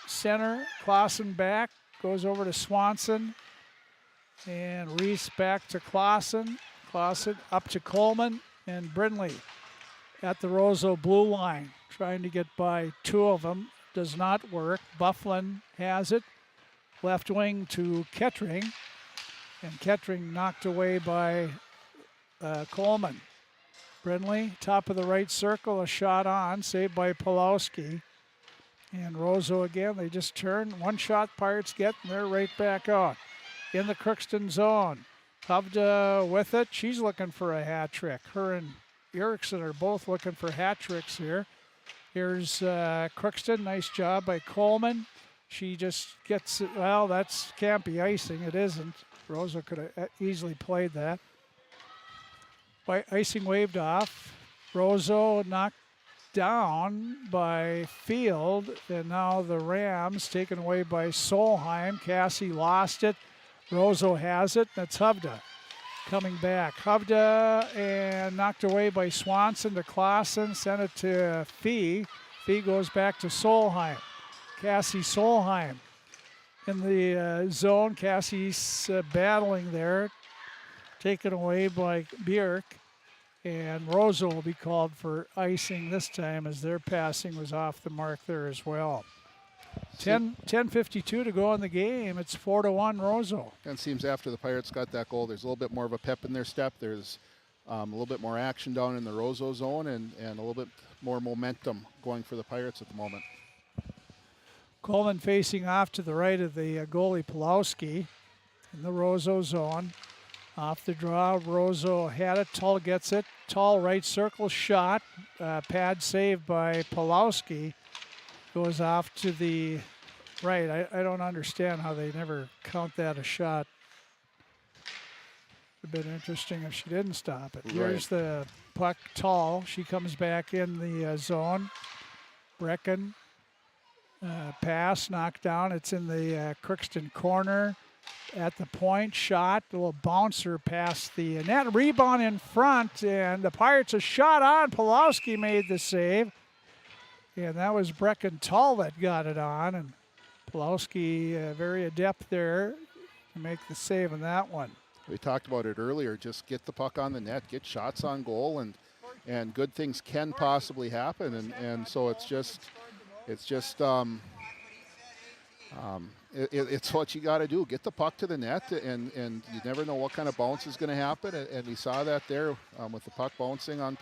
center. Clausen back. Goes over to Swanson. And Reese back to Clausen. Clausen up to Coleman and Brindley at the Roseau blue line. Trying to get by 2 of them. Does not work. Bufflin has it. Left wing to Kettering. And Kettering knocked away by Coleman. Brindley, top of the right circle, a shot on. Saved by Pulowski. And Roseau again, they just turn. 1 shot Pirates get, and they're right back out. In the Crookston zone. Hovda with it. She's looking for a hat trick. Her and Erickson are both looking for hat tricks here. Here's Crookston. Nice job by Coleman. She just gets it. Well, that's can't be icing. It isn't. Roseau could have easily played that. By icing waved off. Roseau knocked down by Field. And now the Rams taken away by Solheim. Cassie lost it. Roseau has it. That's Hovda coming back. Hovda and knocked away by Swanson to Clausen. Sent it to Fee. Fee goes back to Solheim. Cassie Solheim in the zone. Cassie's battling there. Taken away by Bjork. And Roseau will be called for icing this time as their passing was off the mark there as well. 10:52 to go in the game. It's 4-1 Roseau. And it seems after the Pirates got that goal, there's a little bit more of a pep in their step. There's a little bit more action down in the Roseau zone and a little bit more momentum going for the Pirates at the moment. Coleman facing off to the right of the goalie Pulowski in the Roseau zone. Off the draw, Roseau had it. Tull gets it. Tull right circle shot. Pad saved by Pulowski. Goes off to the right. I don't understand how they never count that a shot. It would have been interesting if she didn't stop it. Right. Here's the puck, Tull. She comes back in the zone. Brecken. Pass, knocked down. It's in the Crookston corner. At the point, shot. A little bouncer past the net. Rebound in front, and the Pirates a shot on. Pulowski made the save. And that was Brecken Tull that got it on. And Pulowski very adept there to make the save in that one. We talked about it earlier. Just get the puck on the net, get shots on goal, and good things can possibly happen. And so it's what you got to do. Get the puck to the net, and you never know what kind of bounce is going to happen. And we saw that there with the puck bouncing on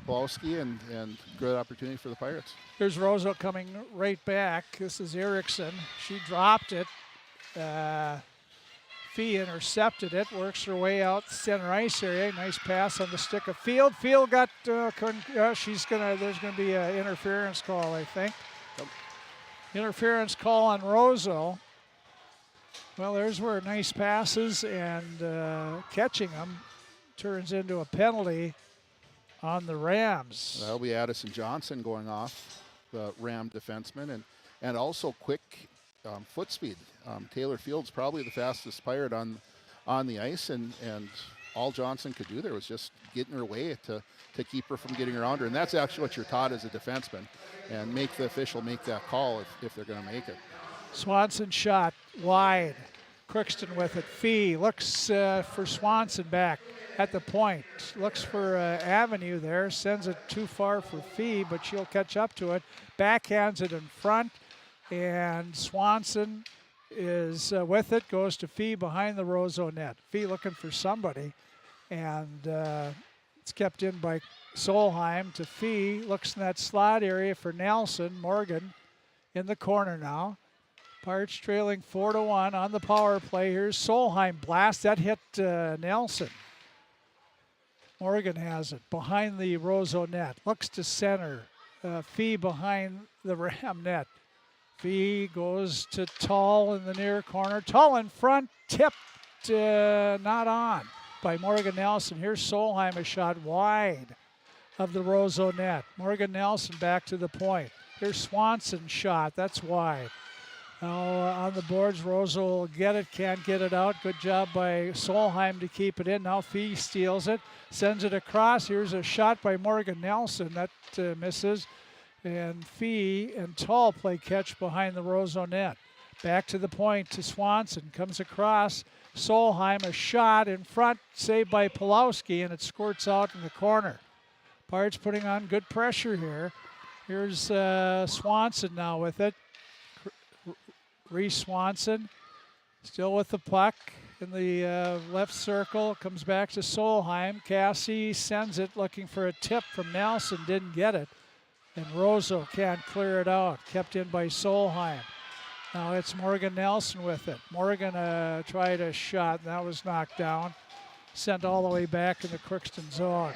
Pulowski, and good opportunity for the Pirates. Here's Roseau coming right back. This is Erickson. She dropped it. Fee intercepted it. Works her way out center ice area. Nice pass on the stick of Field. Field got. There's going to be an interference call, I think. Interference call on Roseau. Well, there's where nice passes and catching them turns into a penalty on the Rams. That'll be Addison Johnson going off, the Ram defenseman, and also quick foot speed. Taylor Field's probably the fastest Pirate on the ice, and all Johnson could do there was just get in her way to keep her from getting around her. And that's actually what you're taught as a defenseman, and make the official make that call if they're going to make it. Swanson shot wide. Crookston with it. Fee looks for Swanson back at the point. Looks for Avenue there. Sends it too far for Fee, but she'll catch up to it. Backhands it in front, and Swanson is with it. Goes to Fee behind the Roseau net. Fee looking for somebody, and it's kept in by Solheim to Fee. Looks in that slot area for Nelson. Morgan in the corner now. Pirates trailing 4-1 on the power play. Here's Solheim blast. That hit Nelson. Morgan has it behind the Roseau net. Looks to center. Fee behind the Ram net. Fee goes to Tull in the near corner. Tull in front. Tipped. Not on by Morgan Nelson. Here's Solheim, a shot wide of the Roseau net. Morgan Nelson back to the point. Here's Swanson shot. That's wide. Now on the boards, Roseau will get it, can't get it out. Good job by Solheim to keep it in. Now Fee steals it, sends it across. Here's a shot by Morgan Nelson. That misses. And Fee and Tull play catch behind the Roseau net. Back to the point to Swanson. Comes across. Solheim, a shot in front, saved by Pulowski, and it squirts out in the corner. Pirates putting on good pressure here. Here's Swanson now with it. Reese Swanson still with the puck in the left circle. Comes back to Solheim. Cassie sends it looking for a tip from Nelson. Didn't get it. And Roseau can't clear it out. Kept in by Solheim. Now it's Morgan Nelson with it. Morgan tried a shot. And that was knocked down. Sent all the way back in the Crookston zone.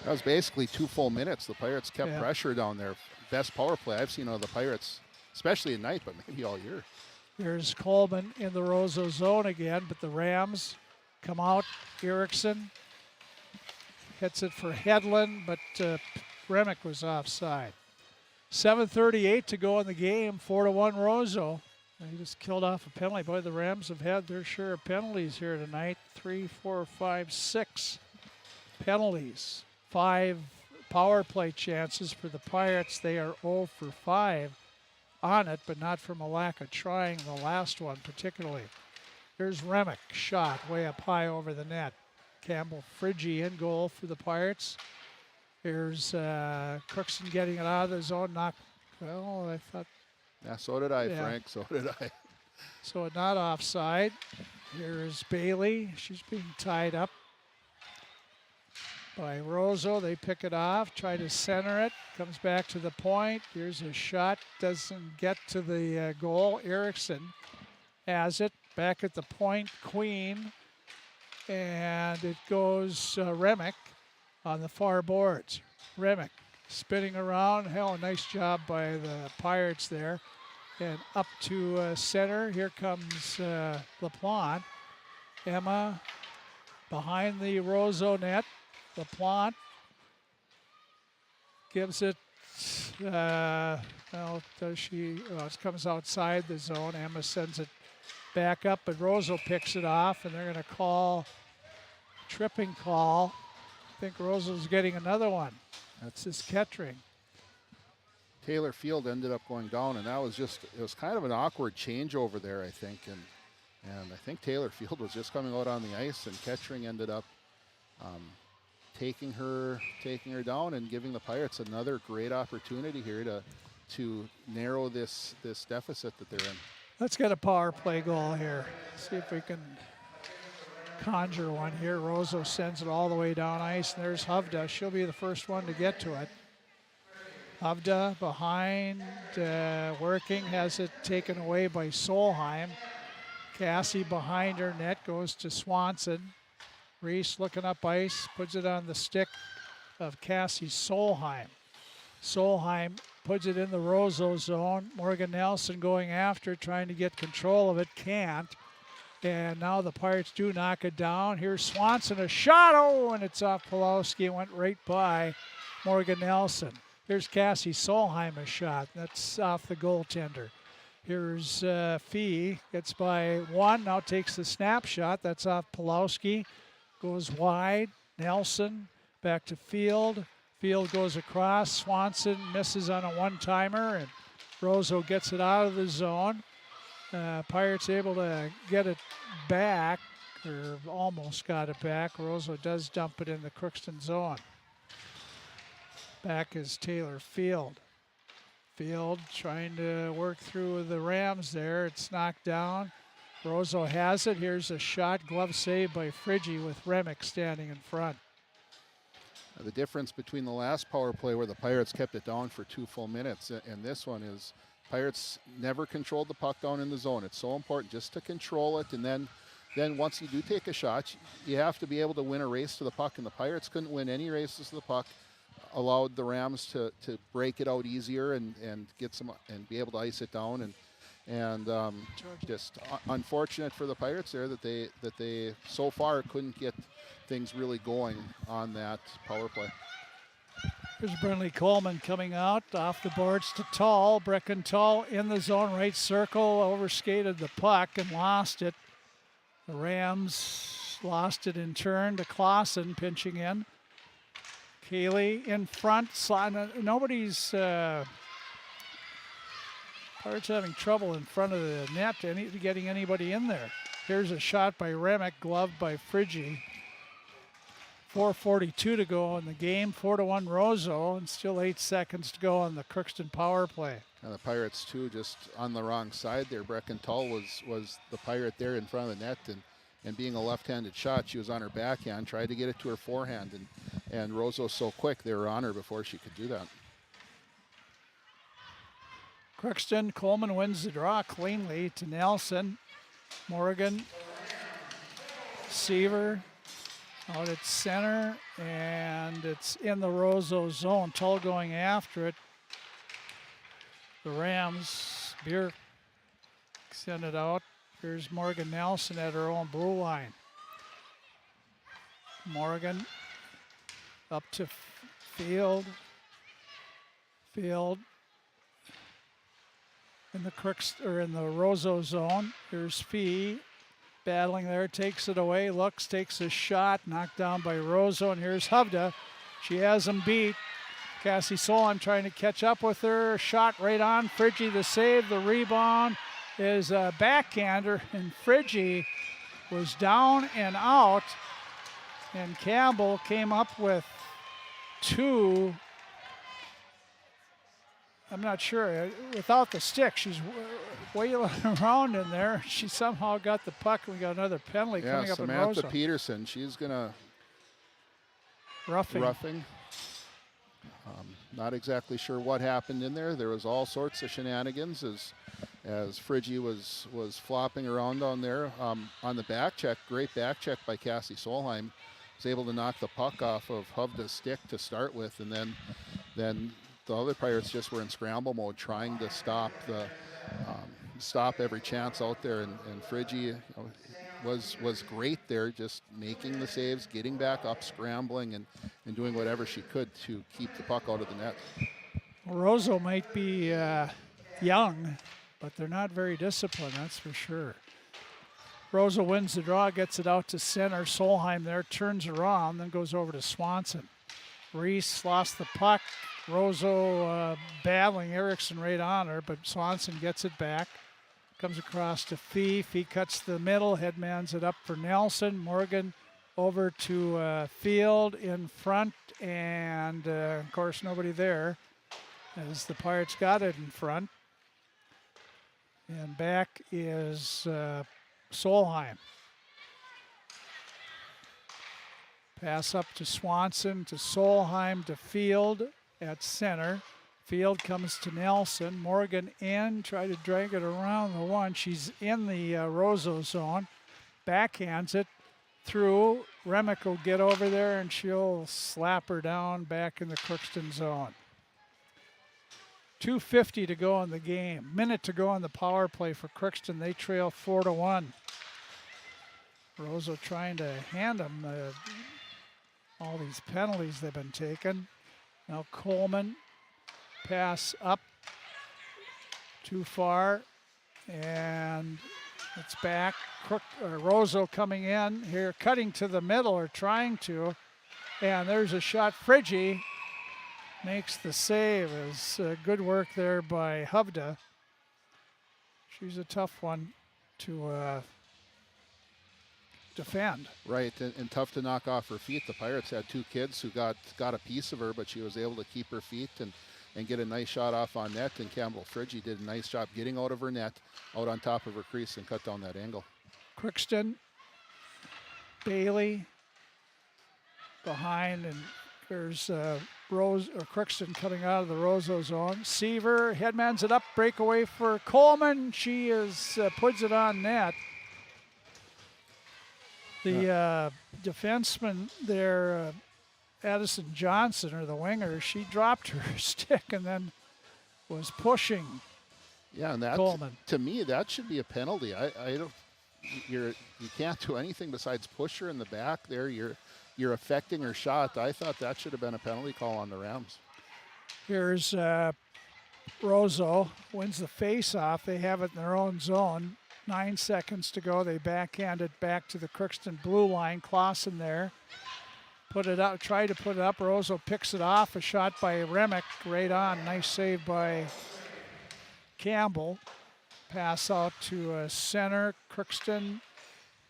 That was basically 2 full minutes. The Pirates kept pressure down there. Best power play I've seen of the Pirates, especially at night, but maybe all year. Here's Coleman in the Roseau zone again, but the Rams come out. Erickson hits it for Hedlund, but Remick was offside. 7:38 to go in the game, 4-1 Roseau. He just killed off a penalty. Boy, the Rams have had their share of penalties here tonight. 3, 4, 5, 6 penalties. 5 power play chances for the Pirates. They are 0 for 5 on it, but not from a lack of trying the last one particularly. Here's Remick, shot way up high over the net. Campbell Friggy in goal for the Pirates. Here's Crookston getting it out of the zone. I thought. Yeah, so did I, Frank. So did I. So not offside. Here's Bailey. She's being tied up by Roseau. They pick it off, try to center it. Comes back to the point. Here's a shot. Doesn't get to the goal. Erickson has it. Back at the point, Queen. And it goes Remick on the far boards. Remick spinning around. Hell, a nice job by the Pirates there. And up to center. Here comes LaPlante. Emma behind the Roseau net. LaPlante gives it, does she? It comes outside the zone. Emma sends it back up, but Roseau picks it off, and they're going to call tripping call. I think Roseau's getting another one. That's his Kettering. Taylor Field ended up going down, and that was it was kind of an awkward changeover there, I think. And I think Taylor Field was just coming out on the ice, and Kettering ended up taking her down and giving the Pirates another great opportunity here to narrow this deficit that they're in. Let's get a power play goal here. See if we can conjure one here. Roseau sends it all the way down ice, and there's Hovda. She'll be the first one to get to it. Hovda behind, working, has it taken away by Solheim. Cassie behind her net, goes to Swanson. Reese looking up ice, puts it on the stick of Cassie Solheim. Solheim puts it in the Roseau zone. Morgan Nelson going after, trying to get control of it, can't. And now the Pirates do knock it down. Here's Swanson, a shot, and it's off Pulowski and went right by Morgan Nelson. Here's Cassie Solheim, a shot. That's off the goaltender. Here's Fee, gets by one, now takes the snapshot. That's off Pulowski. Goes wide. Nelson back to Field. Field goes across. Swanson misses on a one-timer, and Roseau gets it out of the zone. Pirates able to get it back, or almost got it back. Roseau does dump it in the Crookston zone. Back is Taylor Field. Field trying to work through the Rams there. It's knocked down. Roseau has it. Here's a shot. Glove save by Friggy with Remick standing in front. The difference between the last power play where the Pirates kept it down for 2 full minutes and this one is Pirates never controlled the puck down in the zone. It's so important just to control it, and then once you do take a shot, you have to be able to win a race to the puck, and the Pirates couldn't win any races to the puck. Allowed the Rams to break it out easier and get some and be able to ice it down, and just unfortunate for the Pirates there that they so far couldn't get things really going on that power play. Here's Brinley Coleman coming out off the boards to Tall. Brecken Tall in the zone, right circle, overskated the puck and lost it. The Rams lost it in turn to Clausen pinching in. Cayley in front. Nobody's Pirates having trouble in front of the net, getting anybody in there. Here's a shot by Remick, gloved by Friggy. 4:42 to go in the game. 4-1 Roseau, and still 8 seconds to go on the Crookston power play. And the Pirates too, just on the wrong side there. Brecken Tull was the Pirate there in front of the net, and being a left-handed shot, she was on her backhand, tried to get it to her forehand, and Roseau so quick, they were on her before she could do that. Crookston, Coleman wins the draw cleanly to Nelson. Morgan, Seaver, out at center, and it's in the Roseau zone. Tull going after it. The Rams, Beer send it out. Here's Morgan Nelson at her own blue line. Morgan up to Field. Field in the Roseau zone. Here's Fee battling there, takes it away, looks, takes a shot, knocked down by Roseau, and here's Hovda. She has him beat. Cassie Solheim trying to catch up with her. Shot right on. Friggy the save, the rebound is a backhander, and Friggy was down and out, and Campbell came up with two. I'm not sure. Without the stick, she's wailing around in there. She somehow got the puck, and we got another penalty coming up in Roseau. Samantha Peterson, she's going to roughing. Not exactly sure what happened in there. There was all sorts of shenanigans as Friggy was flopping around down there. On the back check, great back check by Cassie Solheim. Was able to knock the puck off of Hovda's stick to start with, and then the other Pirates just were in scramble mode, trying to stop every chance out there, and Friggy was great there, just making the saves, getting back up, scrambling, and doing whatever she could to keep the puck out of the net. Roseau might be young, but they're not very disciplined, that's for sure. Roseau wins the draw, gets it out to center. Solheim there, turns around, then goes over to Swanson. Reese lost the puck. Roseau battling Erickson right on her, but Swanson gets it back. Comes across to Fee. Fee cuts the middle, headmans it up for Nelson. Morgan over to Field in front, and of course nobody there as the Pirates got it in front. And back is Solheim. Pass up to Swanson, to Solheim, to Field at center. Field comes to Nelson. Morgan in, try to drag it around the one. She's in the Roseau zone. Backhands it through. Remick will get over there, and she'll slap her down back in the Crookston zone. 2:50 to go in the game. Minute to go on the power play for Crookston. They trail 4-1. Roseau trying to hand them all these penalties they've been taking. Now Coleman, pass up, too far. And it's back. Roseau coming in here, cutting to the middle, or trying to. And there's a shot. Friggy makes the save. It's good work there by Hovda. She's a tough one to defend. Right, and tough to knock off her feet. The Pirates had two kids who got a piece of her, but she was able to keep her feet and get a nice shot off on net. And Campbell Friggy did a nice job getting out of her net, out on top of her crease, and cut down that angle. Crookston, Bailey behind, and there's Crookston coming out of the Roseau zone. Seaver headmans it up, breakaway for Coleman. She puts it on net. The defenseman there, Addison Johnson, or the winger, she dropped her stick and then was pushing. Yeah, and that, Coleman. To me, that should be a penalty. I don't. You can't do anything besides push her in the back there. You're affecting her shot. I thought that should have been a penalty call on the Rams. Here's Roseau wins the face-off. They have it in their own zone. 9 seconds to go. They backhand it back to the Crookston blue line. Clausen there. Put it up, try to put it up. Roseau picks it off. A shot by Remick right on. Nice save by Campbell. Pass out to center. Crookston.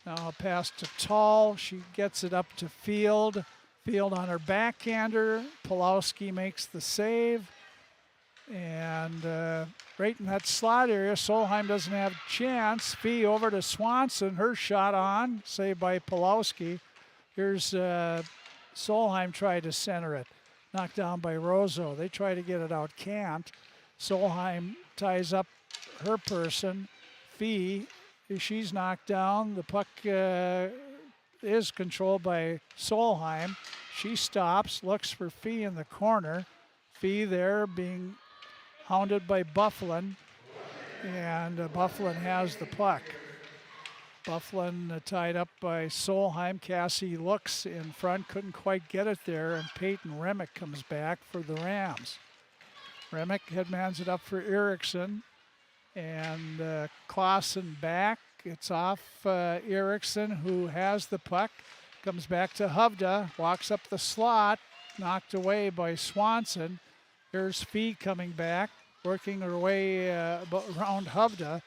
Now a pass to Tall. She gets it up to Field. Field on her backhander. Pulowski makes the save. And right in that slot area, Solheim doesn't have a chance. Fee over to Swanson. Her shot on. Saved by Pulowski. Here's Solheim tried to center it. Knocked down by Roseau. They try to get it out. Can't. Solheim ties up her person. Fee, she's knocked down. The puck is controlled by Solheim. She stops, looks for Fee in the corner. Fee there being hounded by Bufflin, and Bufflin has the puck. Bufflin tied up by Solheim. Cassie looks in front, couldn't quite get it there, and Peyton Remick comes back for the Rams. Remick headmans it up for Erickson, and Clausen back. It's off Erickson, who has the puck. Comes back to Hovda, walks up the slot, knocked away by Swanson. Here's Fee coming back, working her way around Hovda,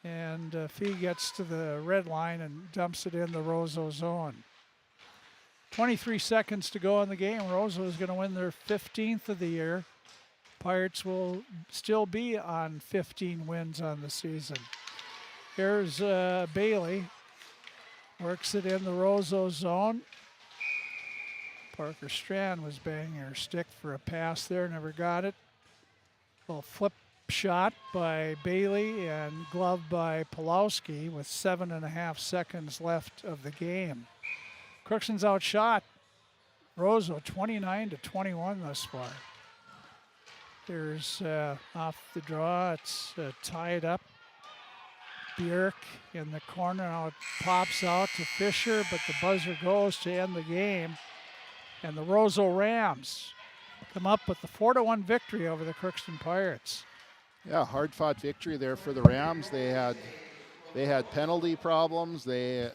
and Fee gets to the red line and dumps it in the Roseau zone. 23 seconds to go in the game. Roseau is going to win their 15th of the year. Pirates will still be on 15 wins on the season. Here's Bailey, works it in the Roseau zone. Parker Strand was banging her stick for a pass there, never got it. Little flip shot by Bailey and glove by Pulowski with 7.5 seconds left of the game. Crookston's outshot Roseau 29-21 thus far. There's off the draw, it's tied up. Bjork in the corner, now it pops out to Fisher, but the buzzer goes to end the game. And the Roseau Rams come up with the 4-1 victory over the Crookston Pirates. Yeah, hard-fought victory there for the Rams. They had penalty problems. They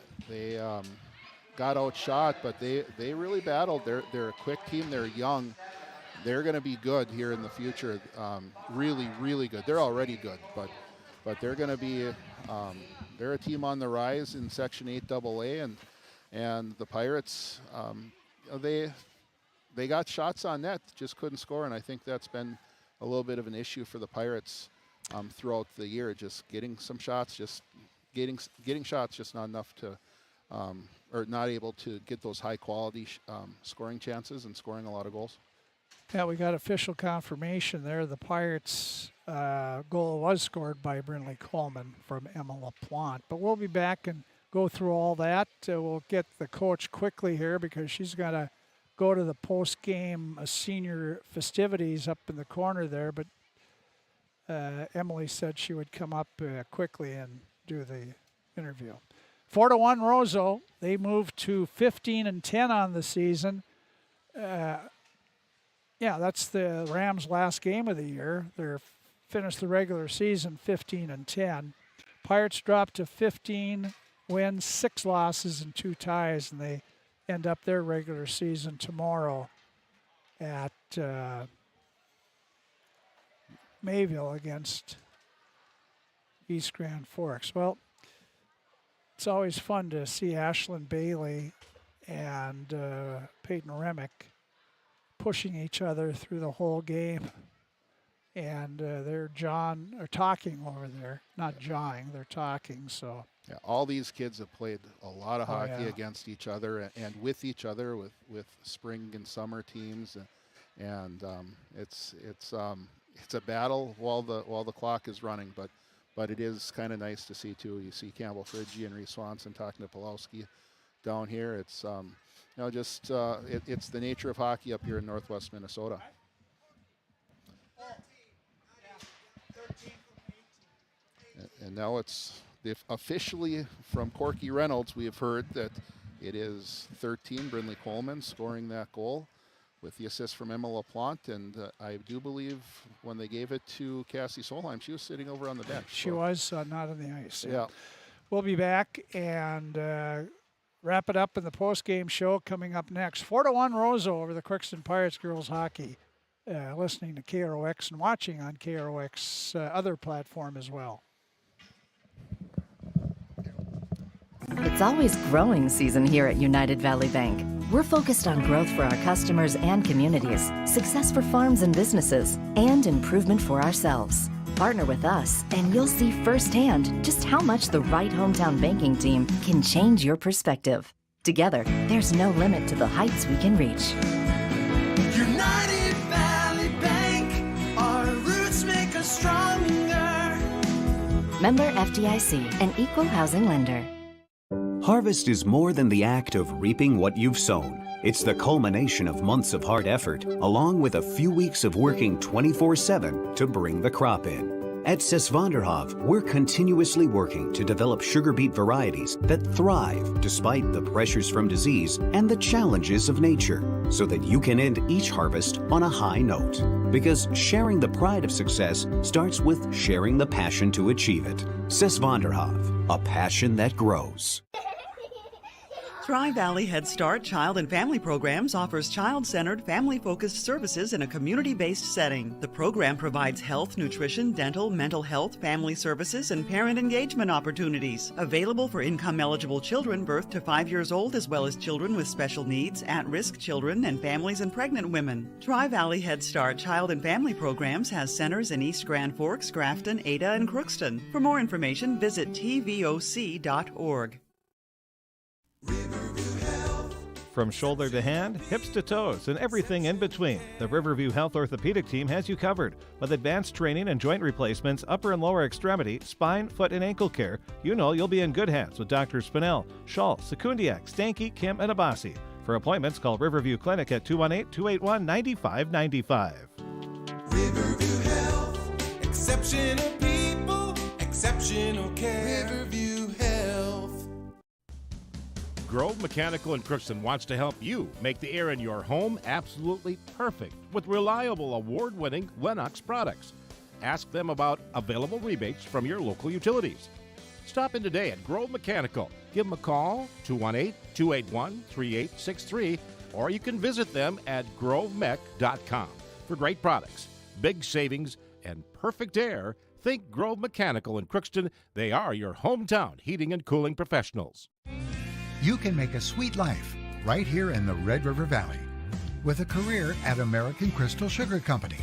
got outshot, but they really battled. They're a quick team. They're young. They're going to be good here in the future. Really, really good. They're already good, but they're going to be. They're a team on the rise in Section 8 AA, and the Pirates. They got shots on net, just couldn't score, and I think that's been a little bit of an issue for the Pirates throughout the year. Just getting some shots, just getting shots, just not enough to, or not able to get those high quality scoring chances and scoring a lot of goals. Yeah, we got official confirmation there. The Pirates' goal was scored by Brinley Coleman from Emma LaPlante. But we'll be back and go through all that. We'll get the coach quickly here because she's got to go to the post-game senior festivities up in the corner there. But Emily said she would come up quickly and do the interview. 4-1 Roseau. They moved to 15-10 on the season. Yeah, that's the Rams' last game of the year. They're finished the regular season 15-10. Pirates dropped to 15 wins, 6 losses, and 2 ties, and they end up their regular season tomorrow at Mayville against East Grand Forks. Well, it's always fun to see Ashlyn Bailey and Peyton Remick pushing each other through the whole game. And they're talking over there, not jawing, they're talking. So yeah, all these kids have played a lot of hockey against each other and with each other with spring and summer teams, and it's a battle while the clock is running, but it is kind of nice to see too. You see Campbell Friggi and Reese Swanson talking to Pulowski down here. It's it's the nature of hockey up here in Northwest Minnesota. And now it's officially from Corky Reynolds. We have heard that it is 13, Brindley Coleman scoring that goal with the assist from Emma LaPlante. And I do believe when they gave it to Cassie Solheim, she was sitting over on the bench. She was not on the ice. Yeah. We'll be back and wrap it up in the post-game show coming up next. 4-1 Roseau over the Crookston Pirates Girls Hockey. Listening to KROX and watching on KROX other platform as well. It's always growing season here at United Valley Bank. We're focused on growth for our customers and communities, success for farms and businesses, and improvement for ourselves. Partner with us, and you'll see firsthand just how much the right hometown banking team can change your perspective. Together, there's no limit to the heights we can reach. United Valley Bank, our roots make us stronger. Member FDIC, an equal housing lender. Harvest is more than the act of reaping what you've sown. It's the culmination of months of hard effort, along with a few weeks of working 24/7 to bring the crop in. At Sesvanderhof, we're continuously working to develop sugar beet varieties that thrive despite the pressures from disease and the challenges of nature, so that you can end each harvest on a high note. Because sharing the pride of success starts with sharing the passion to achieve it. Sesvanderhof, a passion that grows. Tri-Valley Head Start Child and Family Programs offers child-centered, family-focused services in a community-based setting. The program provides health, nutrition, dental, mental health, family services, and parent engagement opportunities. Available for income-eligible children birth to 5 years old, as well as children with special needs, at-risk children, and families and pregnant women. Tri-Valley Head Start Child and Family Programs has centers in East Grand Forks, Grafton, Ada, and Crookston. For more information, visit tvoc.org. From shoulder to hand, hips to toes, and everything in between, the Riverview Health Orthopedic Team has you covered. With advanced training and joint replacements, upper and lower extremity, spine, foot, and ankle care, you know you'll be in good hands with Drs. Spinell, Schall, Sekundiak, Stanky, Kim, and Abasi. For appointments, call Riverview Clinic at 218-281-9595. Riverview Health, exceptional people, exceptional care. Riverview Health. Grove Mechanical in Crookston wants to help you make the air in your home absolutely perfect with reliable, award-winning Lennox products. Ask them about available rebates from your local utilities. Stop in today at Grove Mechanical. Give them a call, 218-281-3863, or you can visit them at grovemech.com. For great products, big savings, and perfect air, think Grove Mechanical in Crookston. They are your hometown heating and cooling professionals. You can make a sweet life right here in the Red River Valley with a career at American Crystal Sugar Company.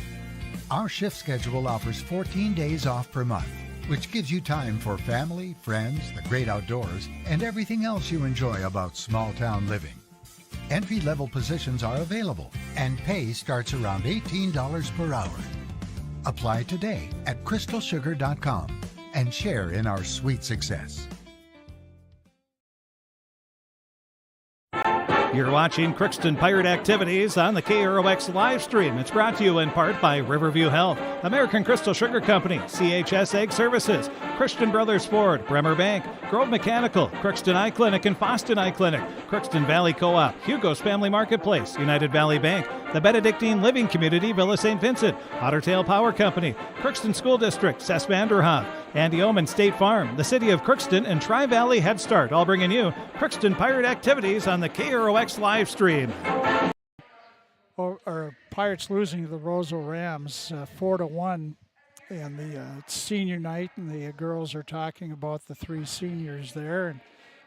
Our shift schedule offers 14 days off per month, which gives you time for family, friends, the great outdoors, and everything else you enjoy about small town living. Entry-level positions are available, and pay starts around $18 per hour. Apply today at crystalsugar.com and share in our sweet success. You're watching Crookston Pirate Activities on the KROX live stream. It's brought to you in part by Riverview Health, American Crystal Sugar Company, CHS Egg Services, Christian Brothers Ford, Bremer Bank, Grove Mechanical, Crookston Eye Clinic and Foston Eye Clinic, Crookston Valley Co-op, Hugo's Family Marketplace, United Valley Bank, the Benedictine Living Community, Villa St. Vincent, Ottertail Power Company, Crookston School District, Sesvanderhof, Andy Omen State Farm, the City of Crookston, and Tri-Valley Head Start, all bringing you Crookston Pirate activities on the KROX live stream. Our Pirates losing to the Roseau Rams 4-1, and the senior night, and the girls are talking about the 3 seniors there. And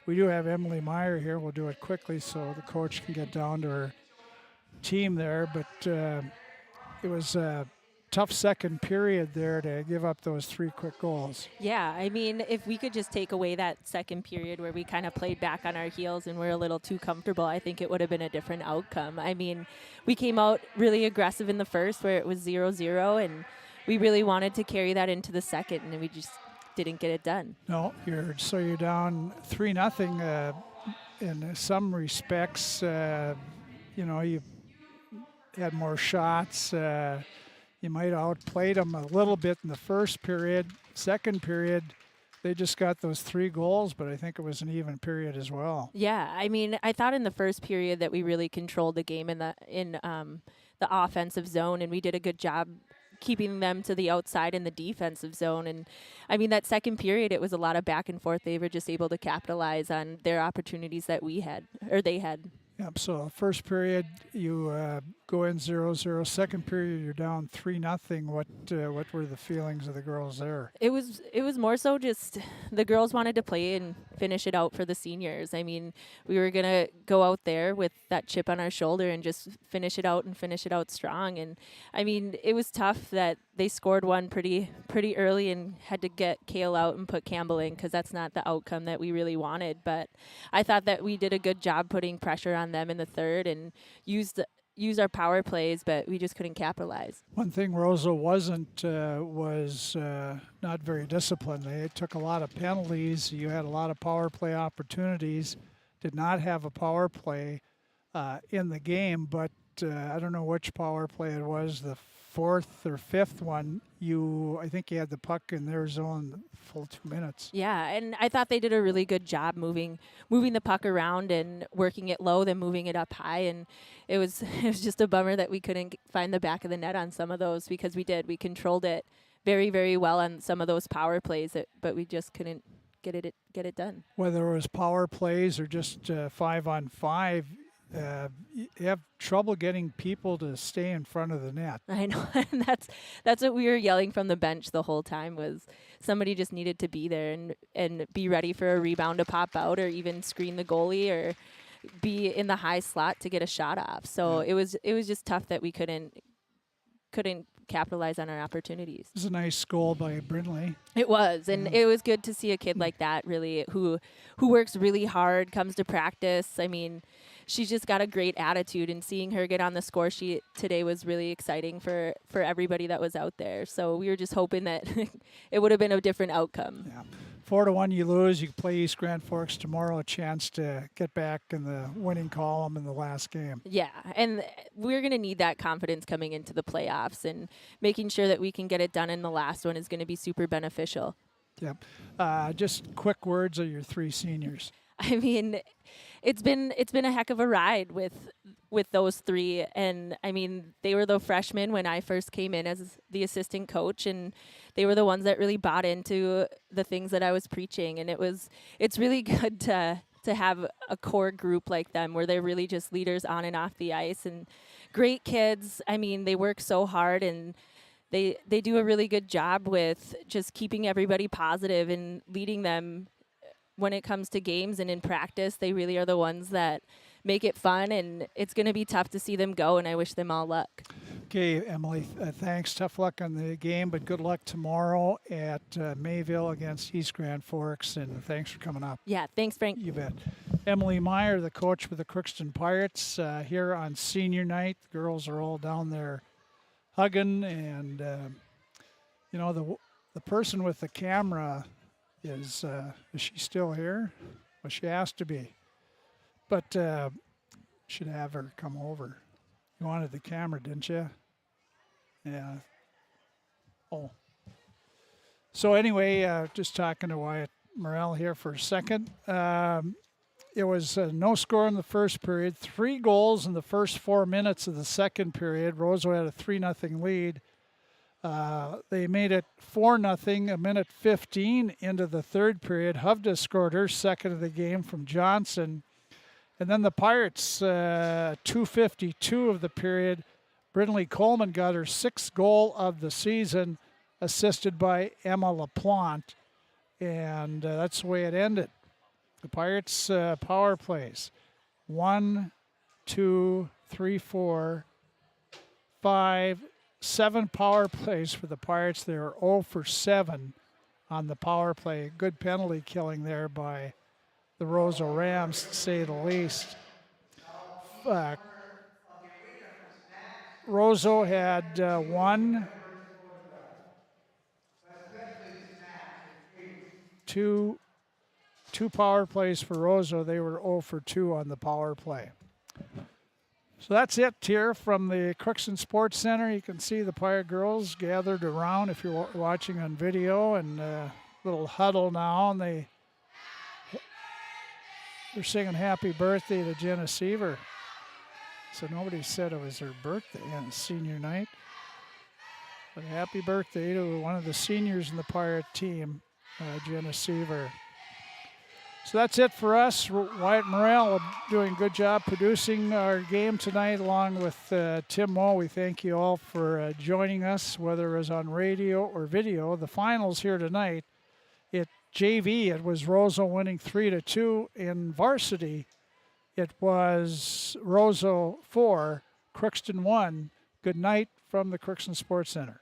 we do have Emily Meyer here. We'll do it quickly so the coach can get down to her team there. But it was a tough second period there to give up those 3 quick goals. Yeah, I mean, if we could just take away that second period where we kind of played back on our heels and we're a little too comfortable, I think it would have been a different outcome. I mean, we came out really aggressive in the first where it was 0-0, and we really wanted to carry that into the second, and we just didn't get it done. No, you're down 3-0. In some respects, you had more shots. You might have outplayed them a little bit in the first period. Second period, they just got those 3 goals, but I think it was an even period as well. Yeah, I mean, I thought in the first period that we really controlled the game in the offensive zone, and we did a good job keeping them to the outside in the defensive zone. And I mean, that second period, it was a lot of back and forth. They were just able to capitalize on their opportunities that they had. Yep, so first period, you go in 0-0. Second period, you're down 3-0. What were the feelings of the girls there? It was more so just the girls wanted to play and finish it out for the seniors. I mean, we were going to go out there with that chip on our shoulder and just finish it out strong. And I mean, it was tough that they scored one pretty early and had to get Kale out and put Campbell in, because that's not the outcome that we really wanted. But I thought that we did a good job putting pressure on them in the third and use our power plays, but we just couldn't capitalize. One thing Roseau wasn't was not very disciplined. They took a lot of penalties. You had a lot of power play opportunities. Did not have a power play in the game, but I don't know which power play it was, the 4th or 5th one. I think you had the puck in their zone the full 2 minutes. Yeah, and I thought they did a really good job moving the puck around and working it low, then moving it up high. And it was just a bummer that we couldn't find the back of the net on some of those, because we controlled it very, very well on some of those power plays, but we just couldn't get it done. Whether it was power plays or just 5-on-5, you have trouble getting people to stay in front of the net. I know, and that's what we were yelling from the bench the whole time, was somebody just needed to be there and be ready for a rebound to pop out, or even screen the goalie, or be in the high slot to get a shot off. So it was just tough that we couldn't capitalize on our opportunities. It was a nice goal by Brindley. It was, and it was good to see a kid like that, really, who works really hard, comes to practice. I mean, she's just got a great attitude, and seeing her get on the score sheet today was really exciting for everybody that was out there. So we were just hoping that it would have been a different outcome. Yeah. 4-1, you lose. You play East Grand Forks tomorrow, a chance to get back in the winning column in the last game. Yeah, and we're going to need that confidence coming into the playoffs, and making sure that we can get it done in the last one is going to be super beneficial. Yep. Just quick words of your 3 seniors. I mean, it's been a heck of a ride with those 3, and I mean, they were the freshmen when I first came in as the assistant coach, and they were the ones that really bought into the things that I was preaching, and it's really good to have a core group like them, where they're really just leaders on and off the ice, and great kids. I mean, they work so hard, and they do a really good job with just keeping everybody positive and leading them when it comes to games and in practice. They really are the ones that make it fun, and it's going to be tough to see them go, and I wish them all luck. Okay, Emily, thanks. Tough luck on the game, but good luck tomorrow at Mayville against East Grand Forks, and thanks for coming up. Yeah, thanks, Frank. You bet. Emily Meyer, the coach for the Crookston Pirates, here on senior night. The girls are all down there hugging, and, the person with the camera is she still here? Well, she has to be. But should have her come over. You wanted the camera, didn't you? Yeah. Oh. So anyway, just talking to Wyatt Morrell here for a second. It was no score in the first period, 3 goals in the first 4 minutes of the second period. Roseau had a 3-0 lead. They made it 4-0, a minute 15 into the third period. Hovda scored her second of the game from Johnson. And then the Pirates, 2:52 of the period, Brindley Coleman got her 6th goal of the season, assisted by Emma LaPlante. And that's the way it ended. The Pirates power plays. 1, 2, 3, 4, 5, 7 power plays for the Pirates. They were 0 for 7 on the power play. Good penalty killing there by the Roseau Rams, to say the least. Roseau had 2 power plays for Roseau. They were 0 for 2 on the power play. So that's it here from the Crookston Sports Center. You can see the Pirate girls gathered around if you're watching on video, and a little huddle now, and they're singing happy birthday to Jenna Seaver. So nobody said it was her birthday on senior night. But happy birthday to one of the seniors in the Pirate team, Jenna Seaver. So that's it for us. Wyatt Morrell doing a good job producing our game tonight, along with Tim Moe. We thank you all for joining us, whether it was on radio or video. The finals here tonight, at JV, it was Roseau winning 3-2. In varsity, it was Roseau 4, Crookston 1. Good night from the Crookston Sports Center.